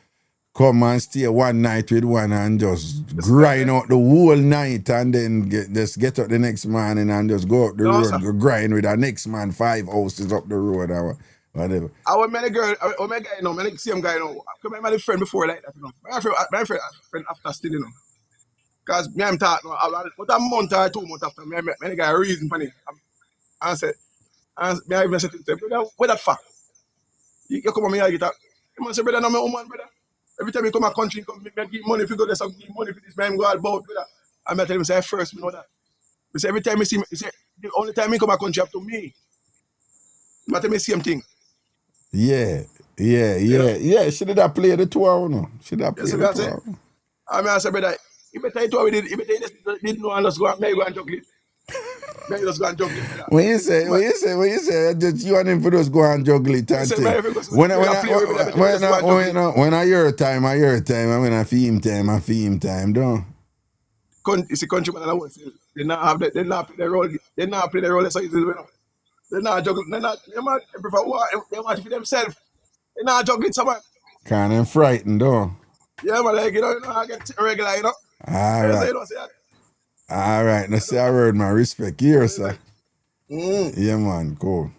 come and stay one night with one and just grind out the whole night and then just get up the next morning and just go up the road, go grind with the next man 5 houses up the road or whatever.
I want many girl, I many guy, you know, many same guy, you know. I my friend before like that, you know. My friend after still, you know. Because me I'm talking about a month or 2 months after me many guy reason for it. I said, me I even said to him, brother, what the fuck? You come on me, I get up. You must say, brother, no my woman, brother. Every time you come to country, you come me give money if you go there, some give money for this man go all about, brother. I'm tell him say first, you know that. He say every time you see me, he say the only time he come to country up to me. But tell me same thing.
Yeah. She did that play the 2 hour, no? She did that play the 2 hour.
I say, brother, you better you with it. You better you didn't know and just go and maybe go and juggle it. Maybe just go and juggle it.
When you say, just you and him for just go and juggle it and when I your time, and when I feel him time, don't.
It's a country man, they not play the role, so easily, you know. They not juggle, they prefer war, they want it for themselves. They not juggling someone.
Kind of frightened, though.
Yeah, man, like, you know, I get regular, you know.
All right. All right, let's say I heard my respect here, sir. Yeah, man, cool.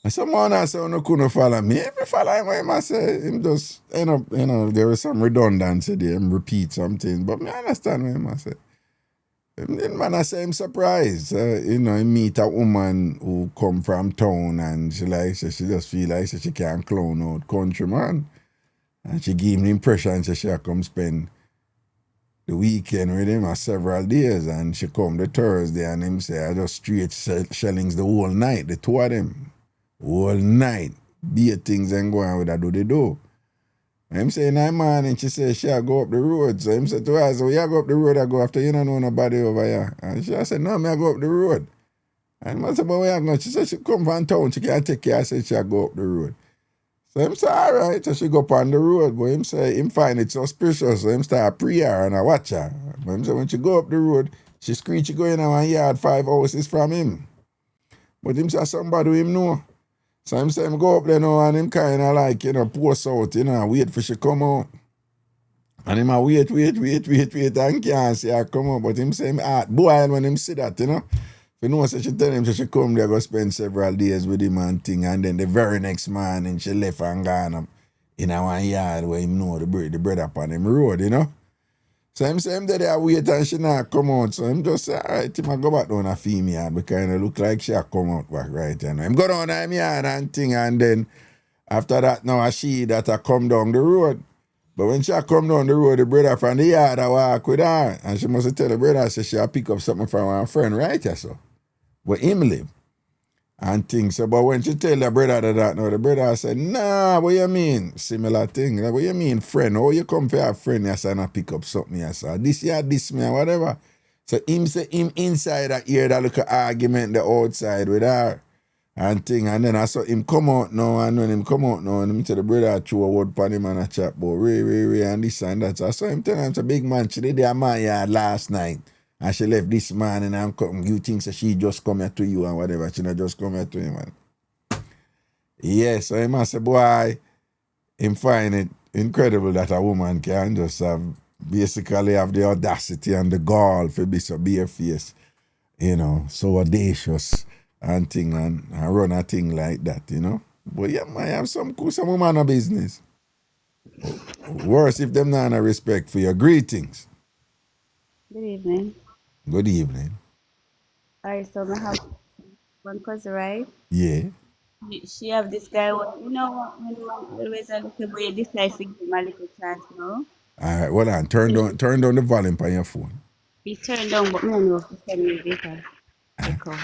And someone I say, no couldn't follow me. If you follow him, I say, him just end up, you know, there was some redundancy there, him repeat something. But me understand what him I say. Then man, I say him surprised. You know, he meet a woman who come from town and she just feel like she can't clown out country, man. And she give him the impression she come spend the weekend with him for several days. And she come the Thursday and him say, I just straight shellings the whole night, the 2 of them. Whole night. Be things and go on with that do they do. And him say in the morning, she say she'll go up the road. So him say to her, so you go up the road, I go after you don't know nobody over here. And she said, no, me I go up the road. And I said, but where you go? She said she come from town, she can't take care. I said she'll go up the road. So him say, all right, so she go up on the road. But him say, him find it suspicious. So him start pray her and I watch her. But him say, when she go up the road, she screech, she go in one yard 5 houses from him. But him say, somebody who him know. So him say, him go up there now and him kind of like, you know, post out, you know, wait for she come out. And him a wait, and can't see her come out. But him say him heart boil when him see that, you know. You know, so she tell him she come there, go spend several days with him and thing. And then the very next morning, she left and gone up in a one yard where him know the bread up on him road, you know. So him say him there wait and she not come out. So him just say, all right, him a go back down a female because it look like she a come out back, right? And him go down a yard and thing. And then after that, now a she that a come down the road. But when she come down the road, the brother from the yard I walk with her, and she must tell the brother, say she'll pick up something from her friend, right? Yeah, so. Where him live. And things. So, but when she tell the brother that now, the brother said, nah, what you mean? Similar thing. Like, what you mean, friend? How you come for a friend, yes, and I pick up something, yes, sir. This year, this me, whatever. So him say him inside that ear that look at argument the outside with her and thing. And then I saw him come out now, and when him come out now, and him tell the brother I threw a word upon him and a chat about Ray, and this and that. So I saw him tell him, it's a big man, she did there my yard last night. And she left this man and I'm come, you think so she just come here to you and whatever. She not just come here to him. And yeah, so he must say, boy, him find it incredible that a woman can just basically have the audacity and the gall for be so barefaced, you know, so audacious and thing and run a thing like that, you know. But yeah, I have some woman of business. Worse if them not have respect for your greetings.
Good evening.
Good evening.
All right, so I have one cousin, right?
Yeah.
She have this guy, you know, when man always a little boy, this guy to give him a little chance, no?
All right, hold on. Turn down the volume on your phone.
He turned down, but me don't know if he send me data. Echo.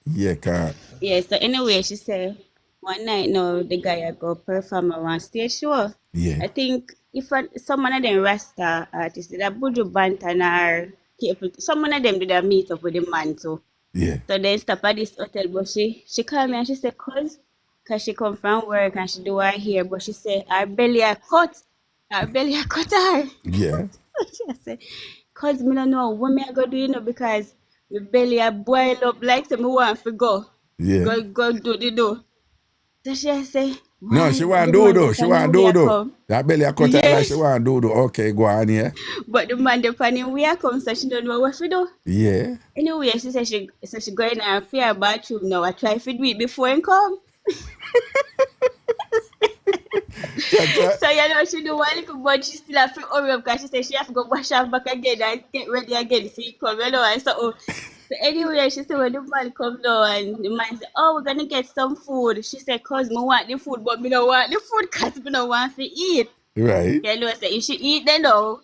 Yeah, car.
Yeah, so anyway, she said one night now the guy I go perform on stage show.
Yeah.
I think if someone of them Rasta artists did a Buju Bantan or someone of them did a meet up with the man too.
Yeah.
So they stop at this hotel, but she called me and she said, cause she come from work and she do her hair, but she said her belly a cut. Her belly a cut her.
Yeah.
So she said, cause me don't know what me I go do, you know, because my belly a boil up like so me want to go.
Yeah.
Go do the do. So she say,
no, she want do though. She want do though. That belly a cut her like she want do though. Okay, go on, yeah.
But the man depending where come, so she don't know what to do.
Yeah.
Anyway, she said she go in her fair bathroom now. I try to do it before and come. So you know she do one little but she still have to hurry up because she said she have to go wash off back again and get ready again so he come, you know, and so anyway, she said when the man come down and the man said, oh, we're gonna get some food. She said, cause me want the food, but me don't want the food cause me don't want to eat.
Right.
You know, so if she eat then though,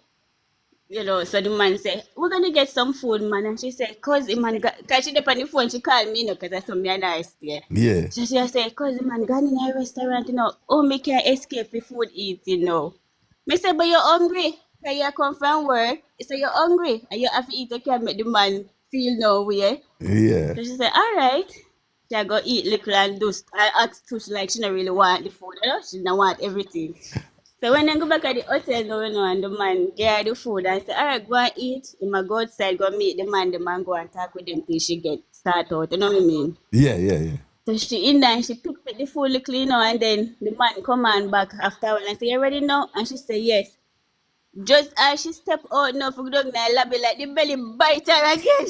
you know, so the man said, we're gonna get some food, man. And she said, cause the man cause she dep on the phone, she called me, you know, cause I saw me a nice there.
Yeah.
So she said, cause the man gone in a restaurant, you know, oh, me can't escape the food eating, you know. Me said, but you're hungry. Cause you come from work, so you're hungry and you have to eat, you can't make the man feel no way.
Yeah.
So she said, all right. She go eat little and do. I asked her, like she don't really want the food, you know? She don't want everything. So when I go back at the hotel, you know, and the man get the food and say, all right, go and eat. He might go outside, go meet the man go and talk with him till she get start out, you know what I mean?
Yeah.
So she in there and she pick the food little, you know, and then the man come on back after and I say, you ready now? And she say, yes. Just as she step out now for go down the lobby, like the belly bite her again.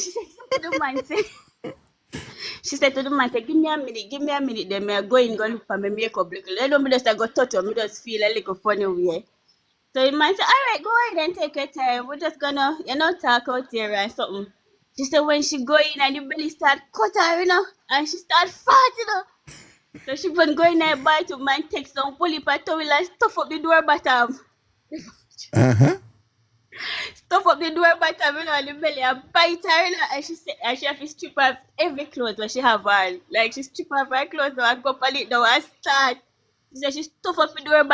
She said to the man, give me a minute, then me go in, go look for my makeup little. I don't just go touch her, me just feel a little funny way. So the man said, all right, go ahead and take your time. We're just gonna, you know, talk out here and something. She said when she go in and the belly start cut her, you know, and she start fat, you know. So she been going there by to man take some pull up a towel and stuff up the door bottom.
Uh-huh.
Stuff up the door bottom, you know, and the belly and bite her, you know, and she said, and she have to strip off every clothes that she have on. Like she strip off her clothes now and go up on it now and start. She said she stuff up the door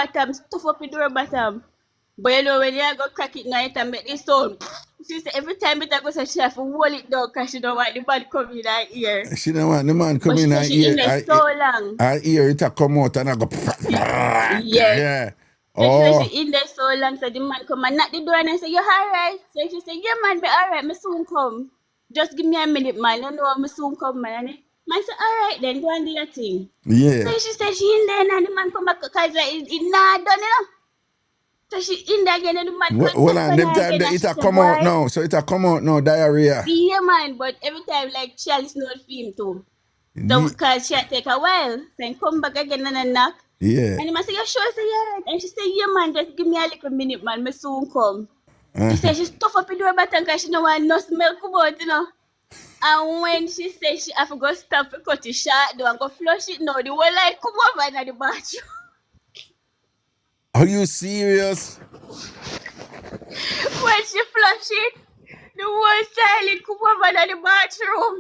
bottom. But you know, when you go crack it now, it make this sound. She said every time it goes, she have to hold it down because she don't want the man come in her ear.
She don't want the man come in her ear.
She in there so long.
Her ear, it come out and I go.
Yes.
Yeah.
So she in there so long, so the man come and knock the door and I say, you alright? So she said, yeah man, be alright, me soon come. Just give me a minute, man. You know, me soon come, man. Man said, alright then, go and do your thing.
Yeah.
So she said she in there and the man come back because like, it not done, you know. So she in there again and the man
well, and them time it a come out now. So it a come out now, diarrhea.
Yeah man, but every time like Charles not film too. So because she take a while, then come back again and knock.
Yeah.
And he must say, you sure? Say, yeah, right. And she said, yeah, man, just give me a little minute, man. Me soon come. She said she stuff up the door button because she don't want no smell come out, you know. And when she said she have to go stop to cut it short, though, and go flush it now, the whole light come over in the bathroom.
Are you serious?
When she flush it, the whole toilet come over to the bathroom.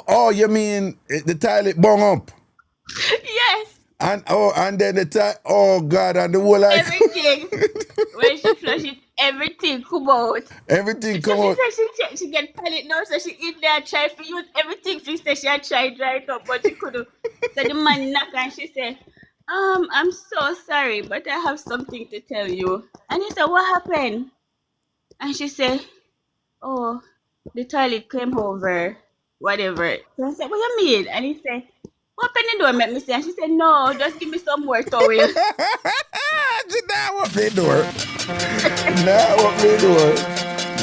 Oh, you mean the toilet bung up?
Yes.
And then oh God, and the whole like
Everything. When she flush it, everything come out.
everything come
So
out.
she said she get panic now, so she in there try to use everything. She said she had tried dry it up, but she couldn't. So the man knocked and she said, I'm so sorry, but I have something to tell you. And he said, what happened? And she said, oh, the toilet came over, whatever. So I said, what you mean? And he said, open the door, make me see. And she said, no, just give me some more towel.
Now open the door. Now open the door.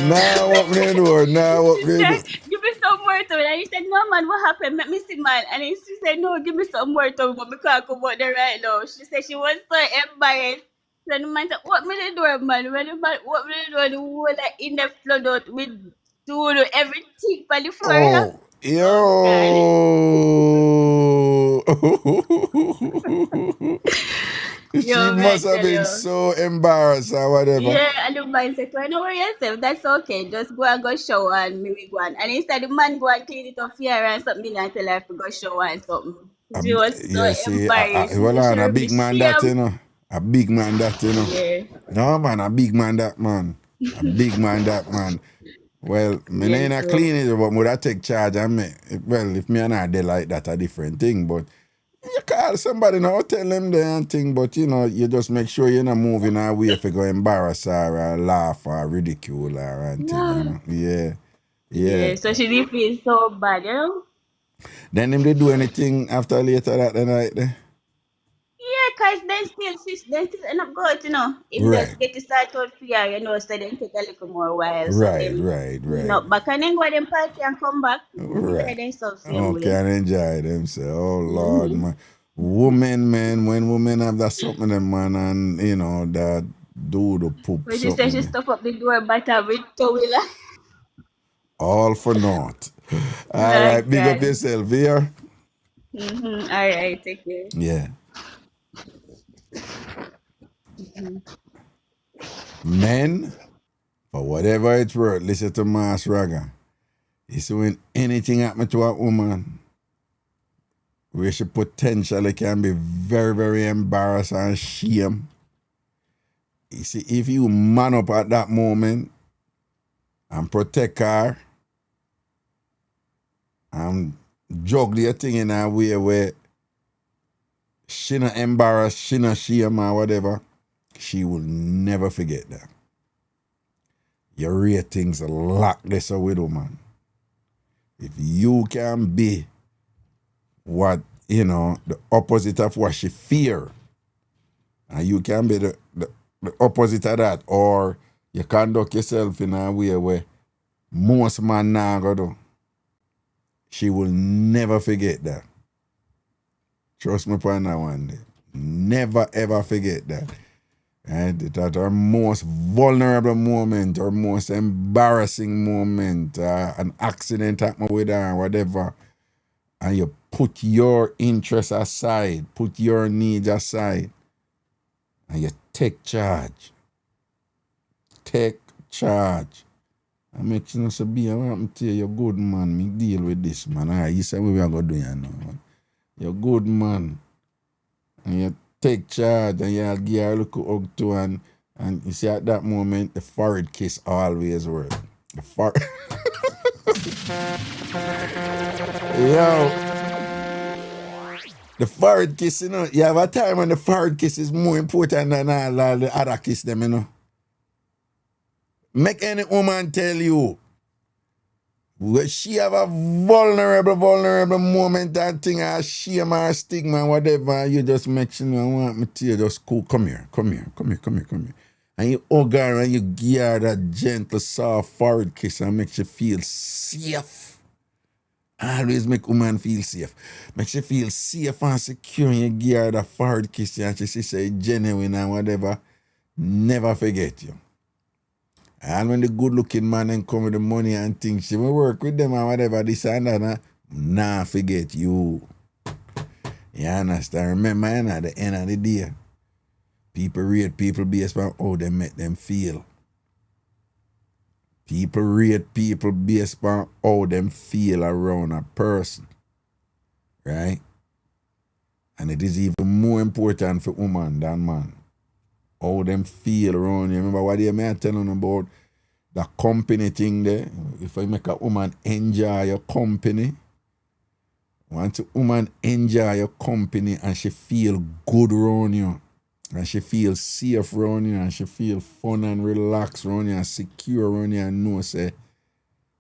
Now open the door. Now open the door.
Give me some more towel. And he said, no, man, what happened? Let me see, man. And she said, no, give me some more towel, but we can't come out there right now. She said she was so embarrassed. So the man said, open the door, man. When the man opened the door, the whole like, in the flood out with doodle, everything on the floor.
Oh, She must have been so embarrassed or whatever.
Yeah, and the man said, well, don't worry yourself, that's okay. Just go and go shower and maybe go on. And instead the man go and clean it up here and something and tell her to go shower and something. She was so embarrassed.
A big man that, you know. A big man that, you know.
Yeah.
No, man, a big man that, man. A big man that, man. Well, me ain't not clean it, but would I take charge and me? Well, if me and I they like that, a different thing. But you call somebody now, tell them the and thing, but you know, you just make sure you're not moving away if you go embarrass her or laugh or ridicule her and thing, you know? Yeah.
So she didn't feel so bad, you know?
Then them they do anything after later that night there?
Yeah, because then still end up going, you know. If just get to start out fear, you know, so then take a little more while. So
Right.
No, back and then go them party and come back.
Right.
Okay,
and enjoy themselves. Oh Lord, man. Women, man, when women have that something them, man, and you know, that do the poop.
But she said she stuff up the door butter with towel.
All for naught. All right, big up yourself here.
All right, take care.
Yeah. Men, for whatever it's worth, listen to Mass Raga. You see, when anything happen to a woman, where she potentially can be very, very embarrassed and shame. You see, if you man up at that moment and protect her and juggle your thing in a way where she not embarrassed, she not shame or whatever, she will never forget that. Your ratings lock this with woman. If you can be what, you know, the opposite of what she fear, and you can be the opposite of that, or you conduct yourself in a way where most men now go do, she will never forget that. Trust me upon that one day. Never ever forget that. And that her most vulnerable moment, her most embarrassing moment, an accident happened with her, whatever, and you put your interests aside, put your needs aside, and you take charge. Take charge. I make you know, so be, I want to tell you, you're good man, me deal with this, man. All right, you say what we are going to do, you know, man. You're good man. And you take charge and you give her a look hug to, and you see at that moment, the forehead kiss always works. The forehead. Yo. The forehead kiss, you know, you have a time when the forehead kiss is more important than all the other kiss them, you know. Make any woman tell you, when she have a vulnerable moment and thing, or shame or stigma, whatever, you just make sure, I want me to you, just cool, come here. And you hug her and you give her that gentle, soft forehead kiss and make she feel safe. Always make woman feel safe. Make she feel safe and secure, and you give her that forehead kiss and she say genuine and whatever. Never forget you. And when the good-looking man and come with the money and things, she will work with them and whatever, this and that, nah, forget you. You understand? Remember, at the end of the day, People rate people based on how they make them feel. People rate people based on how them feel around a person. Right? And it is even more important for woman than man. How them feel around you. Remember what they may tell them about the company thing there? If I make a woman enjoy your company, once a woman enjoy your company and she feel good around you, and she feel safe around you, and she feel fun and relaxed around you, and secure around you, and know say,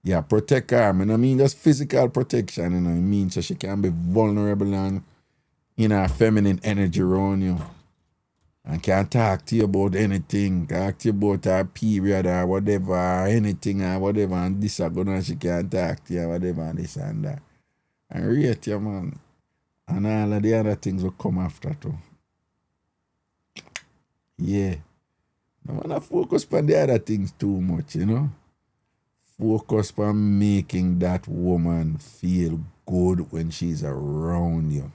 yeah, protect her. I mean just physical protection, you know, I mean, so she can be vulnerable and in her feminine energy around you. And can talk to you about anything, talk to you about her period or whatever, or anything or whatever, and this or gonna she can talk to you, whatever, and this and that. And rate you, man. And all of the other things will come after too. Yeah. No wanna focus on the other things too much, you know. Focus on making that woman feel good when she's around you.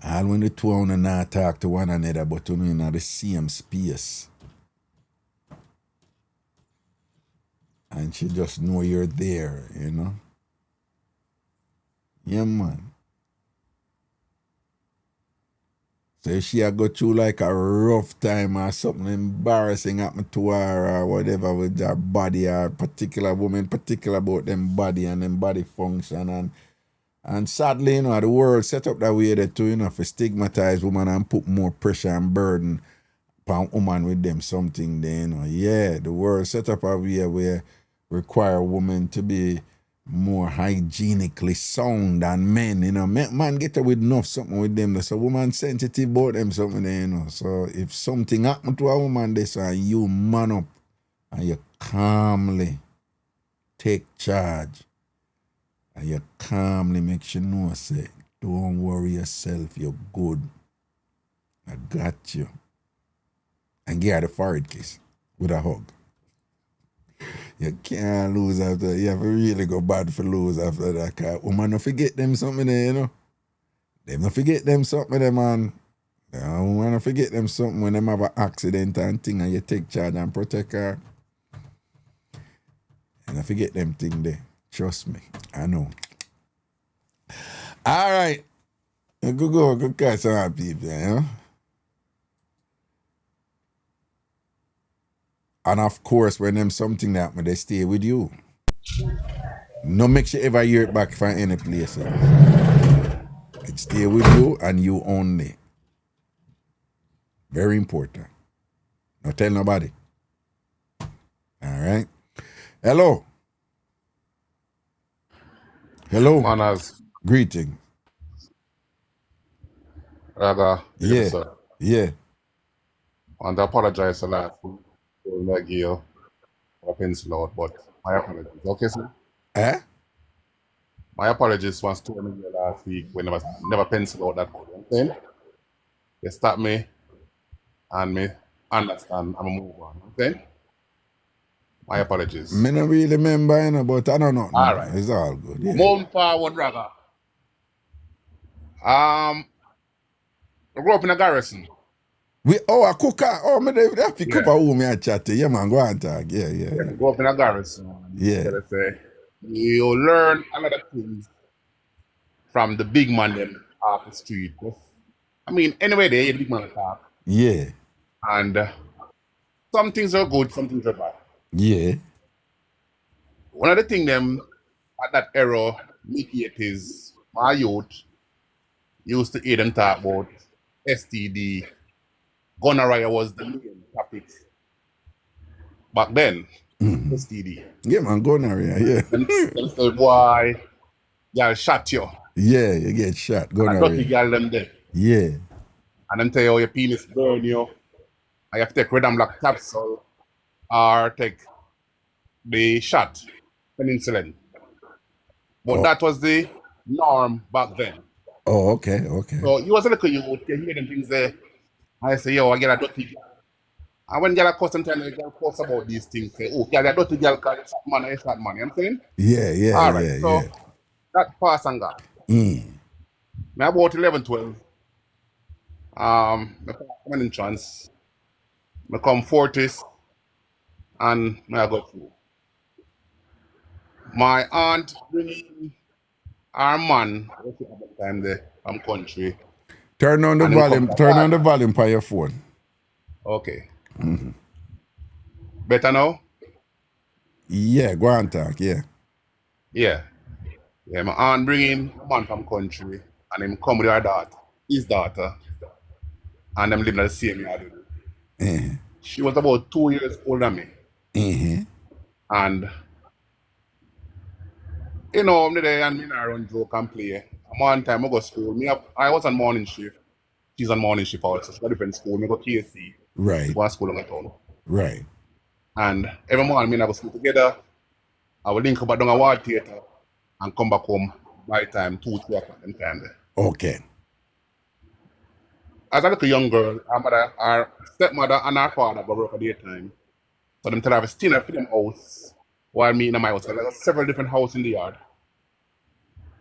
And when the two of them not talk to one another, but you know, in the same space. And she just know you're there, you know. Yeah, man. So if she go through like a rough time or something embarrassing happened to her or whatever with her body or particular woman, particular about them body and them body function and sadly, you know, the world set up that way that to, you know, for stigmatize women and put more pressure and burden upon woman with them something then, you know. Yeah, the world set up a way where require women to be more hygienically sound than men, you know. Man get away with enough something with them. So woman sensitive about them something there, you know. So if something happen to a woman this and you man up and you calmly take charge and you calmly make sure know say, don't worry yourself, you're good. I got you. And give her the forehead kiss with a hug. You can't lose after. You have to really go bad for lose after that. Cause woman don't forget them something there, you know. They don't forget them something there, man. Woman don't forget them something when them have an accident and thing and you take charge and protect her. And I forget them thing there. Trust me. I know. All right. Go catch some people, you know. And of course, when them something that happen, they stay with you. No make sure ever hear it back from any place. It stay with you and you only. Very important. Don't tell nobody. All right. Hello.
Manners.
Greeting.
Raga.
Yeah.
Sir.
Yeah.
I want to apologize a lot for Reggae or pencil out, but my apologies. Okay, sir? My apologies was told me last week when I was never pencil out that thing. They stop me and me understand and move on. Okay? My apologies.
Me not really remember, you know, but I don't know.
All right.
It's all good. Yeah.
Moving forward, Raga. I grew up in a garrison.
A cooker. Oh, me they pick up a woman and chat. Yeah, man, go and talk. Yeah.
Grew up in a garrison.
Yeah.
You learn a lot of things from the big man them off the street. I mean, anyway, they the big man talk.
Yeah.
And some things are good, some things are bad.
Yeah.
One of the things them at that era, mid-80s, my youth used to hear them talk about STD. Gonorrhea was the main topic back then. STD.
Yeah, man, gonorrhea, yeah.
And say, boy, y'all shot you.
Yeah, you get shot, gonorrhea.
And a dirty girl them there.
Yeah.
And then tell you your penis burn you. I have to take red and black capsule or take the shot, penicillin. But that was the norm back then.
Oh, okay.
So you was a little youth, you hear them things there. I say, yo, I get a dirty girl. And when girl cuss and tell you, girl cuss about these things, say, oh, yeah, a dirty girl call you shot man, you shot man. You know what I'm saying?
Yeah.
All right, so that pass and got. Me about 11, 12. I come in chance. I come Fortis and I go through. My aunt bringing our man at the time there from country.
Turn on the
And him come
volume.
back.
Turn on the volume for your phone.
Okay. Better now?
Yeah, go on talk. Yeah.
Yeah. Yeah, my aunt bringing a man from country and him come with her daughter, his daughter, and them living in the same yard. She was about 2 years older than me. And you know, I'm there and me and I run joke and play. And one time I go to school. I was on morning shift. She's on morning shift also. She got a different school. I go to KC.
Right.
Go to school in the town.
Right.
And every morning me and I go to school together. I will link up down a ward theatre and come back home by time 2, 3 o'clock in time there.
Okay.
As a little young girl, our stepmother and our father go work at daytime. So them tell her to stay in them house while me in my house. There are several different houses in the yard.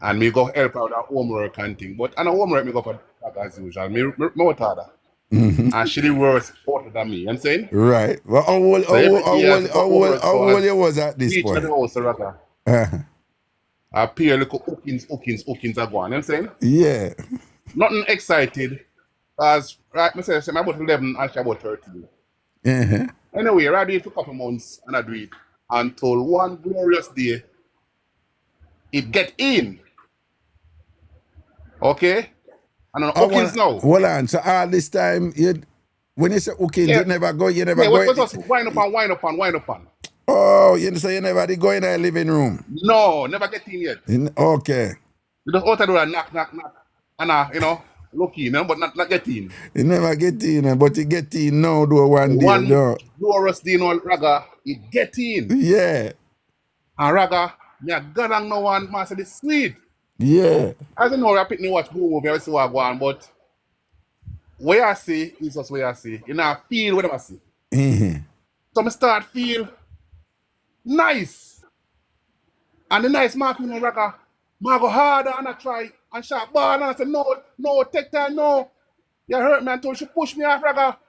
And me go help out our homework and thing. But on the homework, me go for that as usual. Me with her. And she the worse older than me. You know what I'm saying?
Right. Well, how old you was at this
Each
point?
of the house, rather. I appear little hookings are going. You know what I'm saying?
Yeah.
Nothing excited. Because, right, I say, I'm about 11 and she about 13. Anyway, I do it for a couple months and I do it until one glorious day, it get in. Okay? And on hookings now.
Hold on. So all this time, when you say hookings, you never go.
Yeah, what's us wind up on.
Oh, you say you never did go in the living room?
No, never get in yet.
Okay.
You just outside door and knock. And, you know, look in, but not get in.
You never get in, but you get in now, do one day.
One glorious day, Raga, it get in.
Yeah.
And Raga, me a God and no one, master the sweet.
Yeah.
As you know, I pick me watch movie, I see what I go on, but what I see is just what I see. You know, I feel what I see. So I start feel nice. And the nice mark, you know, Raga, I go harder and I try and sharp ball and I say, no, take time, no. You hurt me until she push me off, Raga.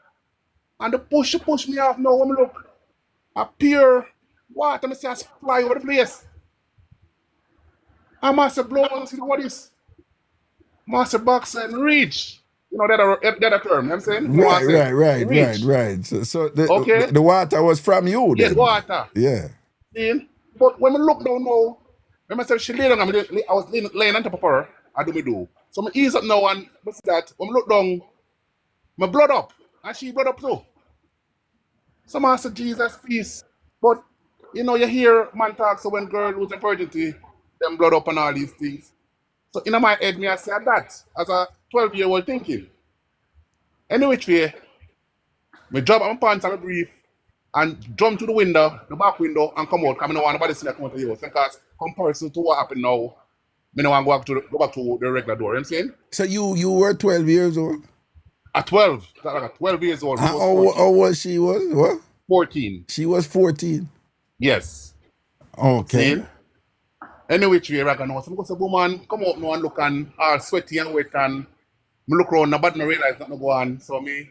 And the push, she push me off now. When I look, a pure water, I see I fly over the place. I must blow and see what is. Master box and reach. You know, that a term, you know what I'm saying?
Right. So the water was from you then?
Yes, water.
Yeah.
See? But when I look down now, when I say she lay down, I was laying on top of her, I do. So I ease up now and what's that? When I look down, my blood up. And she blood up too. So I said, Jesus, peace. But, you know, you hear man talk, so when girl lose virginity, them blood up and all these things. So in my head, I said that as a 12-year-old thinking. Any which way, I drop my pants and my brief and jump to the window, the back window, and come out. Because I don't want nobody to see that come out of the house. Because comparison to what happened now, I don't want to go back to the regular door. You know what I'm saying?
So you were 12 years old?
At 12. Like 12 years old.
How old she was? What?
14.
She was 14?
Yes.
Okay.
See? Any which way, I know. So I go say, woman, come out now and look and all sweaty and wet and I look around, but I realize nothing go on. So me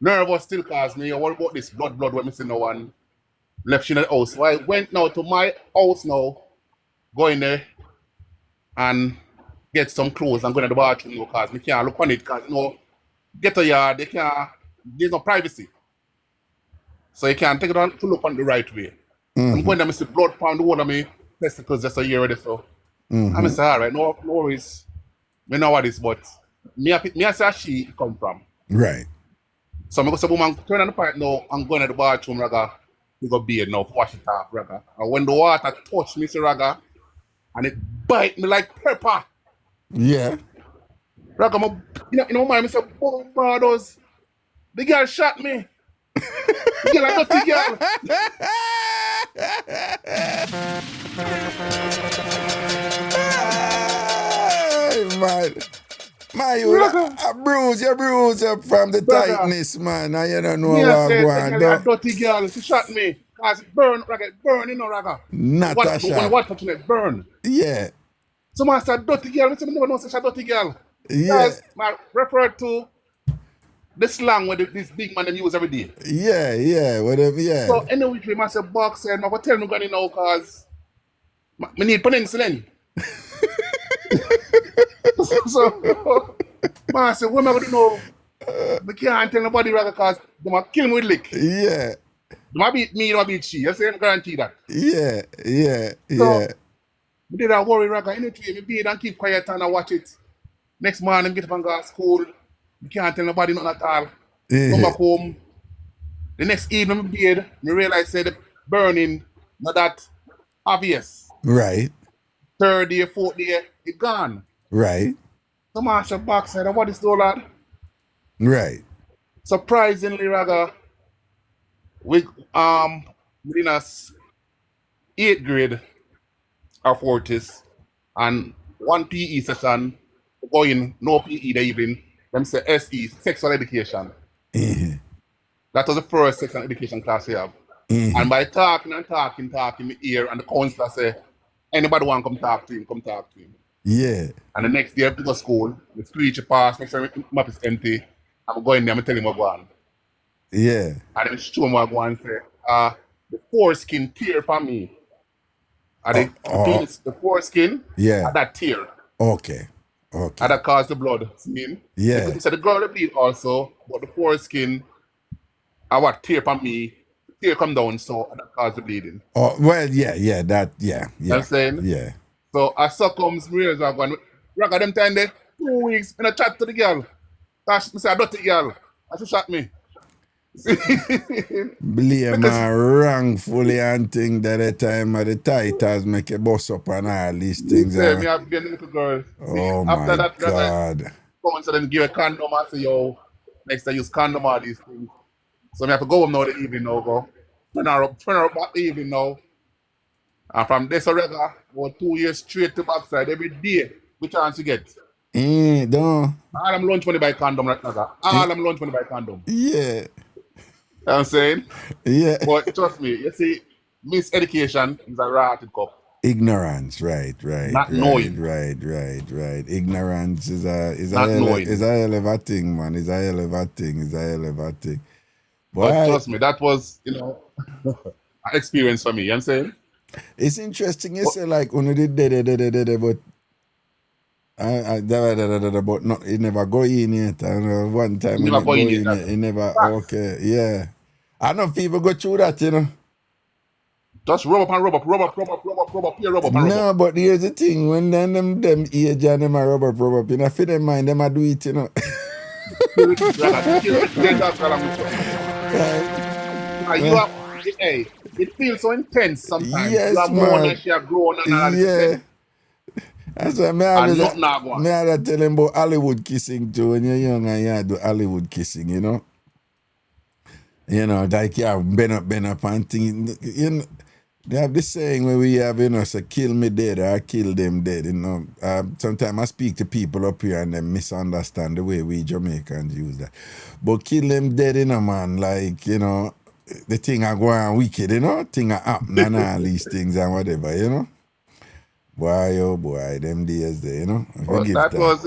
nervous still cause me, what about this blood when I see no one left in the house. So I went now to my house now, go in there and get some clothes and go to the bathroom now because I can't look on it because you know, get a yard, there's no privacy. So you can't take it on to look on the right way. I'm going there, I see blood pound the whole of me. Testicles just a year already, so I'm say, all right, no worries. We know what it is, but me I say she come from.
Right.
So I'm going to say, woman, turn on the pipe now, I'm going to the bathroom, Raga. You go bathe now, wash it off, Raga. And when the water touch me, Raga, and it bite me like pepper.
Yeah.
Raga, you know, I say, oh, brothers, the girl shot me. The girl, I got the girl.
Man, you bruise from the tightness, man. And you don't know what going on.
A dirty girl, she shot me. Because it burn, Raga, you know, Raga.
Not a shot.
When what touching it, burn.
Yeah.
Someone said dirty girl, I never know such a dirty girl.
Yeah.
Because I referred to the slang where this big man them use every day.
Yeah, whatever, yeah.
So anyway, we must say box and I will tell me granny now cause me need penicillin. So man say, what am I gonna do now? I can't tell nobody rather cause they might kill me with lick.
Yeah.
They might beat me, they might beat she. You say I guarantee that.
Yeah.
So we did not worry Raga. Anyway, me be it and keep quiet and I watch it. Next morning get up and go to school. You can't tell nobody nothing at all. Come back home. The next evening me beard, me realize say the burning not that obvious.
Right.
Third day, fourth day, it gone.
Right.
So man said back said, what is though lad?
Right.
Surprisingly, Raga, we within us 8th grade or 40s and one PE session going no PE the evening, them say SE, sexual education. That was the first sexual education class we have. And by talking, me ear and the counselor say, anybody want to come talk to him.
Yeah.
And the next day I go to school, the screech pass, make sure my map is empty. I'm going there, I'm tell him what go on.
Yeah.
And then show him what go on and say, the foreskin tear for me. And the foreskin, that tear.
Okay.
And that caused the blood. See?
Yeah.
So the girl bleed also, but the foreskin, what tear for me, tear come down, so that caused the bleeding.
Oh, well, yeah.
You know what I'm saying?
Yeah.
So as so comes reals are going, Raga them time there, 2 weeks, and I chat to the girl. I say, I dirty girl. And she shot me.
Blame her wrongfully and think that the time of the titles make a boss up and all these things.
Say, me have been a little girl.
Oh
after
my
that,
God.
Come and say them give a condom and say, yo, next time use condom all these things. So I have to go home now the evening now, go. Turn her up back the evening now. And from this already, about 2 years straight to backside every day, which chance you get.
Don't.
All them lunch money by condom right now. All them lunch money by condom.
Yeah.
You know what I'm saying?
Yeah.
But trust me, you see, miseducation is a rotted cup.
Ignorance, right.
Not knowing.
Right. Ignorance is a hell of a thing, man. It's a hell of a thing.
But trust me, that was, an experience for me. You know what I'm saying?
It's interesting. You say like when you did, but but not it never go in yet. And one time
It never go in yet,
it never. Okay, yeah. I know people go through that, you know.
Just rub up, here, rub up.
No, but here's the thing: when them age and them a rub up, you know, for them mind them a do it, you know.
It feels so intense sometimes.
Yes,
you are more than she have grown and all
yeah. That's why I always tell them about Hollywood kissing too. When you're young and you do Hollywood kissing, you know. You know, like bend up and thing. You know, they have this saying where we have, say kill me dead or kill them dead, you know. Sometimes I speak to people up here and they misunderstand the way we Jamaicans use that. But kill them dead, man, like, the thing are going wicked, thing are happen and all these things and whatever, Boy, oh boy, them days there,
Well, that was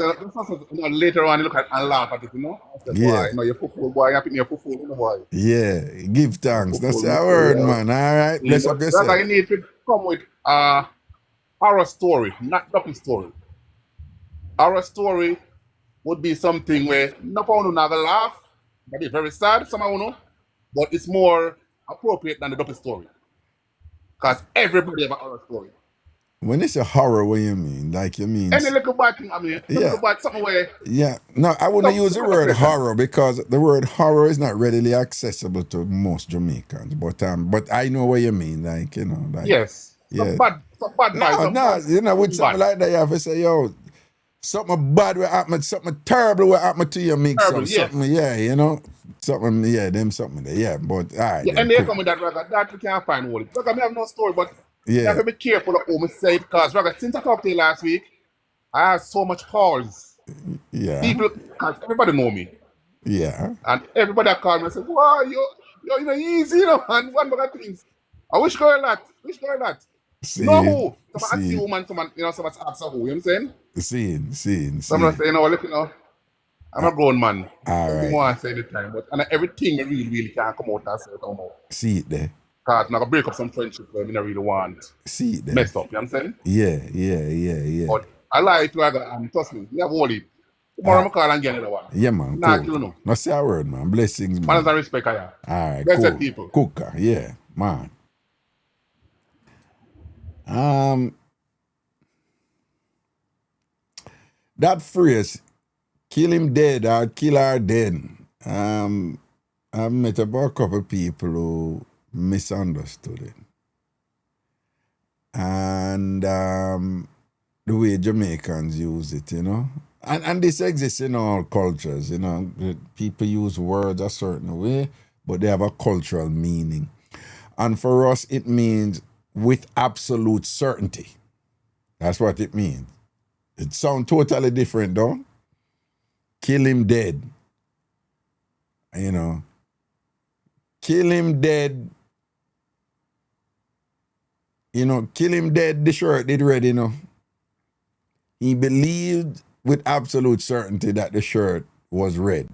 later on you look at and laugh at it, I said,
Yeah.
boy, you're football, boy, you're picking your football, boy.
Yeah, give thanks. That's our word, man. All right, bless up
That's
yourself.
why you need to come with a horror story, not dumpy story. Horror story would be something where nobody not gonna laugh, but it's very sad, somehow, but it's more appropriate than the dumpy story. Because everybody have a horror story.
When it's a horror, what you mean? Like you mean?
Any little bad thing, little bad something where.
Yeah, no, I wouldn't use the word horror because the word horror is not readily accessible to most Jamaicans. But I know what you mean, like like
yes,
yeah.
some bad vibes.
With something like that, you have to say, yo, something bad will happen, something terrible will happen to you, Mixup.
Yes.
Something, something, something there, yeah. But all right,
and they come with that record that we can't find all it. Look, I have no story, but.
Yeah.
You have to be careful of what I say because since I talked to you last week, I had so much calls.
Yeah.
People, because everybody know me.
Yeah.
And everybody that called me said, wow, you're easy, man. One bag of things. I wish girl that.
See,
no who. Someone assume and someone asks who, you know what I'm saying?
Seeing.
Someone say, look, I'm a grown man.
All
Something
right.
more I say the time, but and everything really can't come out and say it out.
See it there.
Cause I'm gonna break up some friendship where I don't really want
See it there.
mess up, you know what I'm saying?
Yeah.
But I like to trust me, you have all it. Tomorrow I'm call and get another one.
Yeah, man.
Nah,
Cool.
kill no.
No say a word, man. Blessings, man.
Manners and respect I have.
All right,
Blessed
cool.
people.
Cooker, yeah, man. That phrase, kill him dead or kill her dead. I've met about a couple people who misunderstood it. And the way Jamaicans use it, you know. And this exists in all cultures, you know. People use words a certain way, but they have a cultural meaning. And for us, it means with absolute certainty. That's what it means. It sounds totally different, though. Kill him dead. You know. Kill him dead. You know, kill him dead, the shirt did red, you know. He believed with absolute certainty that the shirt was red.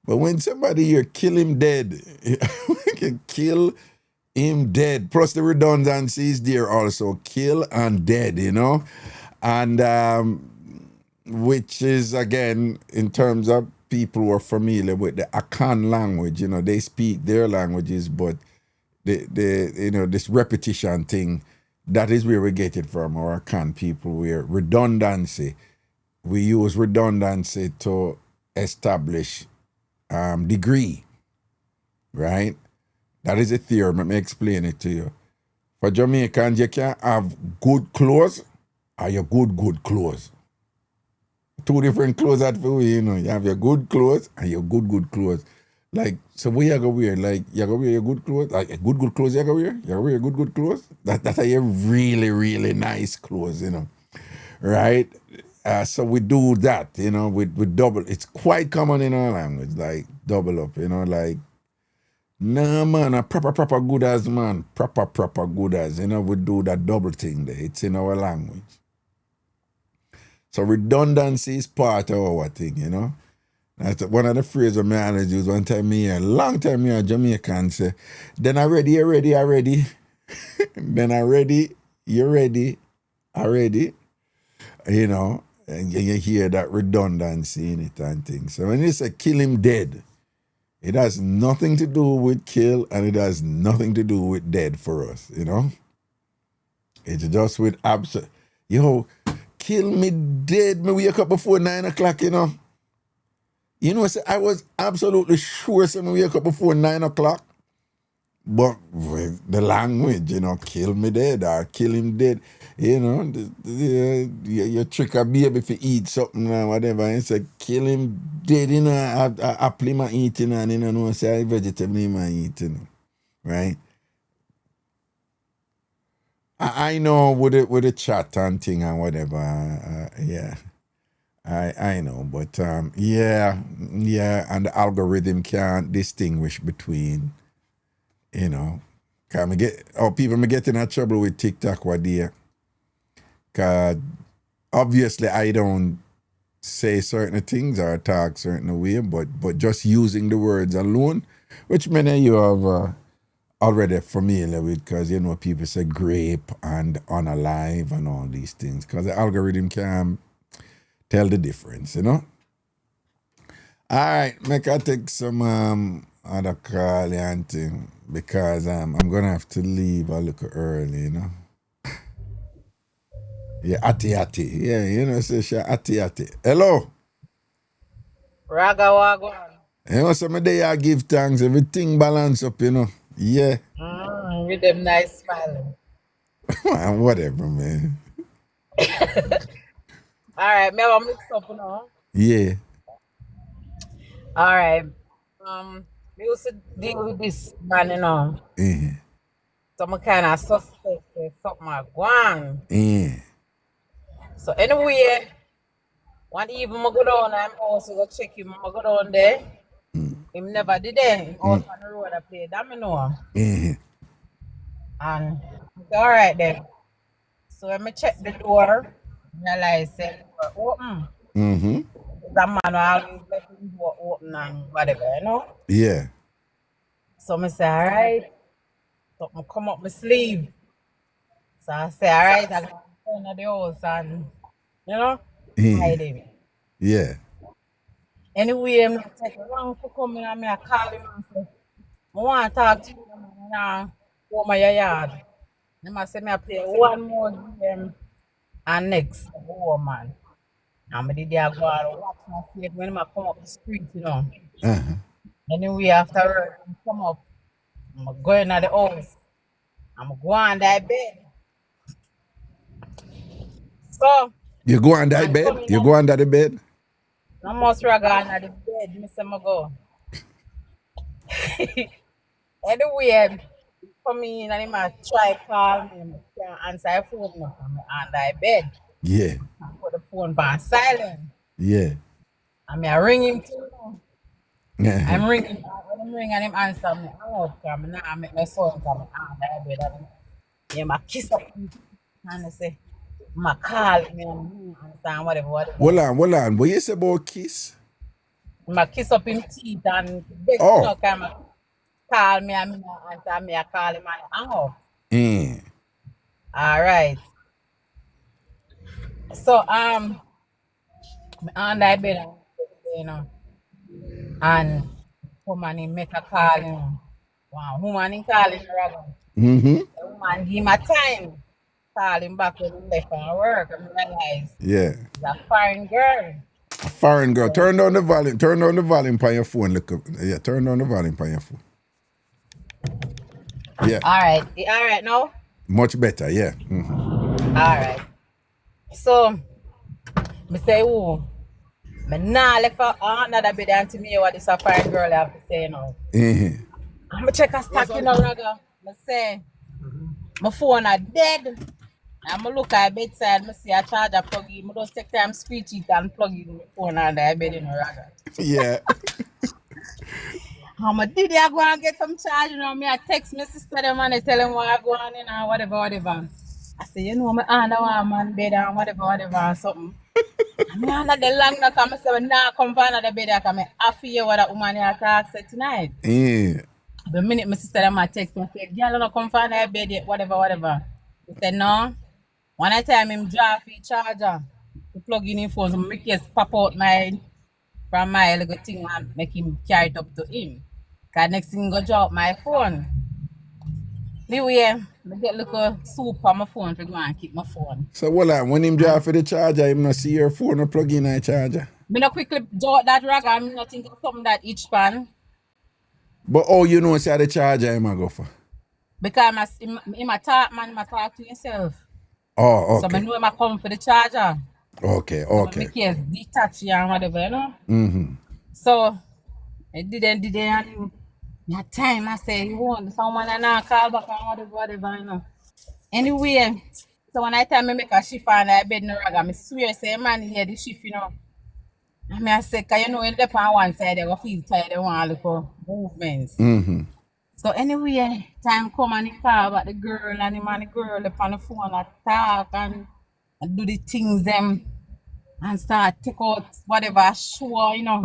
But when somebody here kill him dead, we can kill him dead. Plus the redundancy is there also. Kill and dead, you know. And which is, again, in terms of people who are familiar with the Akan language, you know, they speak their languages, but the you know, this repetition thing, that is where we get it from, our Akan people, where redundancy, we use redundancy to establish degree, right? That is a theorem. Let me explain it to you. For Jamaicans, you can't have good clothes or your good clothes. Two different clothes that for we, you know. You have your good clothes and your good clothes. Like, so what you gonna wear? Like, you gonna wear your good clothes? Like, good clothes you gonna wear? You gonna wear your good clothes? That's your really nice clothes, you know. Right? So we do that, you know, with double. It's quite common in our language, like double up, you know, like, nah, man, a proper good as, man. Proper good as, you know, we do that double thing there. It's in our language. So redundancy is part of our thing, you know. That's one of the phrases I always use. One time me, a long time me, a Jamaican say, then I ready, you're ready. Then I ready, you're ready, already. You know, and you hear that redundancy in it and things. So when you say kill him dead, it has nothing to do with kill and it has nothing to do with dead for us, you know. It's just with absolute, yo, kill me dead, me wake up before 9 o'clock, you know. You know, I was absolutely sure I wake up before 9 o'clock. But with the language, you know, kill me dead or kill him dead, you know, you trick a baby if you eat something or whatever, and say, kill him dead, you know, apple him eating, and you know, say, vegetable him eating, right? I know with the chat and thing and whatever, yeah. I know, but yeah, and the algorithm can't distinguish between, you know, people me get in trouble with TikTok what they, cause obviously I don't say certain things or talk certain way, but just using the words alone, which many of you have already familiar with, because you know people say grape and unalive and all these things, because the algorithm can tell the difference, you know. All right, make I take some other call and thing, because I'm gonna have to leave a little early, you know. Yeah, ati. Yeah, you know, say she ati. Hello.
Ragawagwan.
You know, some day I give thanks, everything balance up, you know. Yeah.
With them nice smiling.
Man, whatever, man.
All right, me have a mix up, you know.
Yeah.
All right. We used to deal with this man, you know.
Yeah.
Some kind of suspect say something like one.
Yeah.
So anyway, one evening I go down, I'm also go check him. I go down there. Him never did that. Him out on the road I play domino.
Yeah.
And I say, all right then. So when I check the door, realize the door open.
Mm-hmm.
that man will always left him door open and whatever, you know.
Yeah.
So I say, all right. So I come up my sleeve. So I say, all right, I go to the house and, you know, hide him.
Yeah.
Anyway, I take a long to come in and I call him and say, I want to talk to you and go my yard. And I say, I play one more game and next, oh man. And I did go out and watch my face when I come up the street, you know.
Uh-huh.
Anyway, after work, I come up, I'm going to the house. I'm going to that bed. So,
You go under the bed? You go under the bed?
I must rag on the bed, Mr. Mago. Anyway, come in and he might try call me. I can't answer the phone now. I'm under the bed.
Yeah.
I put the phone on silent.
Yeah.
And I ring him too.
Yeah.
I'm ringing. When I'm ringing and him answer me, oh, come now I make my phone come under the bed. Yeah, I kiss up and I say, I call me and whatever.
Hold on. What you say about kiss?
I kiss up him teeth and beg come call me and me answer me. I call him and hang up. All right. So I'm on that bed, you know, and woman he make a call, you know. Wow, woman he calling Raga. The woman give him a time. Call him back when he left from work and realize he's a foreign girl.
A foreign girl. Turn down the volume. Turn down the volume on your phone. Look up. Yeah, turn down the volume on your phone. Yeah.
All right now?
Much better, yeah.
All right. So, I say, oh, I nah left another bed until me what this a foreign girl have to say now. I'm check a stack in a Raga. I say, my phone are dead. I'm look at bedside, I see a charger plug in. I just take time screech it and plug in my phone on the bed in a Raga.
Yeah.
Did I go and get some charge? You know, me I text my sister them and I tell them what I go on in and whatever. I say, you know, my under one man bed and whatever something. I'm under the long knock and I say, nah, come for another bed. I come half hear what that woman here talk say tonight.
Yeah.
The minute my sister them I text me, say, girl, don't come for another bed yet, whatever. He said, no. One time him draw for charger to plug in his phone, so make his pop out from my little thing and make him carry it up to him. Cause next thing go drop my phone. Anyway, I get little soup on my phone to go and keep my phone.
So when him draw for the charger, him not see your phone or plug in a charger?
Me not quickly draw that rag and me not think of something that each pan.
But you know say the charger him a go for?
Because him a talk to himself.
Oh, okay.
So I know him a come for the charger.
Okay.
So I make his detach and whatever, you know? So I didn't and that time I say you want someone and I call back and whatever, you know. Anyway, so when I time I make a shift on the bed in the rag, I swear say man here the shift, you know. And I say, cause you know when they on one side they go feel tired, they want to look for movements. So anyway, time come and he call about the girl and him and the girl up on the phone and talk and do the things them and start take out whatever show, you know.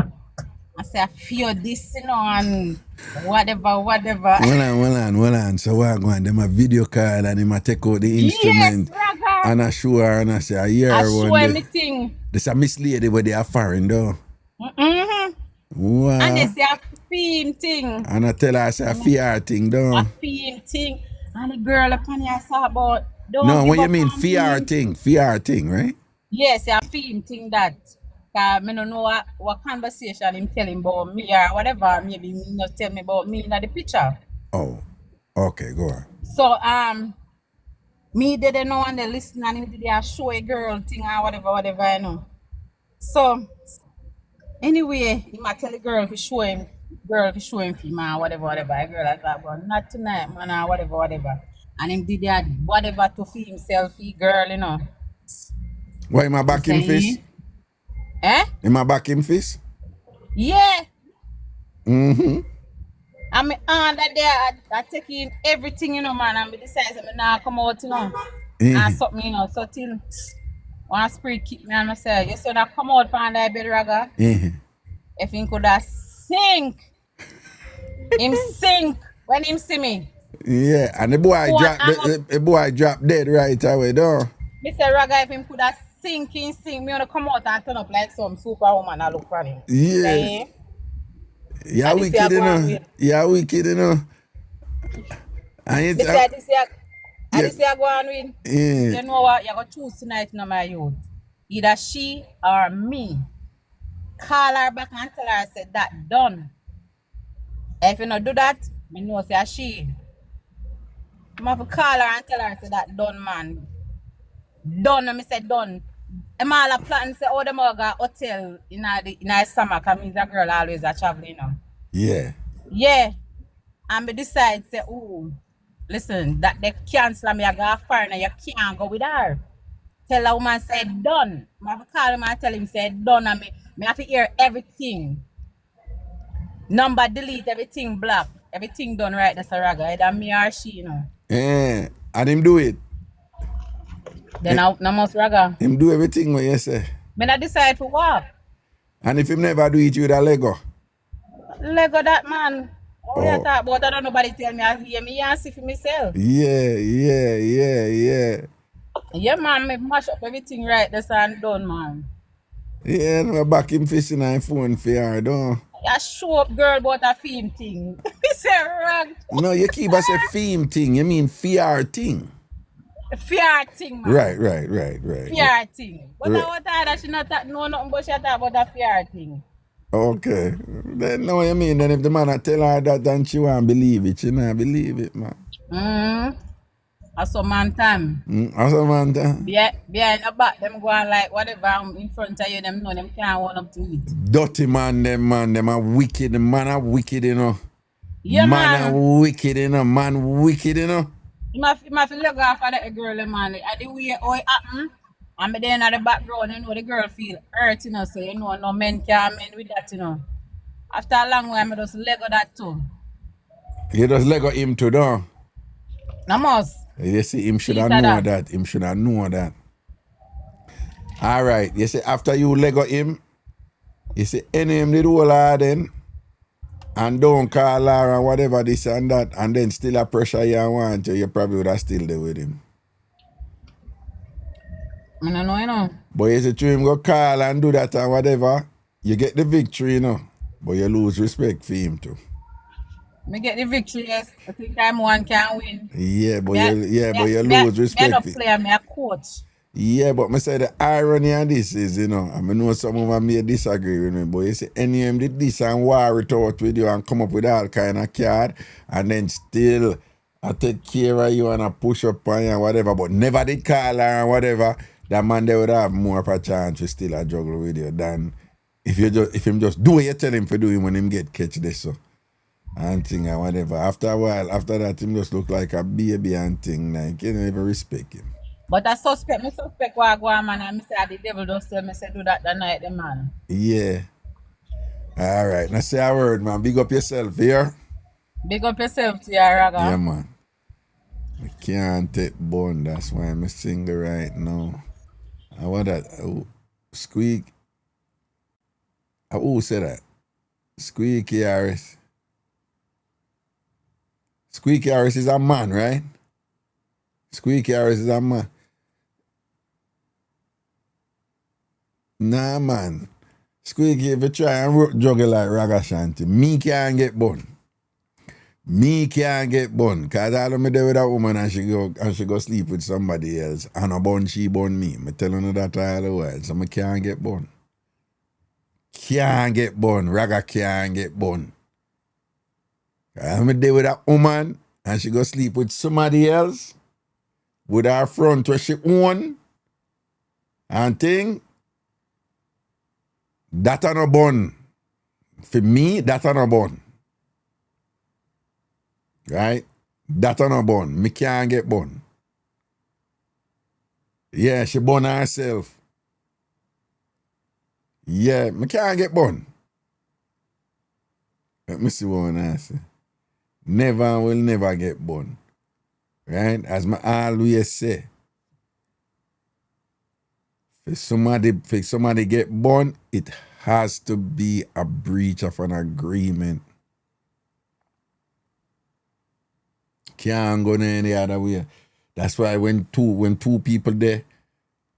I say I feel this, you know, and whatever.
Hold on. So what going? Them a video call and him a take out the instrument and I show her and I say I hear her one.
I show everything.
This a miss lady but they are foreign though. Wow.
And they say a film thing.
And I tell her I say a fear thing though.
A film thing. And the girl upon here say about
no, what you mean fear thing, right?
Yes, a film thing that. I don't know what conversation him telling about me or whatever. Maybe he not tell me about me in the picture.
Oh, okay, go on.
So me didn't know and they listen and him did a show a girl thing or whatever, you know. So anyway, he might tell the girl if show him for man, whatever. The girl I thought, well, not tonight, man, or whatever. And him did that whatever to feel himself, girl, you know.
Why am I back in fist? Am I back in fist?
Yeah. I'm under there, I take in everything, you know, man, and I decide that I now come out, you know, and something, you know, so till One spirit kick me and myself. You said I come out from that bed, Raga. If he could have sink, him sink when him see me.
Yeah, and the boy
Phone
drop
hang up.
the boy drop dead right away, though.
Mr. Raga, if him could have sink, me wanna come out and turn up like some superwoman. I look for him.
Yeah.
Okay?
Yeah,
And this year
wicked, you
go on
know.
with.
Yeah, wicked, you know. And it's,
This year go on with.
yeah.
You know what? You're going to choose tonight, no, my youth. Either she or me. Call her back and tell her, say that done. If you not do that, me know say she. I have to call her and tell her, say that done, man. Done, me say done. I'm all a plan, say, oh, them all got hotel in the summer, because me, that girl always a traveling, you know.
Yeah.
Yeah. And me decide, say, oh, listen, that they cancel me, I got fire, and you can't go with her. Tell a woman, say, done. I have to call him and tell him, say, done, and me have to hear everything. Number delete, everything black. Everything done right, that's a Raga. Either me or she, you know.
Yeah. And him do it.
Then I must Raga.
Him do everything what you say.
Me not decide for what.
And if him never do it, you would a Lego.
Lego that man. Oh, you
Oh.
talk about, I don't nobody tell me, I hear me and see for myself.
Yeah.
Yeah, man, me mash up everything right, that's and done, man.
Yeah, no back him fishing and phone for her, don't.
I show up girl about a film thing. He said wrong.
No, you keep us a theme thing. You mean fear thing.
Fear thing, man.
Right.
Fear thing. But
Right.
I want that she not know nothing but she talk about a fear thing.
Okay. Then know what you mean. Then if the man tell her that and she won't believe it, she not believe it, man.
That's some man time.
That's a man time.
Behind the back, them go on like whatever in front of you, them know them can't want up to it.
Dirty them are wicked. The man are wicked, you know.
Yeah, man.
Are wicked, you know. Man wicked, you know.
You must look off at the girl, man. And the way how it happen, and me then at the background, you know, the girl feel hurt, you know, so you know, no men can men with that, you know. After a long while, I just Lego that too.
You just Lego him too, don't.
No must.
You see, him should have known that. Him should have known that. All right. You see, after you Lego him, you see, any him did all her then, and don't call her and whatever this and that, and then still a pressure you want you probably would have still there with him.
I don't know, you know.
But you see, to him go call and do that and whatever, you get the victory, you know. But you lose respect for him too.
Me get the victory, yes. I think I'm one can win.
Yeah, but you lose respect.
I'm a player, I'm a coach.
Yeah, but me say the irony of this is, you know, I know some of them may disagree with me, but you see, any of them did this and war it out with you and come up with all kind of card, and then still I take care of you and I push up on you and whatever, but never did call her and whatever, that man they would have more of a chance to still a juggle with you than if him just do what you tell him to do him when him get catch this so. And thing and whatever. After a while, after that, him just look like a baby and thing. Like, you don't even respect him.
But I suspect what I go on, man, and I say the devil just tell me say do that night, the man.
Yeah. All right. Now say a word, man. Big up yourself here.
Big up yourself to your Raga.
Yeah, man. I can't take bone. That's why I'm single right now. I want that. Squeak. Who said that? Squeaky Harris. Squeaky Harris is a man, right? Squeaky Harris is a man. Nah, man. Squeaky, if you try and juggle like Ragashanti, me can't get bun. Me can't get bun. Because all of me there with that woman and she go sleep with somebody else. And a bun, she bun me. I'm telling you that all the while. So I can't get bun. Can't get bun. Raga can't get bun. I'm there with that woman and she go sleep with somebody else with her front where she own and thing. That a no bun. For me, that a no bun. Right? That a no bun. Me can't get bun. Yeah, she bun herself. Yeah, me can't get bun. Let me see what I say. Never will never get bun. Right? As I always say, If somebody get born, it has to be a breach of an agreement. Can't go any other way. That's why when two people there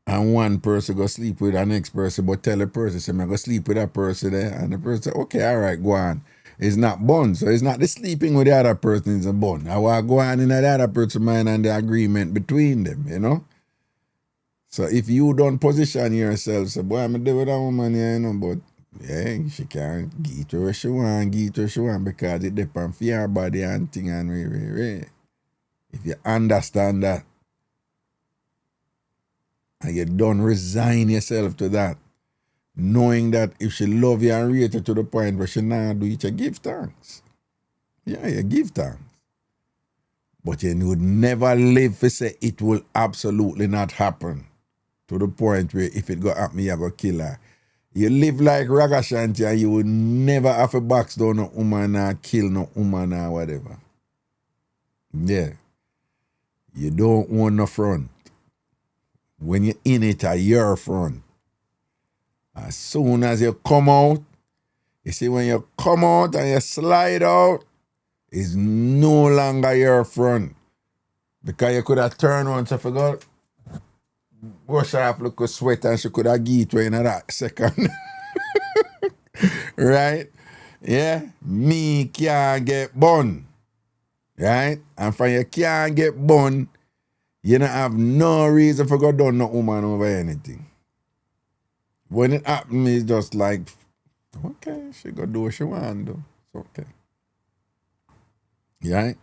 and one person go sleep with the next person, but tell the person, say, I'm go sleep with that person there, and the person say, okay, all right, go on. It's not bond. So it's not the sleeping with the other person is a bond. I want to go on in the other person's mind and the agreement between them, you know? So if you don't position yourself, say, boy, I'm deal with that woman here, you know, but yeah, she can't get where she want, because it depends on your body and thing and way. If you understand that, and you don't resign yourself to that, knowing that if she love you and rate you to the point where she not do it, you give thanks. Yeah, you give thanks. But you would never live to say it will absolutely not happen. To the point where if it go happen, you go kill her. You live like Ragashanti and you would never have a box down no woman or kill no woman or whatever. Yeah. You don't want no front. When you're in it, at your front. As soon as you come out, you see when you come out and you slide out, it's no longer your front. Because you could have turned once I forgot. Wash off look of sweat and she could have get you in that second. Right? Yeah? Me can't get bun. Right? And from you can't get bun, you don't have no reason for go down no woman over anything. When it happens, it's just like, okay, she go do what she want to do. It's okay. Right?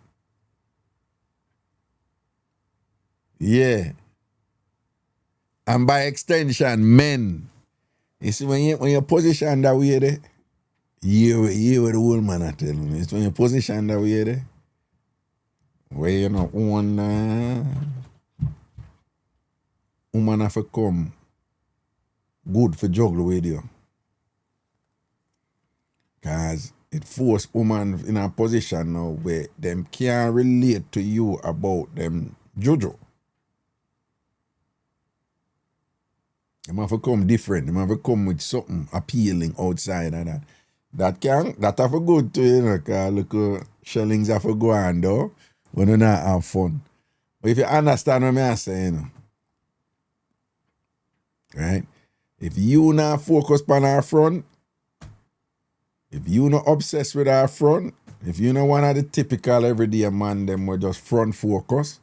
Yeah. And by extension, men. You see, when you position that way there, you were the old man I tell me. It's when you position that way there, where you know one woman have to come good for juggle with you. Because it force woman in a position now where them can't relate to you about them juju. Them have to come different. Them have to come with something appealing outside of that. That have a good to you know, because look, shellings have to go on though when you not have fun. But if you understand what I'm saying, you know, right? If you not focus on our front, if you not obsessed with our front, if you not one of the typical everyday man, them were just front focus.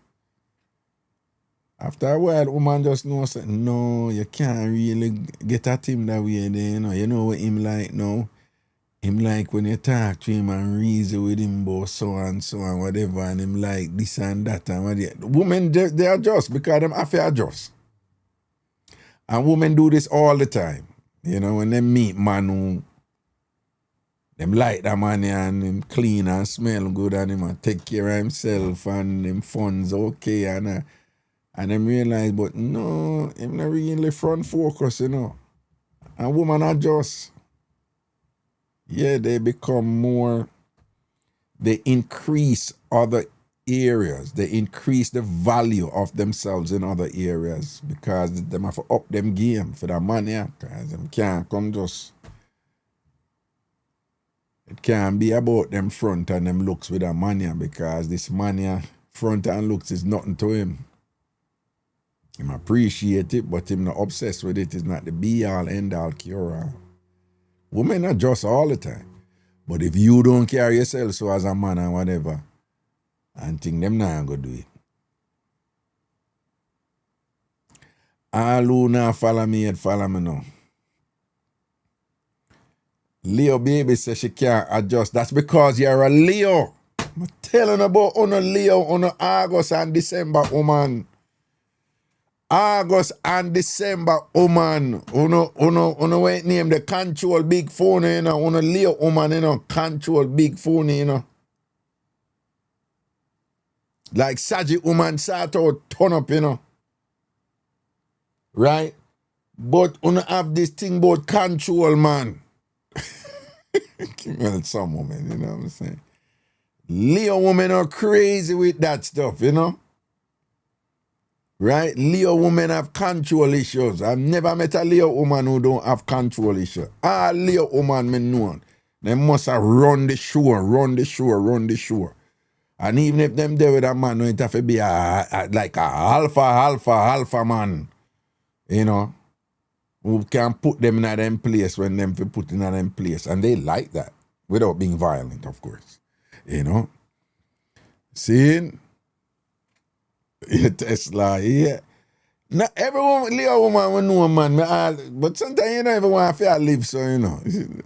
After a while, woman just knows that no, you can't really get at him that way. Then, you know what him like now? Him like when you talk to him and reason with him about so and whatever, and him like this and that and whatever. Women, they adjust because them have to adjust. And women do this all the time. You know, when they meet man who them like that man and him clean and smell good and him take care of himself and him funds okay and them realize, but no, him not really front focus, you know. And women adjust. Yeah, they become more, they increase other areas. They increase the value of themselves in other areas because them have to up them game for the money. Because them can't come just, it can't be about them front and them looks with the money because this money, front and looks is nothing to him. Him appreciate it, but him not obsessed with it. It's not the be-all, end-all, cure-all. Women adjust all the time. But if you don't carry yourself so as a man and whatever, and think them not going to do it. All who not follow me yet, follow me now. Leo baby says she can't adjust. That's because you're a Leo. I'm telling about on a Leo on August and December, woman. August and December, woman. Uno wait name the control big phone, you know. Uno Leo woman, you know, control big phone, you know. Like Saji woman start out turn up, you know. Right? But uno have this thing about control, man. Well, some women, you know what I'm saying? Leo women are crazy with that stuff, you know. Right? Leo women have control issues. I've never met a Leo woman who don't have control issues. All Leo woman me know. They must have run the show, run the show, run the show. And even if them there with a man, it have to be like a alpha man. You know, who can put them in them place when them fi put in them place. And they like that. Without being violent, of course. You know? See? Tesla, yeah. Not every woman, Leo woman will know, man. But sometimes you know everyone feel live, so you know. You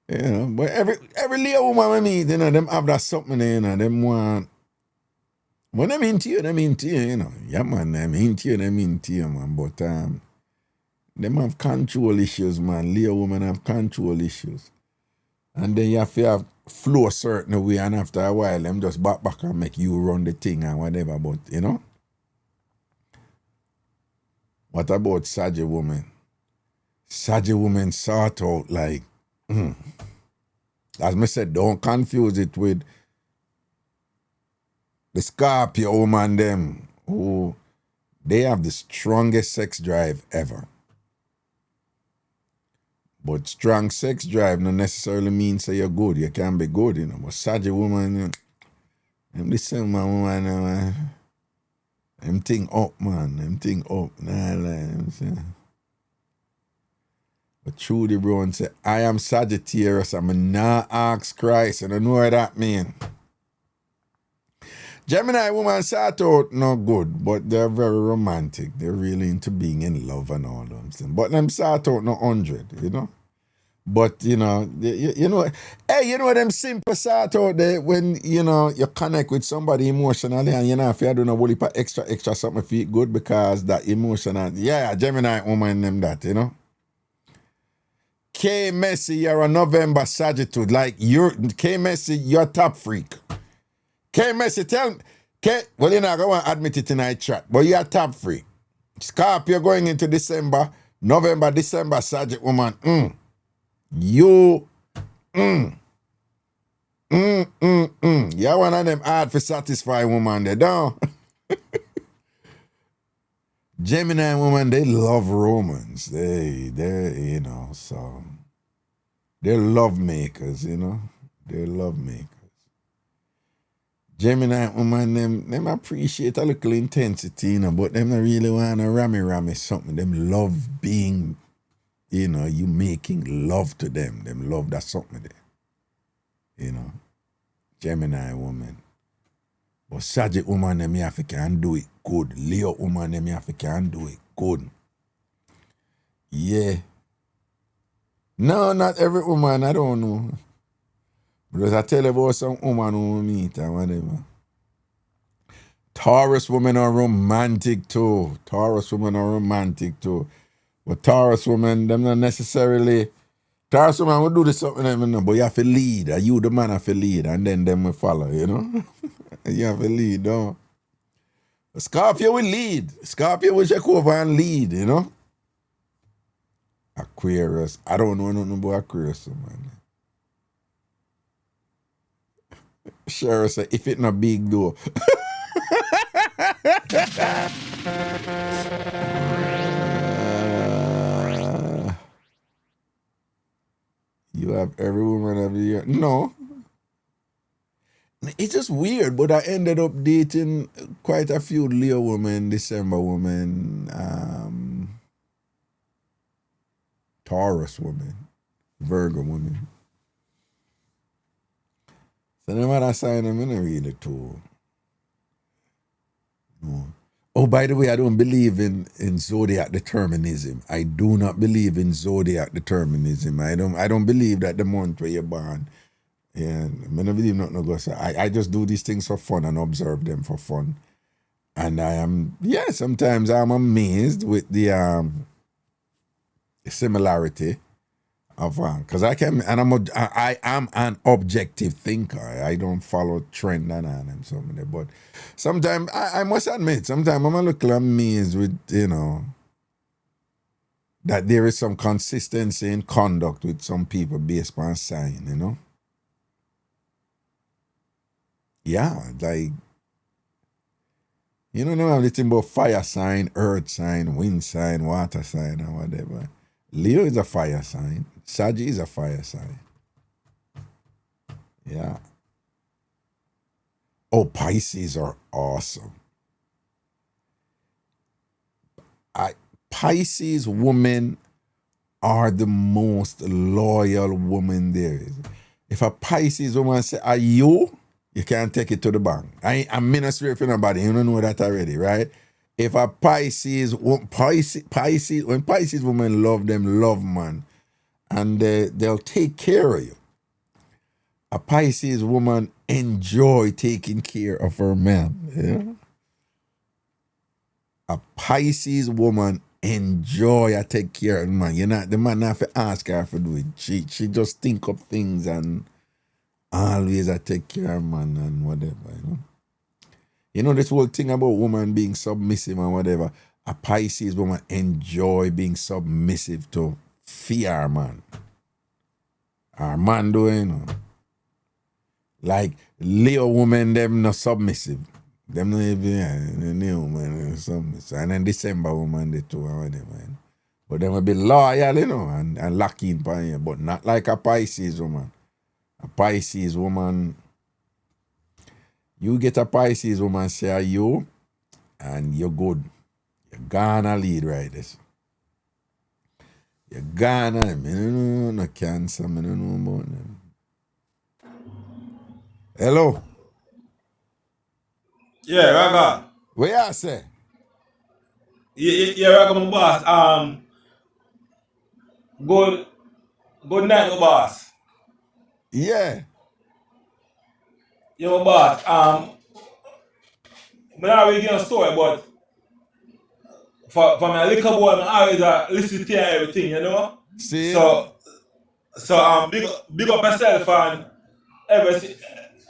know, but every Leo woman we meet, you know, them have that something, you know, them want. When them into you, you know. Yeah, man, them into you, man. But them have control issues, man. Leo women have control issues. And then you have to have flow a certain way, and after a while, them just back and make you run the thing and whatever. But, you know, what about Sage woman? Sage woman sort out like, as I said, don't confuse it with the Scorpio woman them, who they have the strongest sex drive ever. But strong sex drive don't necessarily mean say you're good. You can be good, you know. But Sage woman, them the same woman, them thing up, man. Them thing up. Nah. But Trudy Brown say, I am Sagittarius. I'm not ask Christ. I don't know what that mean. Gemini woman start out not good, but they're very romantic. They're really into being in love and all them things. But them start out not 100, you know. But, you know, you know, hey, you know them simple start out there when, you know, you connect with somebody emotionally and you know, if you don't know what extra something feel good because that emotional, yeah, Gemini woman them that, you know. K Messi, you're a November Sagittarius. Like K Messi, you're top freak. K Messi, tell me, well, you're not going to admit it in our chat, but you're a top freak. Scorpio going into December, November, December, Sagittarius woman, You, You're one of them hard for satisfy woman, they don't. Gemini woman, they love romance. They, you know, so they're love makers, you know. They're love makers. Gemini woman, them appreciate a little intensity, you know, but them not really want to rammy something. Them love being, you know, you making love to them. Them love that something there. You know. Gemini woman. But Sagittarius woman, them have to can do it good. Leo woman, them have to can do it good. Yeah. No, not every woman, I don't know. Because I tell you about some woman who meet and whatever. Taurus women are romantic too. Taurus women are romantic too. But Taurus women, them not necessarily. Taurus women will do this something, but you have to lead. You, the man, have to lead, and then them will follow, you know? You have to lead, don't. Scorpio will lead. Scorpio will check over and lead, you know? Aquarius. I don't know nothing about Aquarius, man. Cheryl said, if it not big though. You have every woman every year. No. It's just weird, but I ended up dating quite a few Leo women, December women, Taurus women, Virgo women. So no matter sign I'm not really too. No. Oh, by the way, I don't believe in zodiac determinism. I do not believe in zodiac determinism. I don't believe that the month where you're born. Yeah, I don't believe nothing go so. I just do these things for fun and observe them for fun. And I am, yeah, sometimes I'm amazed with the similarity of because I am an objective thinker. I don't follow trend and something. But sometimes I must admit, sometimes I'm a little amazed with, you know, that there is some consistency in conduct with some people based on sign, you know. Yeah, like, You know the thing about fire sign, earth sign, wind sign, water sign, or whatever. Leo is a fire sign. Sag is a fire sign. Yeah. Oh, Pisces are awesome. Pisces women are the most loyal woman there is. If a Pisces woman say, are you can't take it to the bank. I'm ministry for nobody. You don't know that already, right? If a Pisces when Pisces women love them, love man, and they'll take care of you. A Pisces woman enjoy taking care of her man. Yeah? A Pisces woman enjoy take care of the man. The man not have to ask her to do it. She just think up things and always take care of man and whatever, you know. You know this whole thing about woman being submissive and whatever. A Pisces woman enjoy being submissive to fear man. Our man doing, you know. Like Leo women, them not submissive. Them not even Leo woman submissive. And then December woman they too and whatever. You know? But them will be loyal, you know, and lucky in you, but not like a Pisces woman. A Pisces woman, you get a Pisces woman say are you, and you're good. You're gonna lead right this. You're gonna, I don't know, no cancer, I don't know about them. Hello?
Yeah, Raga.
What you say?
Yeah, Raga, my boss. Good night, my boss.
Yeah.
Yeah, my boss. I'm not really getting a story, but for my little boy, I always listen to everything, you know?
See?
So big up myself and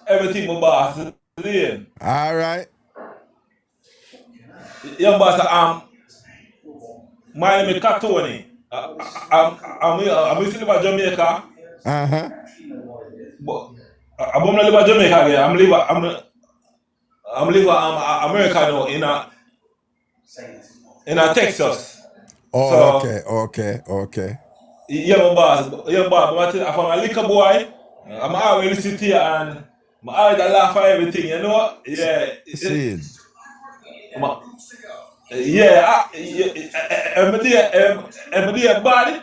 everything my boss is doing.
All right.
Yeah, boss, my name is Katoni. I'm listening about Jamaica.
Uh-huh.
But I'm not living in Jamaica again. I'm living America now in Texas.
Oh,
So,
okay.
yeah, my boss. But if I'm a little boy, I'm always sit here and I always laugh at everything, you know? Yeah.
See.
Yeah, every day, body,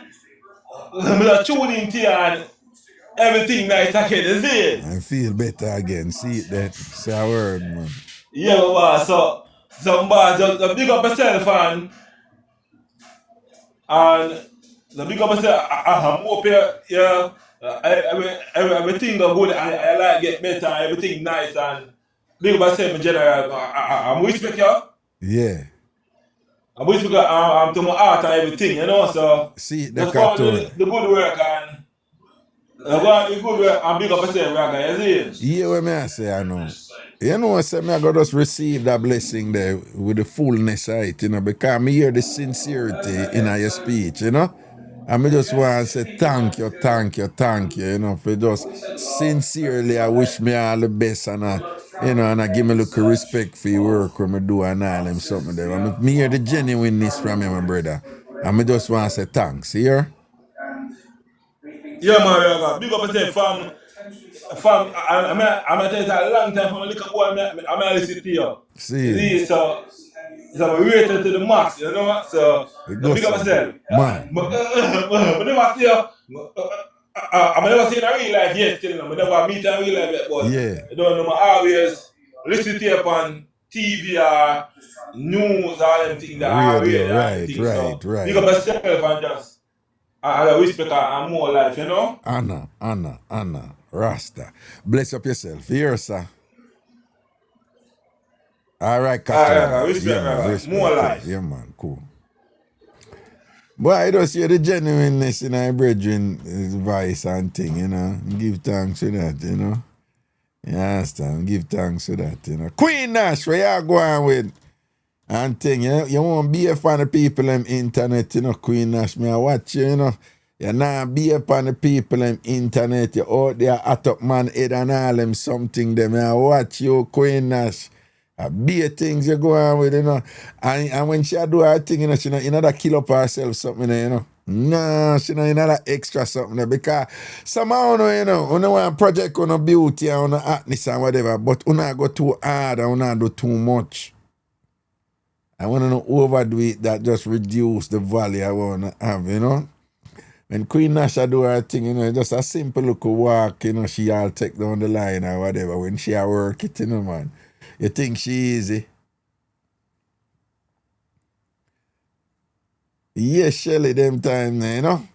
I'm tuning into and everything nice again, you see?
I feel better again. See it that. Say a word, man.
Yeah, boss. So boss, just big up myself and the big up myself. I'm up here, yeah. Everything go good. I like get better. Everything nice and big up myself in general. I'm respect you.
Yeah.
I'm respect to my art and everything, you know. So
See it,
just go on do the good work and go on do the good work and big up myself, Raga. You see?
Yeah, what I say, I know. You know, I say, I got just receive that blessing there with the fullness of it, you know, because I hear the sincerity in your speech, you know. And I just want to say thank you, you know, for just sincerely, I wish me all the best and you know, and I give me a little respect for your work when I do and all them something there. I mean, hear the genuineness from you, my brother. And I just want to say thanks, here.
Yeah, man, Raga. Big up myself I'm going to tell you a long time from a little boy, I'm going to listen to you.
See.
So I'm rated to the max, you know? So, big up myself.
Man.
But never see you. I never seen in real life yet, still. I never meet in real life yet, but
yeah.
I don't know, I always listen to you on TV or news, all them things that
Radio,
right.
right.
Big up myself and just, I respect and more life, you know?
Anna, Rasta. Bless up yourself. Here, sir. All right, Captain.
Respect. More life.
Yeah, man, cool. Boy, I don't see the genuineness in our brethren's voice and thing, you know. Give thanks for that, you know. You understand? Give thanks for that, you know. Queen Nash, where you going with? And thing, you won't be upon the people on internet, you know, Queen Nash. Me I watch you, you know. You not be upon the people on internet. You out there at up man head and all them something them. I watch you, Queen Nash. Be things you go on with, you know. And when she do her thing, you know, she not kill up herself something, you know. No, she not that extra something there, because somehow, you know, you want project on a beauty and on a artness and whatever, but you not go too hard and you not do too much. I want to not overdo it, that just reduce the value I want to have, you know. When Queen Nasha do her thing, you know, just a simple little walk, you know, she all take down the line or whatever. When she a work it, you know, man. You think she easy? Yeah, Shelly, them time there, you know.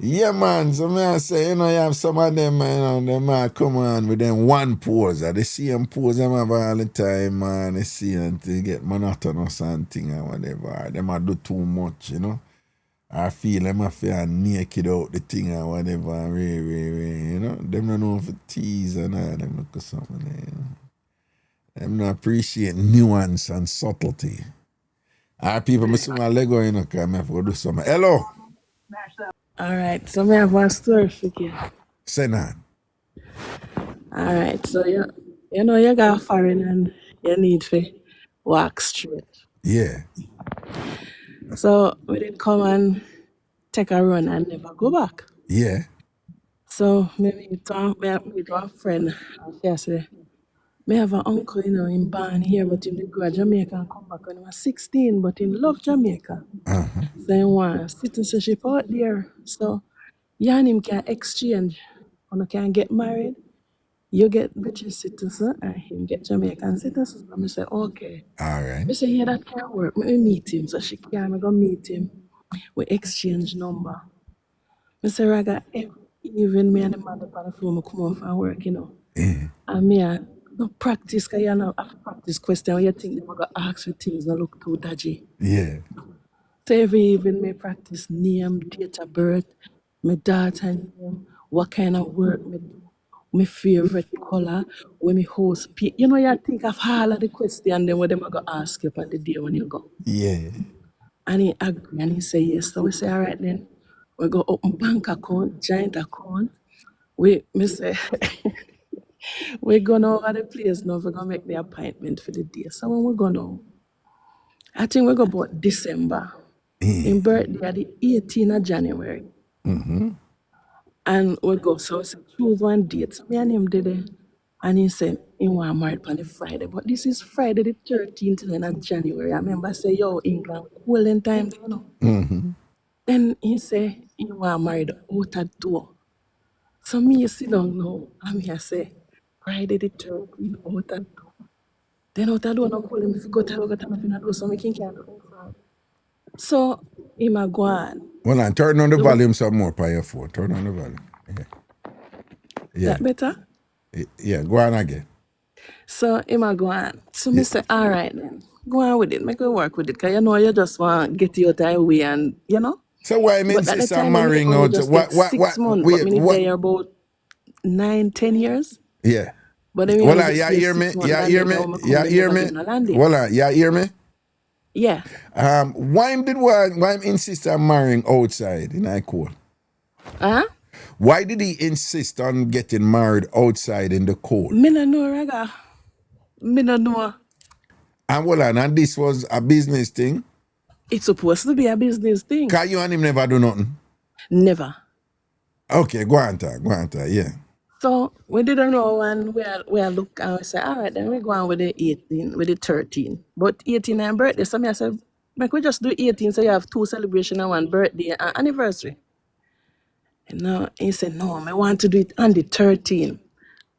Yeah, man. So me I say, you know, you have some of them, man, you know, them man come on with them one pose. The same pose them have all the time, man. They see until get monotonous and thing or whatever. Them a do too much, you know. I feel them a feel naked out the thing or whatever, you know. Them don't know for tease and all, them look at something there, you know. Them not appreciate nuance and subtlety. Our people, I see my Lego, you know, because I have to go do something. Hello.
All right, so me have one story for you.
Say that.
All right, so you know you got foreign and you need to walk straight.
Yeah.
So we did come and take a run and never go back.
Yeah.
So me meet a friend and she said, me have an uncle, you know, in born here, but he did go to Jamaica and come back when he was 16, but he love Jamaica.
Uh-huh.
So he want citizenship out there. So you and him can exchange. When you can get married, you get British citizen and him get Jamaican citizen. And I say, okay.
All right.
I say, yeah, that can work. Me meet him. So she can go meet him. We exchange number. I say, Raga, even me and the man on the phone, come off and work, you know.
Yeah.
And me, no practice, because you know, after practice question, when you think they're going to ask you things that look too dodgy.
Yeah.
So every evening, me practice name, date of birth, my daughter name, what kind of work me do, my favorite color, when me host people. You know, you think of all of the questions then what them are going to ask you on the day when you go.
Yeah.
And he agree and he say yes. So we say, all right then, we go open bank account, joint account. Me say, we're going over the place now, we're going to make the appointment for the day. So when we go now, I think we go about December. In birthday at the 18th of January.
Mm-hmm.
And we go, so we say, choose one date. So me and him did it. And he said, he want married on the Friday. But this is Friday the 13th of January. I remember I say, yo, England, cooling time, you know.
Mm-hmm.
Then he said, he want married out at door. So me sit down now, and me I say, Friday the 13th, out at door. Then out at door, I call him, if you go tell me, I do so me can do it. So, he might go on.
Well, I turn on the volume some more by your phone. Turn on the volume. Yeah.
That better?
Yeah, go on again.
So, he might go on. So, me say, all right then. Go on with it. Make it work with it. Because you know, you just want to get you out of the way and, you know.
So, why me insist on marrying out?
What? 6 months. But me there about 9-10 years.
Yeah.
But
well, you hear me? You hear me? You hear me? Well, you hear me?
Yeah.
Why insist on marrying outside in high court? Why did he insist on getting married outside in the court?
Me no know, Raga. Me no know.
And well, and this was a business thing?
It's supposed to be a business thing.
Can you and him never do nothing?
Never.
Okay, go on, yeah.
So we didn't know when we look and we say, all right, then we go on with the 18, with the 13. But 18 and birthday, so me I said, make we just do 18 so you have 2 celebrations and 1 birthday and anniversary. And now he said, no, I want to do it on the 13.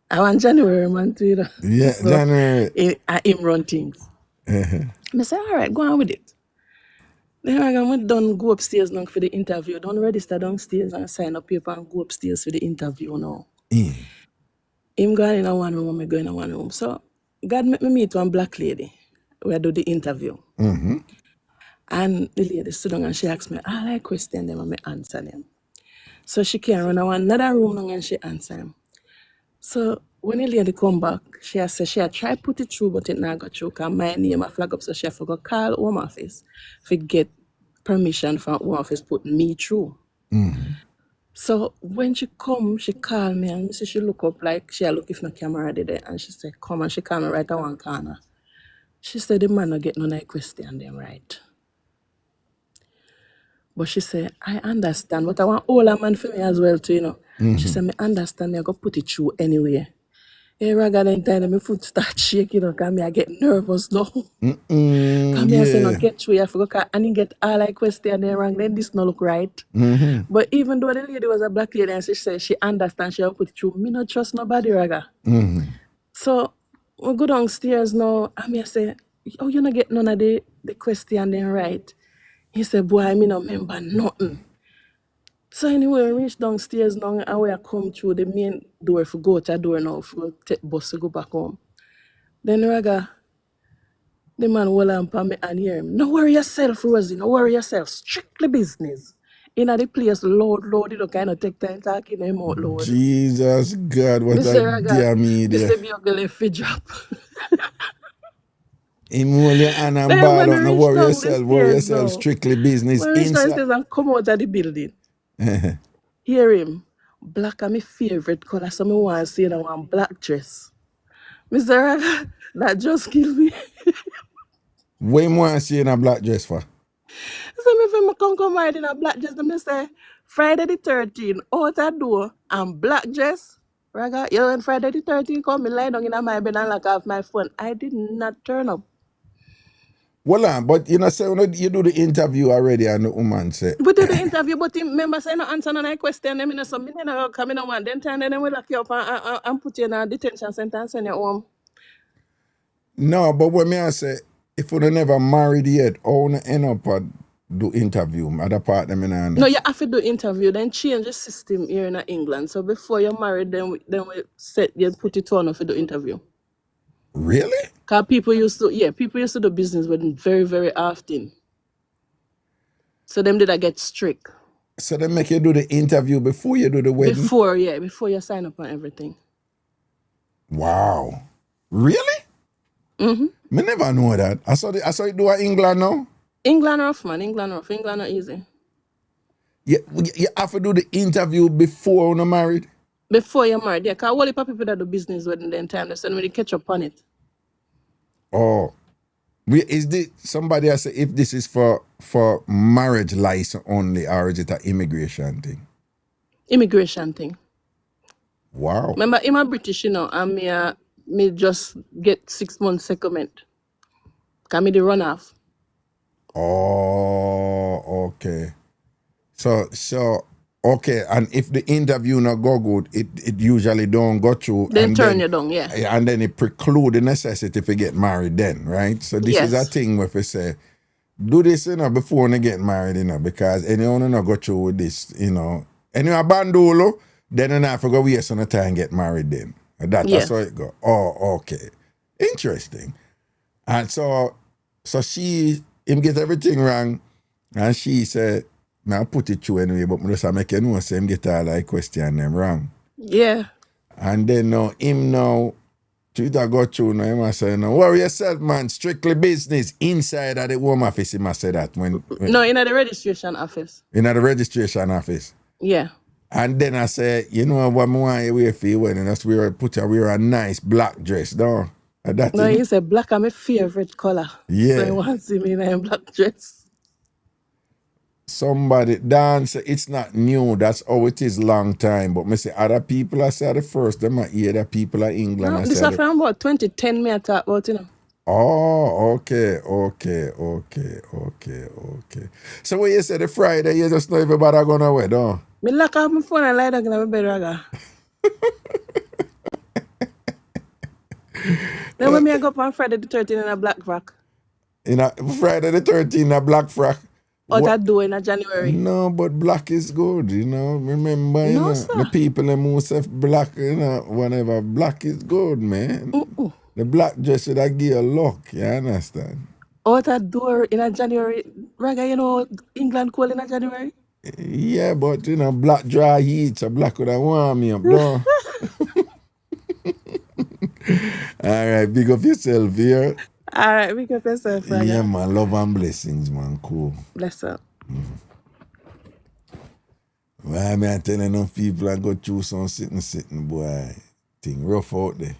I want January, man, to do it.
Yeah, so January.
I him run things. I said, all right, go on with it. Then I went down, go upstairs now for the interview. Don't register downstairs and sign up paper and go upstairs for the interview now. Him going in one room, me going in one room. So God made me meet one black lady where I do the interview.
Mm-hmm.
And the lady stood down and she asked me, I like question them and I answer them. So she came run another room and she answered him. So when the lady come back, she said she had tried put it through, but it not got through because my name a flag up, so she had to go call Home Office to get permission from Home Office put me through.
Mm-hmm.
So when she come, she call me and she look up like she look if no camera did it and she said, come and she call me right at one corner. She said the man no get none of question them right. But she said, I understand, but I want older man for me as well too, you know. She said, me understand, me I go put it through anyway. Hey, Raga, then time my foot start shaking, you know, cause me I get nervous now. Cause me I say, no, get through, I forgot, I didn't get all I question there wrong, then this no look right. But even though the lady was a black lady and she said she understands, she will put it through, me not trust nobody, Raga. So, we go downstairs now, and me I say, oh, you not get none of the question then right. He said, boy, me no remember nothing. So anyway, we reach downstairs now and we come through the main door for go to the door now for take bus to go back home. Then Raga, the man hold on for me and hear him. No worry yourself, Rosie, no worry yourself. Strictly business. In the place, Lord, you don't kind of take time talking him out, Lord.
Jesus God, what
Mr.
a
Raga,
damn idiot.
Mr. Bugle, if you drop.
Him hold your hand and
Then
ball
when
out,
we
no
reach
worry
down the
yourself, worry
stairs
yourself,
now,
strictly business
when we reach
inside.
downstairs and come out of the building, hear him. Black are my favorite color, so I want to see that one black dress. Mr. Raga, that just killed me.
What you want to see in a black dress for?
So if I come right in a black dress, I say, Friday the 13th, out that door, and black dress. Raga, you know, when Friday the 13th come, me lie down in my bed and lock off my phone. I did not turn up.
Well, but you know, say you do the interview already, and the woman say,
We do the interview, but the members say no answer no question. Them in some minute no come in one. Then turn then we lock you up and put you in a detention center and send you home.
no, but what me I say, if you never married yet, how you end up do interview? Other part them in hand.
No, you have to do interview, then change the system here in England. So before you're married, then we set you put it on for the interview.
Really?
Because people used to do business with them very, very often. So them did I get strict.
So they make you do the interview before you do the wedding?
Before you sign up on everything.
Wow. Really? Me never know that. I saw it do in England now.
England rough, man. England rough. England not easy.
You have to do the interview before you're married?
Before you're married, yeah. Because all the people that do business with them, then time they send me to catch up on it.
Oh. Is this somebody else say if this is for marriage license only, or is it an immigration thing?
Immigration thing.
Wow.
Remember, I'm a British, you know, and me just get 6 months secondment. Can me the run off.
Oh, okay. So okay, and if the interview not go good, it usually don't go through.
Then turn you down, yeah.
And then it preclude the necessity to get married then, right? So this is a thing where we say, do this, you know, before you get married, you know, because anyone not go through with this, you know. And you abandon, then you have to go waste on the time and get married then. That's how it go. Oh, okay. Interesting. And so him get everything wrong, and she said, I put it through anyway, but I just make you know, say him get all the question them wrong.
Yeah. And
then him now, Twitter go through now, him say, no, worry yourself, man, strictly business. Inside of the home office, he must say that. when
No, in the registration office.
In the registration office.
Yeah.
And then I say, you know what I want you wear for your wedding? That's where I wear a nice black dress, no?
No, he said black are my favorite color.
Yeah.
So he wants to see me in a black dress.
Somebody dance, it's not new, that's how it is long time. But I say other people, I say the first, them are here, the people of England.
No, this is from about 2010 me I talk about, you know.
Oh, okay. So when you say the Friday, you just know everybody are going away, don't?
Me lock off my phone and lie down in my bed, Raga. Then when me I go up on Friday the 13th in a black frock.
Friday the 13th in a black frock?
Out that door in January.
No, but black is good, you know. Remember, you know, the people that move self black, you know, whatever. Black is good, man. The black dress should have give you luck, you understand?
Out that door in a January. Raga, you know, England cold in a January?
Yeah, but, you know, black dry heat, so black would have warm me up, though. All right, big up yourself here.
All right, big up yourself, Raga.
Yeah, man, love and blessings, man, cool.
Bless up.
Why me I telling enough people I go through some sitting, boy. Thing rough out there.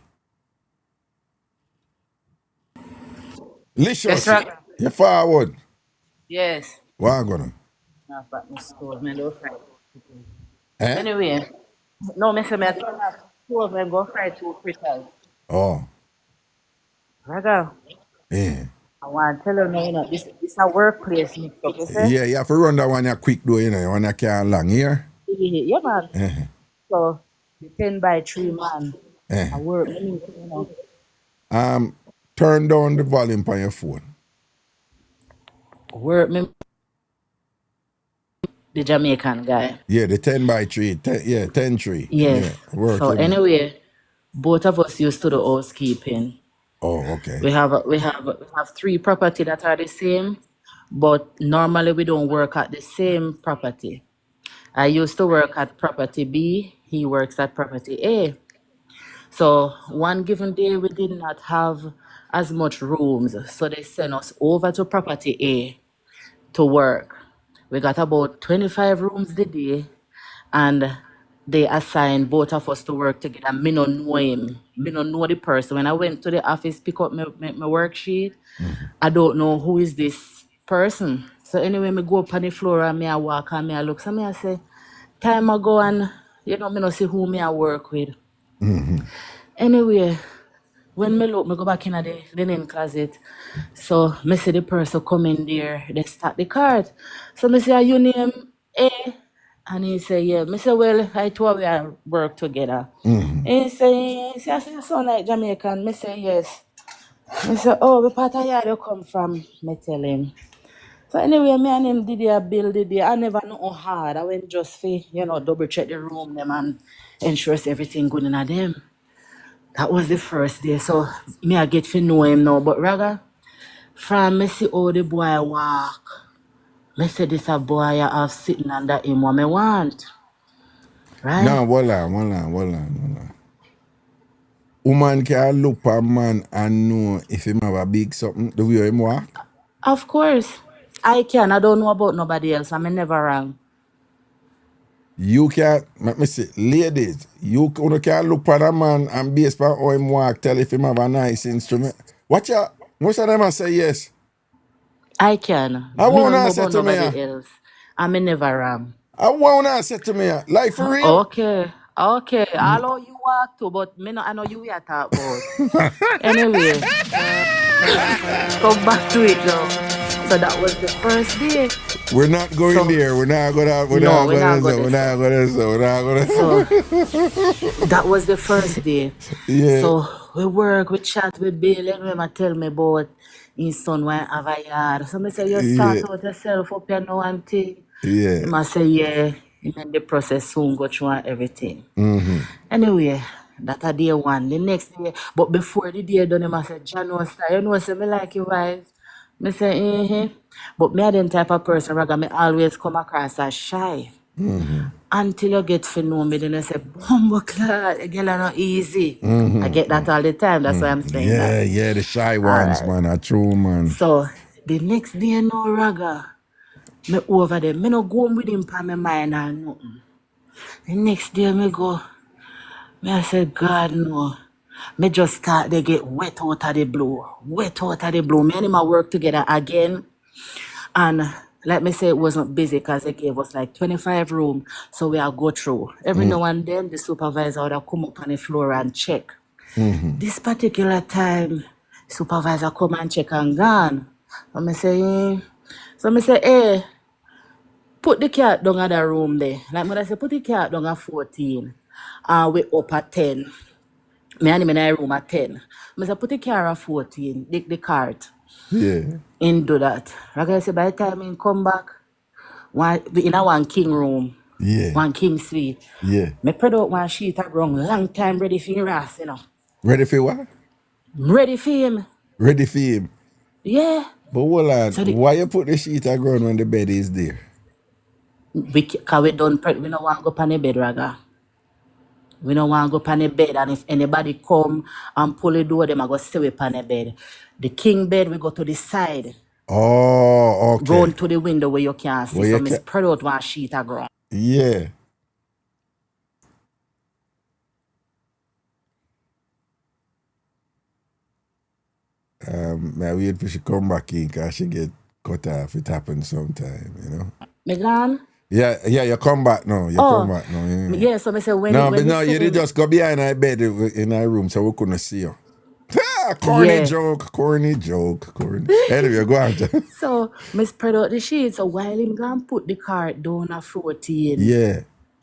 Yes,
Licious,
Raga.
you forward.
Yes.
What I gonna?
Nah, but my store, man, don't fry.
Eh?
Anyway, no, me say me turn off stove and go fry 2 fritters.
Oh,
Raga,
yeah.
I want to tell you now, this a workplace mix up, you see?
Yeah, you have to run that one quick though, you know, one you can't long here.
Yeah, man.
Uh-huh.
So, the 10 by 3 man, I
Uh-huh.
work, me, you know.
Turn down the volume on your phone.
Work me, the Jamaican guy.
Yeah, the 10 by 3. 10-3.
Yes.
Yeah, work
So
you, man.
anyway, both of us used to the housekeeping.
Oh, okay.
We have 3 property that are the same, but normally we don't work at the same property. I used to work at property B, he works at property A. So one given day we did not have as much rooms, so they sent us over to property A to work. We got about 25 rooms the day, and they assigned both of us to work together. Me no know him. Me no know the person. When I went to the office, pick up my worksheet, I don't know who is this person. So anyway, me go up on the floor and me I walk and me I look. So me I say, time ago and me no see who me I work with. Anyway, when me look, me go back in the linen closet. So me see the person come in there, they start the card. So me say, are you name A? And he say, yeah. Me say, well, I told we are work together. He say, I say, you sound like Jamaican. Me say, yes. Me say, oh, what part of yard you come from? Me tell him. So anyway, me and him did a bill the day. I never know how hard. I went just for, double check the room them and ensure everything good in a them. That was the first day. So me I get to know him now. But rather, from me see how the boy walk, me say this a boy I have sitting under him what me want. Right?
No, hold on. Woman can look at a man and know if him have a big something, the way him walk.
Of course. I can. I don't know about nobody else. I'm never wrong.
You can, let me see, ladies, you can look at a man and based on how him walk, tell if him have a nice instrument. Watch out. Most of them I say yes.
I can.
I
Me
won't
don't know
answer
about
to me.
nobody else. I'm never wrong.
I won't answer to me. Like for real.
Okay. All how you walk to, but me no, I know you we are talk about. Anyway, come back to it now. So that was the first day.
We're not going
So-
there. We're not going to.
we're not going
So
That was the first day.
yeah.
So we work, we chat with Bill, and him tell me about his son when have a yard. So I say, you start out yourself up here now and thing.
Yeah.
I say, yeah, and then the process soon go through and everything. Anyway, that a day one. The next day, but before the day done, I say, John, say me like your wife. I say, But me are the type of person, Raga, me always come across as shy. Until you get to know me, then I say, Bumbo Clad, girl are not easy. I get that all the time. That's why I'm saying that.
Yeah, the shy ones, man, are true, man.
So the next day, no Raga, me over there. Me no go with him for my mind or nothing. The next day, me go. Me I say, God no. Me just start they get wet out of the blue. Wet out of the blue. Me and him a work together again. And like me say, it wasn't busy because they gave us like 25 rooms. So we are go through. Every now and then the supervisor would come up on the floor and check. This particular time, supervisor come and check and gone. And me say, hey, put the cat down at the room there. Like me say, put the cat down at 14. And we up at 10. Me and him in a room at 10. I say, put the car at 14, the cart.
Yeah.
And do that. Like I say, by the time he come back, we in a one king room,
Yeah.
one king suite.
Yeah.
Me spread out one sheet of ground, long time ready for him ass,
Ready for what?
Ready for him.
Ready for him.
Yeah.
But hold on,
So
why you put the sheet on ground when the bed is there?
Because we don't want to go on the bed, Raga. We don't want to go on the bed, and if anybody come and pull the door, them I go stay on the bed. The king bed, we go to the side.
Oh, okay.
Go to the window where you can see.
Where
So
you
me
can-
spread out one sheet of ground.
Yeah. I wait for she come back in because she get cut off. It happens sometime, you know.
Me gone?
Yeah, you come back now. You
Oh,
come back now. Yeah.
yeah, so me say when
No,
when
but
me
no,
see
you did
him,
just go behind our bed in our room so we couldn't see you. Corny
yeah.
joke. Anyway, go on.
So me spread out the sheets. So while him gone put the cart down a 14.
Yeah.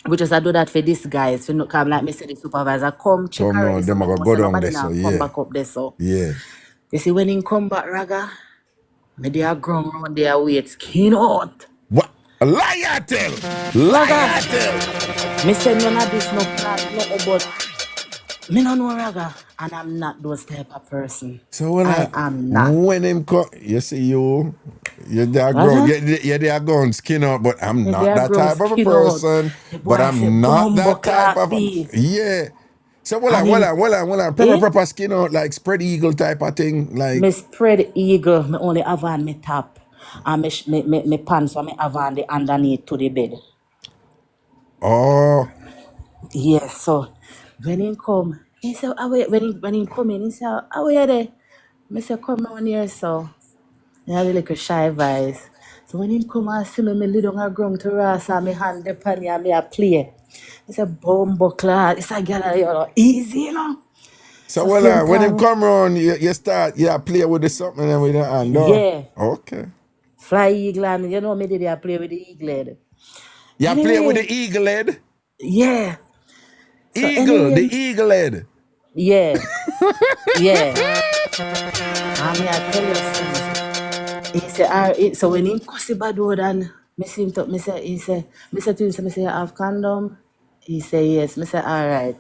We just I do that for this guys. For no come like me say the supervisor come check
Come
already.
on,
So
them
me
are
know
go
say
down
nobody
there, so
now come
yeah.
back up there. So
Yeah.
you see when he come back raga, me they are ground round there wait skin out.
What? A liar tell!
Raga,
Liar tell!
me say none of this no plan, no but me no know raga, and I'm not those type of person.
So when
I am not.
when him come, you see you're there grown,
Raga,
you're there grown skin out, but I'm
me they
not
are
that
ground
type of a
skin out.
person.
The
But
boy say
I'm not
bumbo
that type of
clappy.
yeah. So
And him
proper skin out like spread eagle type of thing, like
me spread eagle, me only have on me top. And me pants so me have on the underneath to the bed.
oh
Yes, so when he come, he said, when he come in, he said, how are you there? Me say, come on here, so. He have a little shy voice. So when he come and see me lay down on the ground to rest and me hand upon me and me a play. He said, bumbo clad. It's a girl, you know, easy, you know.
so
So same
when him
time,
come around, you start play with the something and with the hand.
yeah,
Okay.
fly eagle and you know me did I play with the eagle head.
You play with the
Anyway,
eagle head?
yeah. So
Eagle, the
anyway,
eagle head.
yeah, yeah. And me I tell you something. He said, so when he cuss bad word and me see him talk, me say to him, me say, you have condom? He say, yes. Me say, all right.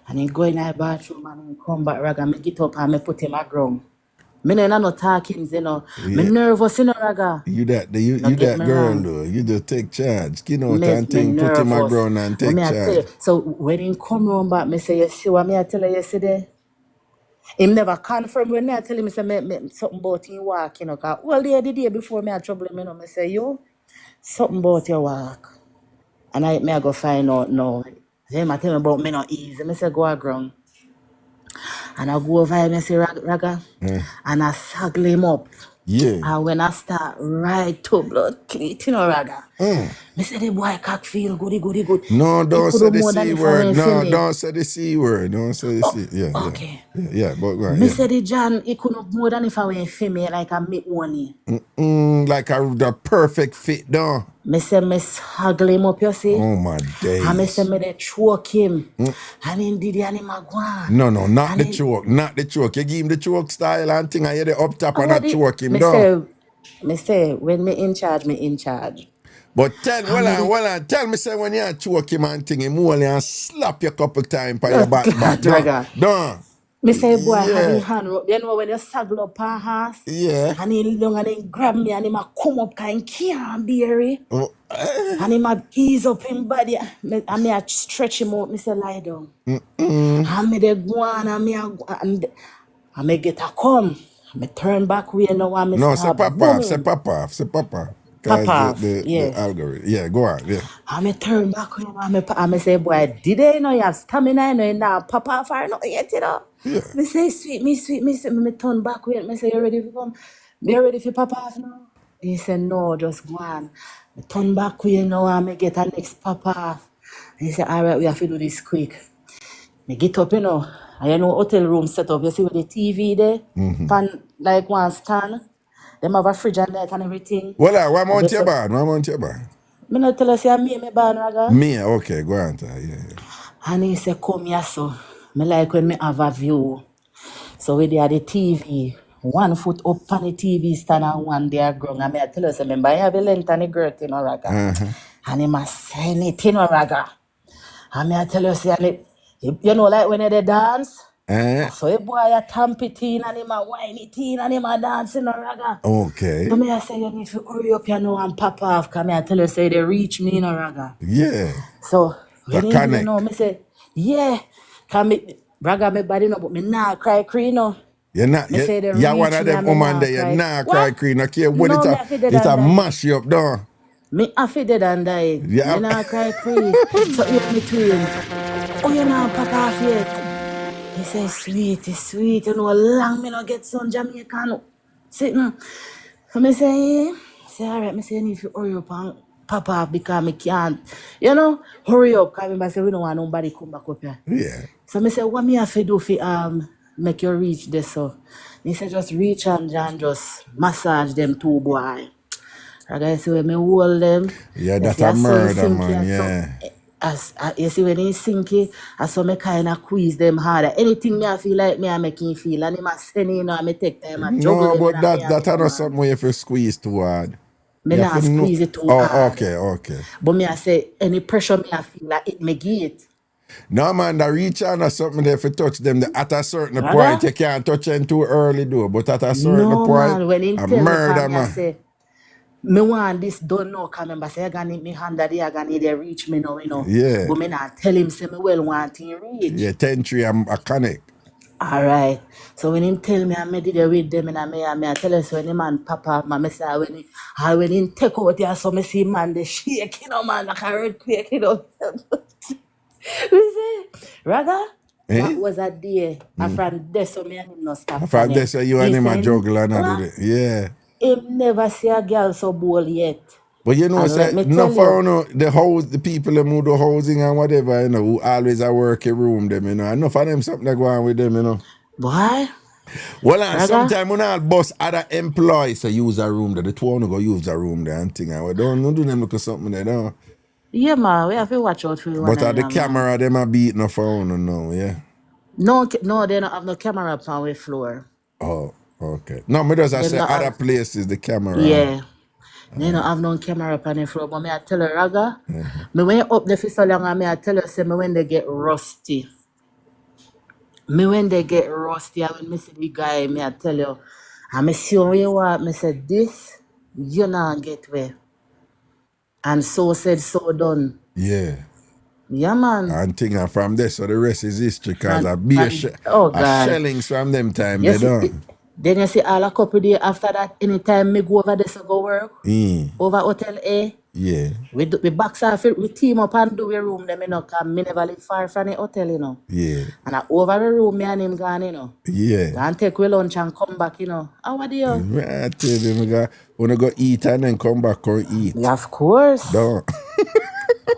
And he go in the bathroom and he come back raga, me get up and me put him at ground. Me no talking, you know. Me
Yeah.
nervous, you know, raga.
You that
No get
that
me
girl
wrong.
though. You just take charge. Skin out
Me
and thing, put him
nervous.
aground and
But
take
me I tell
charge.
you, so when he come round back, me say, you see what me I tell you yesterday? Him never confirm when me I tell him, say, me something about him walk, you know, cause all the day before me I trouble him, you know, me say, yo, something about your walk. And I go find out now. Then I tell me about me not easy. I say go a ground. And I go over here, I say raga. And I saggle him up.
Yeah.
And when I start right to blood cleat, you know, raga. Me say the boy cock feel goody good.
No,
He
don't
could
say
do
the
more than
C
if I
word.
went for
No,
me.
don't say the C word. Don't say the C. Yeah.
Okay.
Yeah, but go on,
Me
yeah.
say the John, he could do more than if I went for me, like I make money.
Like the perfect fit, though.
Me say me haggle him up, you see.
Oh my
And me say
days.
me dey choke him. And him did the animal go on.
No, not
And
the
him-
choke. Not the choke. You give him the choke style and thing and you the up top and not
Already,
choke him
me
down.
say, when me in charge, me in charge.
But tell
How
tell me say when you choke him and thing, him only and slap you a couple times by your
Blood
back.
clot,
Done.
Raga.
Done.
Me say, boy, have
Yeah.
his hand up. You know when you saggle up her house?
Yeah.
And he long and he grab me and he ma come up and can't bear it.
Oh,
And he ma ease up him body. And me a stretch him out. Me say, lie down. And me dey go on and me a go and me get a come. Me turn back way now and me
no,
start
say
booming.
papa. Because
Papa,
the
yeah.
algorithm. Yeah, go on. Yeah.
And me turn back when I say, boy, did they know you have stamina? You know, you now pop off or not yet, you know?
Yeah.
Me say, sweet, me turn back when me say, you ready to come? You ready for pop off now? He said, no, just go on. Me turn back when you know and me get a next pop off. He said, all right, we have to do this quick. Me get up, you know. And you know, hotel room set up, you see with the TV there? Pan, like one stand. Them have a fridge and light and everything.
Well, what month
Just
you
up.
born? What month you born?
Me not tell us you me born, Raga.
Me, okay, go on. Yeah.
And he said, come here, so. Me like when me have a view. So we there the TV. 1 foot up on the TV stand and one there ground. And me I tell us, remember, I have a length and a girth, you know, Raga. And he must sign it, you know, Raga. And me I tell us, you know, like when they dance. So a boy a tamp it in and him a whine it in and him a dance, you know, Raga.
Okay.
So me I say, you need to hurry up, you know, and pop off. Because me I tell you, say they reach me, you know, Raga.
Yeah.
So when he
connect.
know, me say, yeah, can me braga me body no, but me nah cry, you know.
You're not.
Me say they
You're one
reach
of
me
them
and me
woman
nah
there. You're
cry.
not
What?
cry cream. Okay, when
No, me have to dead
it's a
and die.
mash you up, though.
Me have to dead and die.
Yeah.
Me nah cry, so hear me twins. Oh, you nah pop off yet. He said, sweet, you know, long me not get some Jamaican sitting. So me say, all right, me say, you need to hurry up and pop off because me can't, you know, hurry up. Because I say, we don't want nobody come back up here.
Yeah.
So me say, what me have to do for make you reach this? So he said, just reach and just massage them two boy. I see when me hold them.
Yeah,
You
that's
see,
a
I saw he
murder,
sinky
man,
and so
yeah.
as you see when he sinky, I saw me kind of squeeze them harder. Anything me I feel like me I make him feel, and him a send you know, I me take time I juggle
No,
them in
but
a me and
that
me
are
no
not
man.
something where you have to squeeze too hard.
Me
You have to
not
know.
squeeze it too
Oh,
hard.
okay.
But me I say any pressure me I feel like it me give it.
No, man, the reach on or something there for touch them. At a certain point,
Rather?
you can't touch them too early, though. But at a certain
No
point,
man, when he
a
tell me
murder,
come me I
man.
say me want this done now, cause remember say I gonna need me hand that I gonna need to reach me now, you know.
Yeah.
But me not tell him say me well want him reach.
Yeah, 10-3, I connect.
Alright. So when him tell me I made it with them and I tell us when the man pop up, man, say when he take out here, so me see man they shake, you know, man, like a earthquake, you know. We say, Raga, that was a day. And from there, so me and him not stop
From there,
panning.
so you
He
and him a
say,
juggle and I do
what?
it. Yeah.
Him never see a girl so bold yet.
But you know,
And let
say,
me
no
tell
for
you,
no, the people that move the housing and whatever, you know, who always a work a room them, you know. Enough of them something that go on with them, you know.
boy,
Well, and
Raga,
sometimes when I boss other employees to use a room there, the two want to go use a room there and thing. And we don't do them look at something there, no.
yeah, man, we have to watch out for you one
But at the
another, man.
camera, them a beat no phone no, yeah.
No, they don't have no camera up on the floor.
Oh, okay. No, me just I
Them
say
not
other
have,
places the camera.
yeah. They don't have no camera up on the floor. But me I tell her, Raga, me when you up there for so long, and me I tell her, say me when they get rusty. Me when they get rusty, and when me see the guy, me I tell you, and me see when you want, me say this, you not get way. And so said, so done.
Yeah.
Yeah, man.
And thing and from there, so the rest is history, because a
Oh God.
shellings from them time,
You
they
see,
don't.
then you see all a couple days after that, anytime me go over there to go work, over Hotel A,
Yeah.
we box off, we team up and do a room them, you know, because me never live far from the hotel, you know.
Yeah.
And I over the room, me and him gone, you know.
Yeah.
Go and take we lunch and come back, you know. How are you?
I tell them, when I go eat and then come back or eat.
Yeah, of course.
Don't.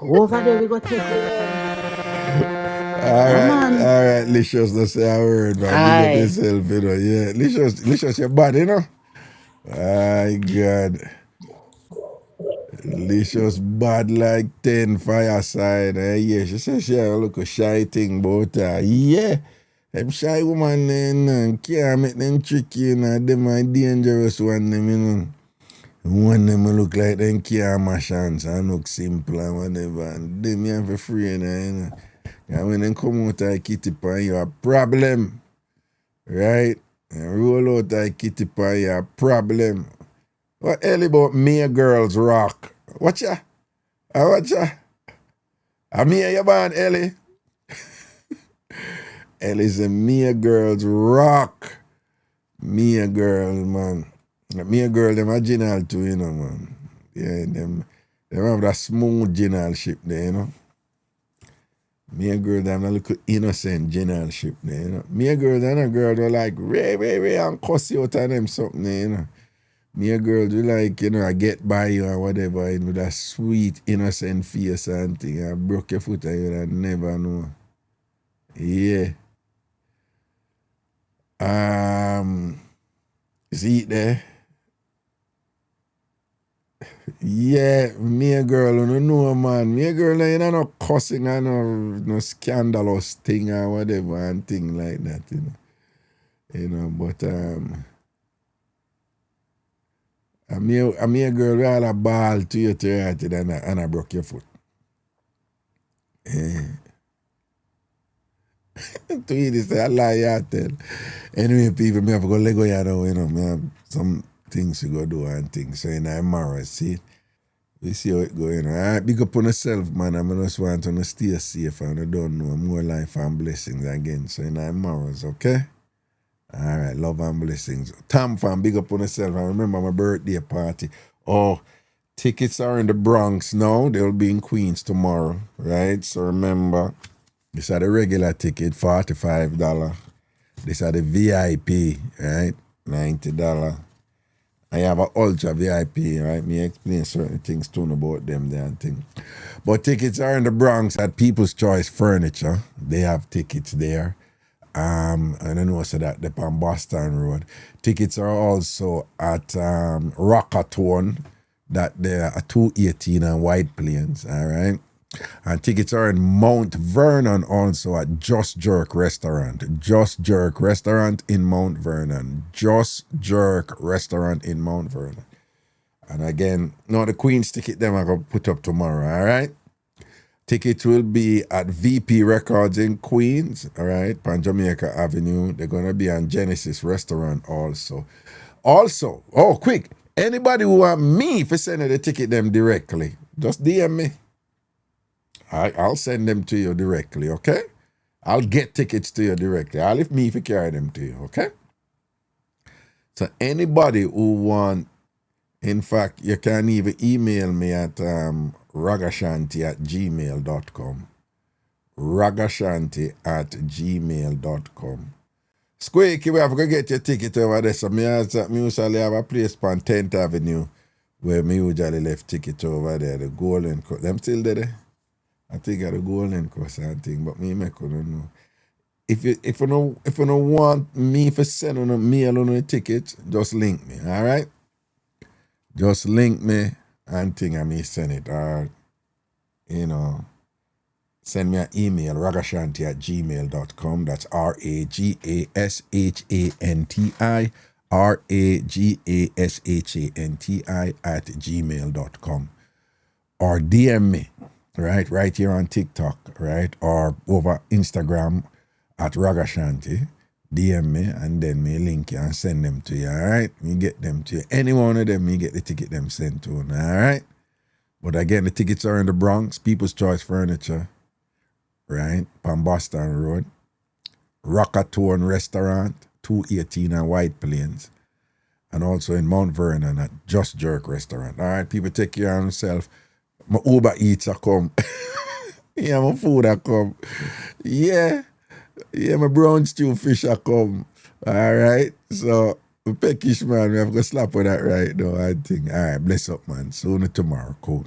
Over there, we go take
All right, Licious, let's say a word, man. Big up yourself, you know. Yeah, Licious, you're bad, you know. My God. Licious bad like 10 fireside. Yeah, she says she have a look a shy thing about her. Yeah. Them shy woman then can't make them tricky, you know. Them are dangerous one them, you know. One them look like them can't mash hands and look simple and whatever. And them you have a free, you know. And when they come out of kitty pan, you have a problem. Right? And roll out of kitty pan, you have a problem. What hell about me girls rock? Watch ya? Watch ya? Me you born, Ellie? Ellie say me girls rock. Me girls, man. Me girl, them a general too, you know, man. Yeah, them have that smooth generalship there, you know. Me a girl, them a little innocent generalship there, you know. Me a girl, them a girl, they like, Ray, and cuss you out of them something there, you know. Me a girl, do like, you know, I get by you or whatever, you know, with that sweet, innocent face and thing. I broke your foot and you never know. Yeah. See it there? Yeah, me a girl, you don't know, man. Me a girl, you know, no cussing and no scandalous thing or whatever and thing like that, you know. You know, but me a girl, we all a ball to you and I broke your foot. Yeah. To you, this a lie I tell. Anyway, people, me have to go Lego you know, me have some things to go do and things. So, you know, I'm married, see? We see how it go, you know. All right, big up on yourself, man. I just want to stay safe and I don't know more life and blessings again. So, you know, I'm married, okay? All right, love and blessings. TamFam, big up on yourself. I remember my birthday party. Oh, tickets are in the Bronx now. They'll be in Queens tomorrow, right? So remember, This are the regular ticket, $45. This are the VIP, right? $90. I have an ultra VIP, right? Me explain certain things too about them there and thing. But tickets are in the Bronx at People's Choice Furniture. They have tickets there. I don't know so that they're on Boston Road. Tickets are also at Rockatone, that they're at 218 and White Plains, all right? And tickets are in Mount Vernon also at Just Jerk Restaurant. Just Jerk Restaurant in Mount Vernon. Just Jerk Restaurant in Mount Vernon. And again, no, the Queen's ticket them I going to put up tomorrow, all right? Tickets will be at VP Records in Queens, all right, on Jamaica Avenue. They're going to be on Genesis Restaurant also. Also, oh, quick, anybody who want me for sending the ticket them directly, just DM me. I'll send them to you directly, okay? I'll get tickets to you directly. I'll leave me if you carry them to you, okay? So anybody who want, in fact, you can even email me at ragashanti@gmail.com. ragashanti@gmail.com. Squeaky, we have to get your ticket over there. So me usually have a place on 10th Avenue where me usually left ticket over there, the Golden Coast. Them still there? I think at the Golden Coast and thing, but me couldn't know. If you don't want me for send on a mail on a ticket, just link me, all right? Just link me and thing and me send it. Or, send me an email, ragashanti@gmail.com. That's RAGASHANTI, RAGASHANTI@gmail.com. Or DM me. Right here on TikTok, right, or over Instagram at Ragashanti. DM me and then me link you and send them to you, all right? Me get them to you. Any one of them, me get the ticket them sent to, all right? But again, the tickets are in the Bronx, People's Choice Furniture, right, on Boston Road. Rockatone Restaurant, 218 and White Plains. And also in Mount Vernon at Just Jerk Restaurant. All right, people, take care of themselves. My Uber Eats a come. Yeah, my food a come. Yeah, my brown stew fish a come. All right. So, peckish man, we have to slap on that right now, I think. All right, bless up, man. Soon tomorrow. Cool.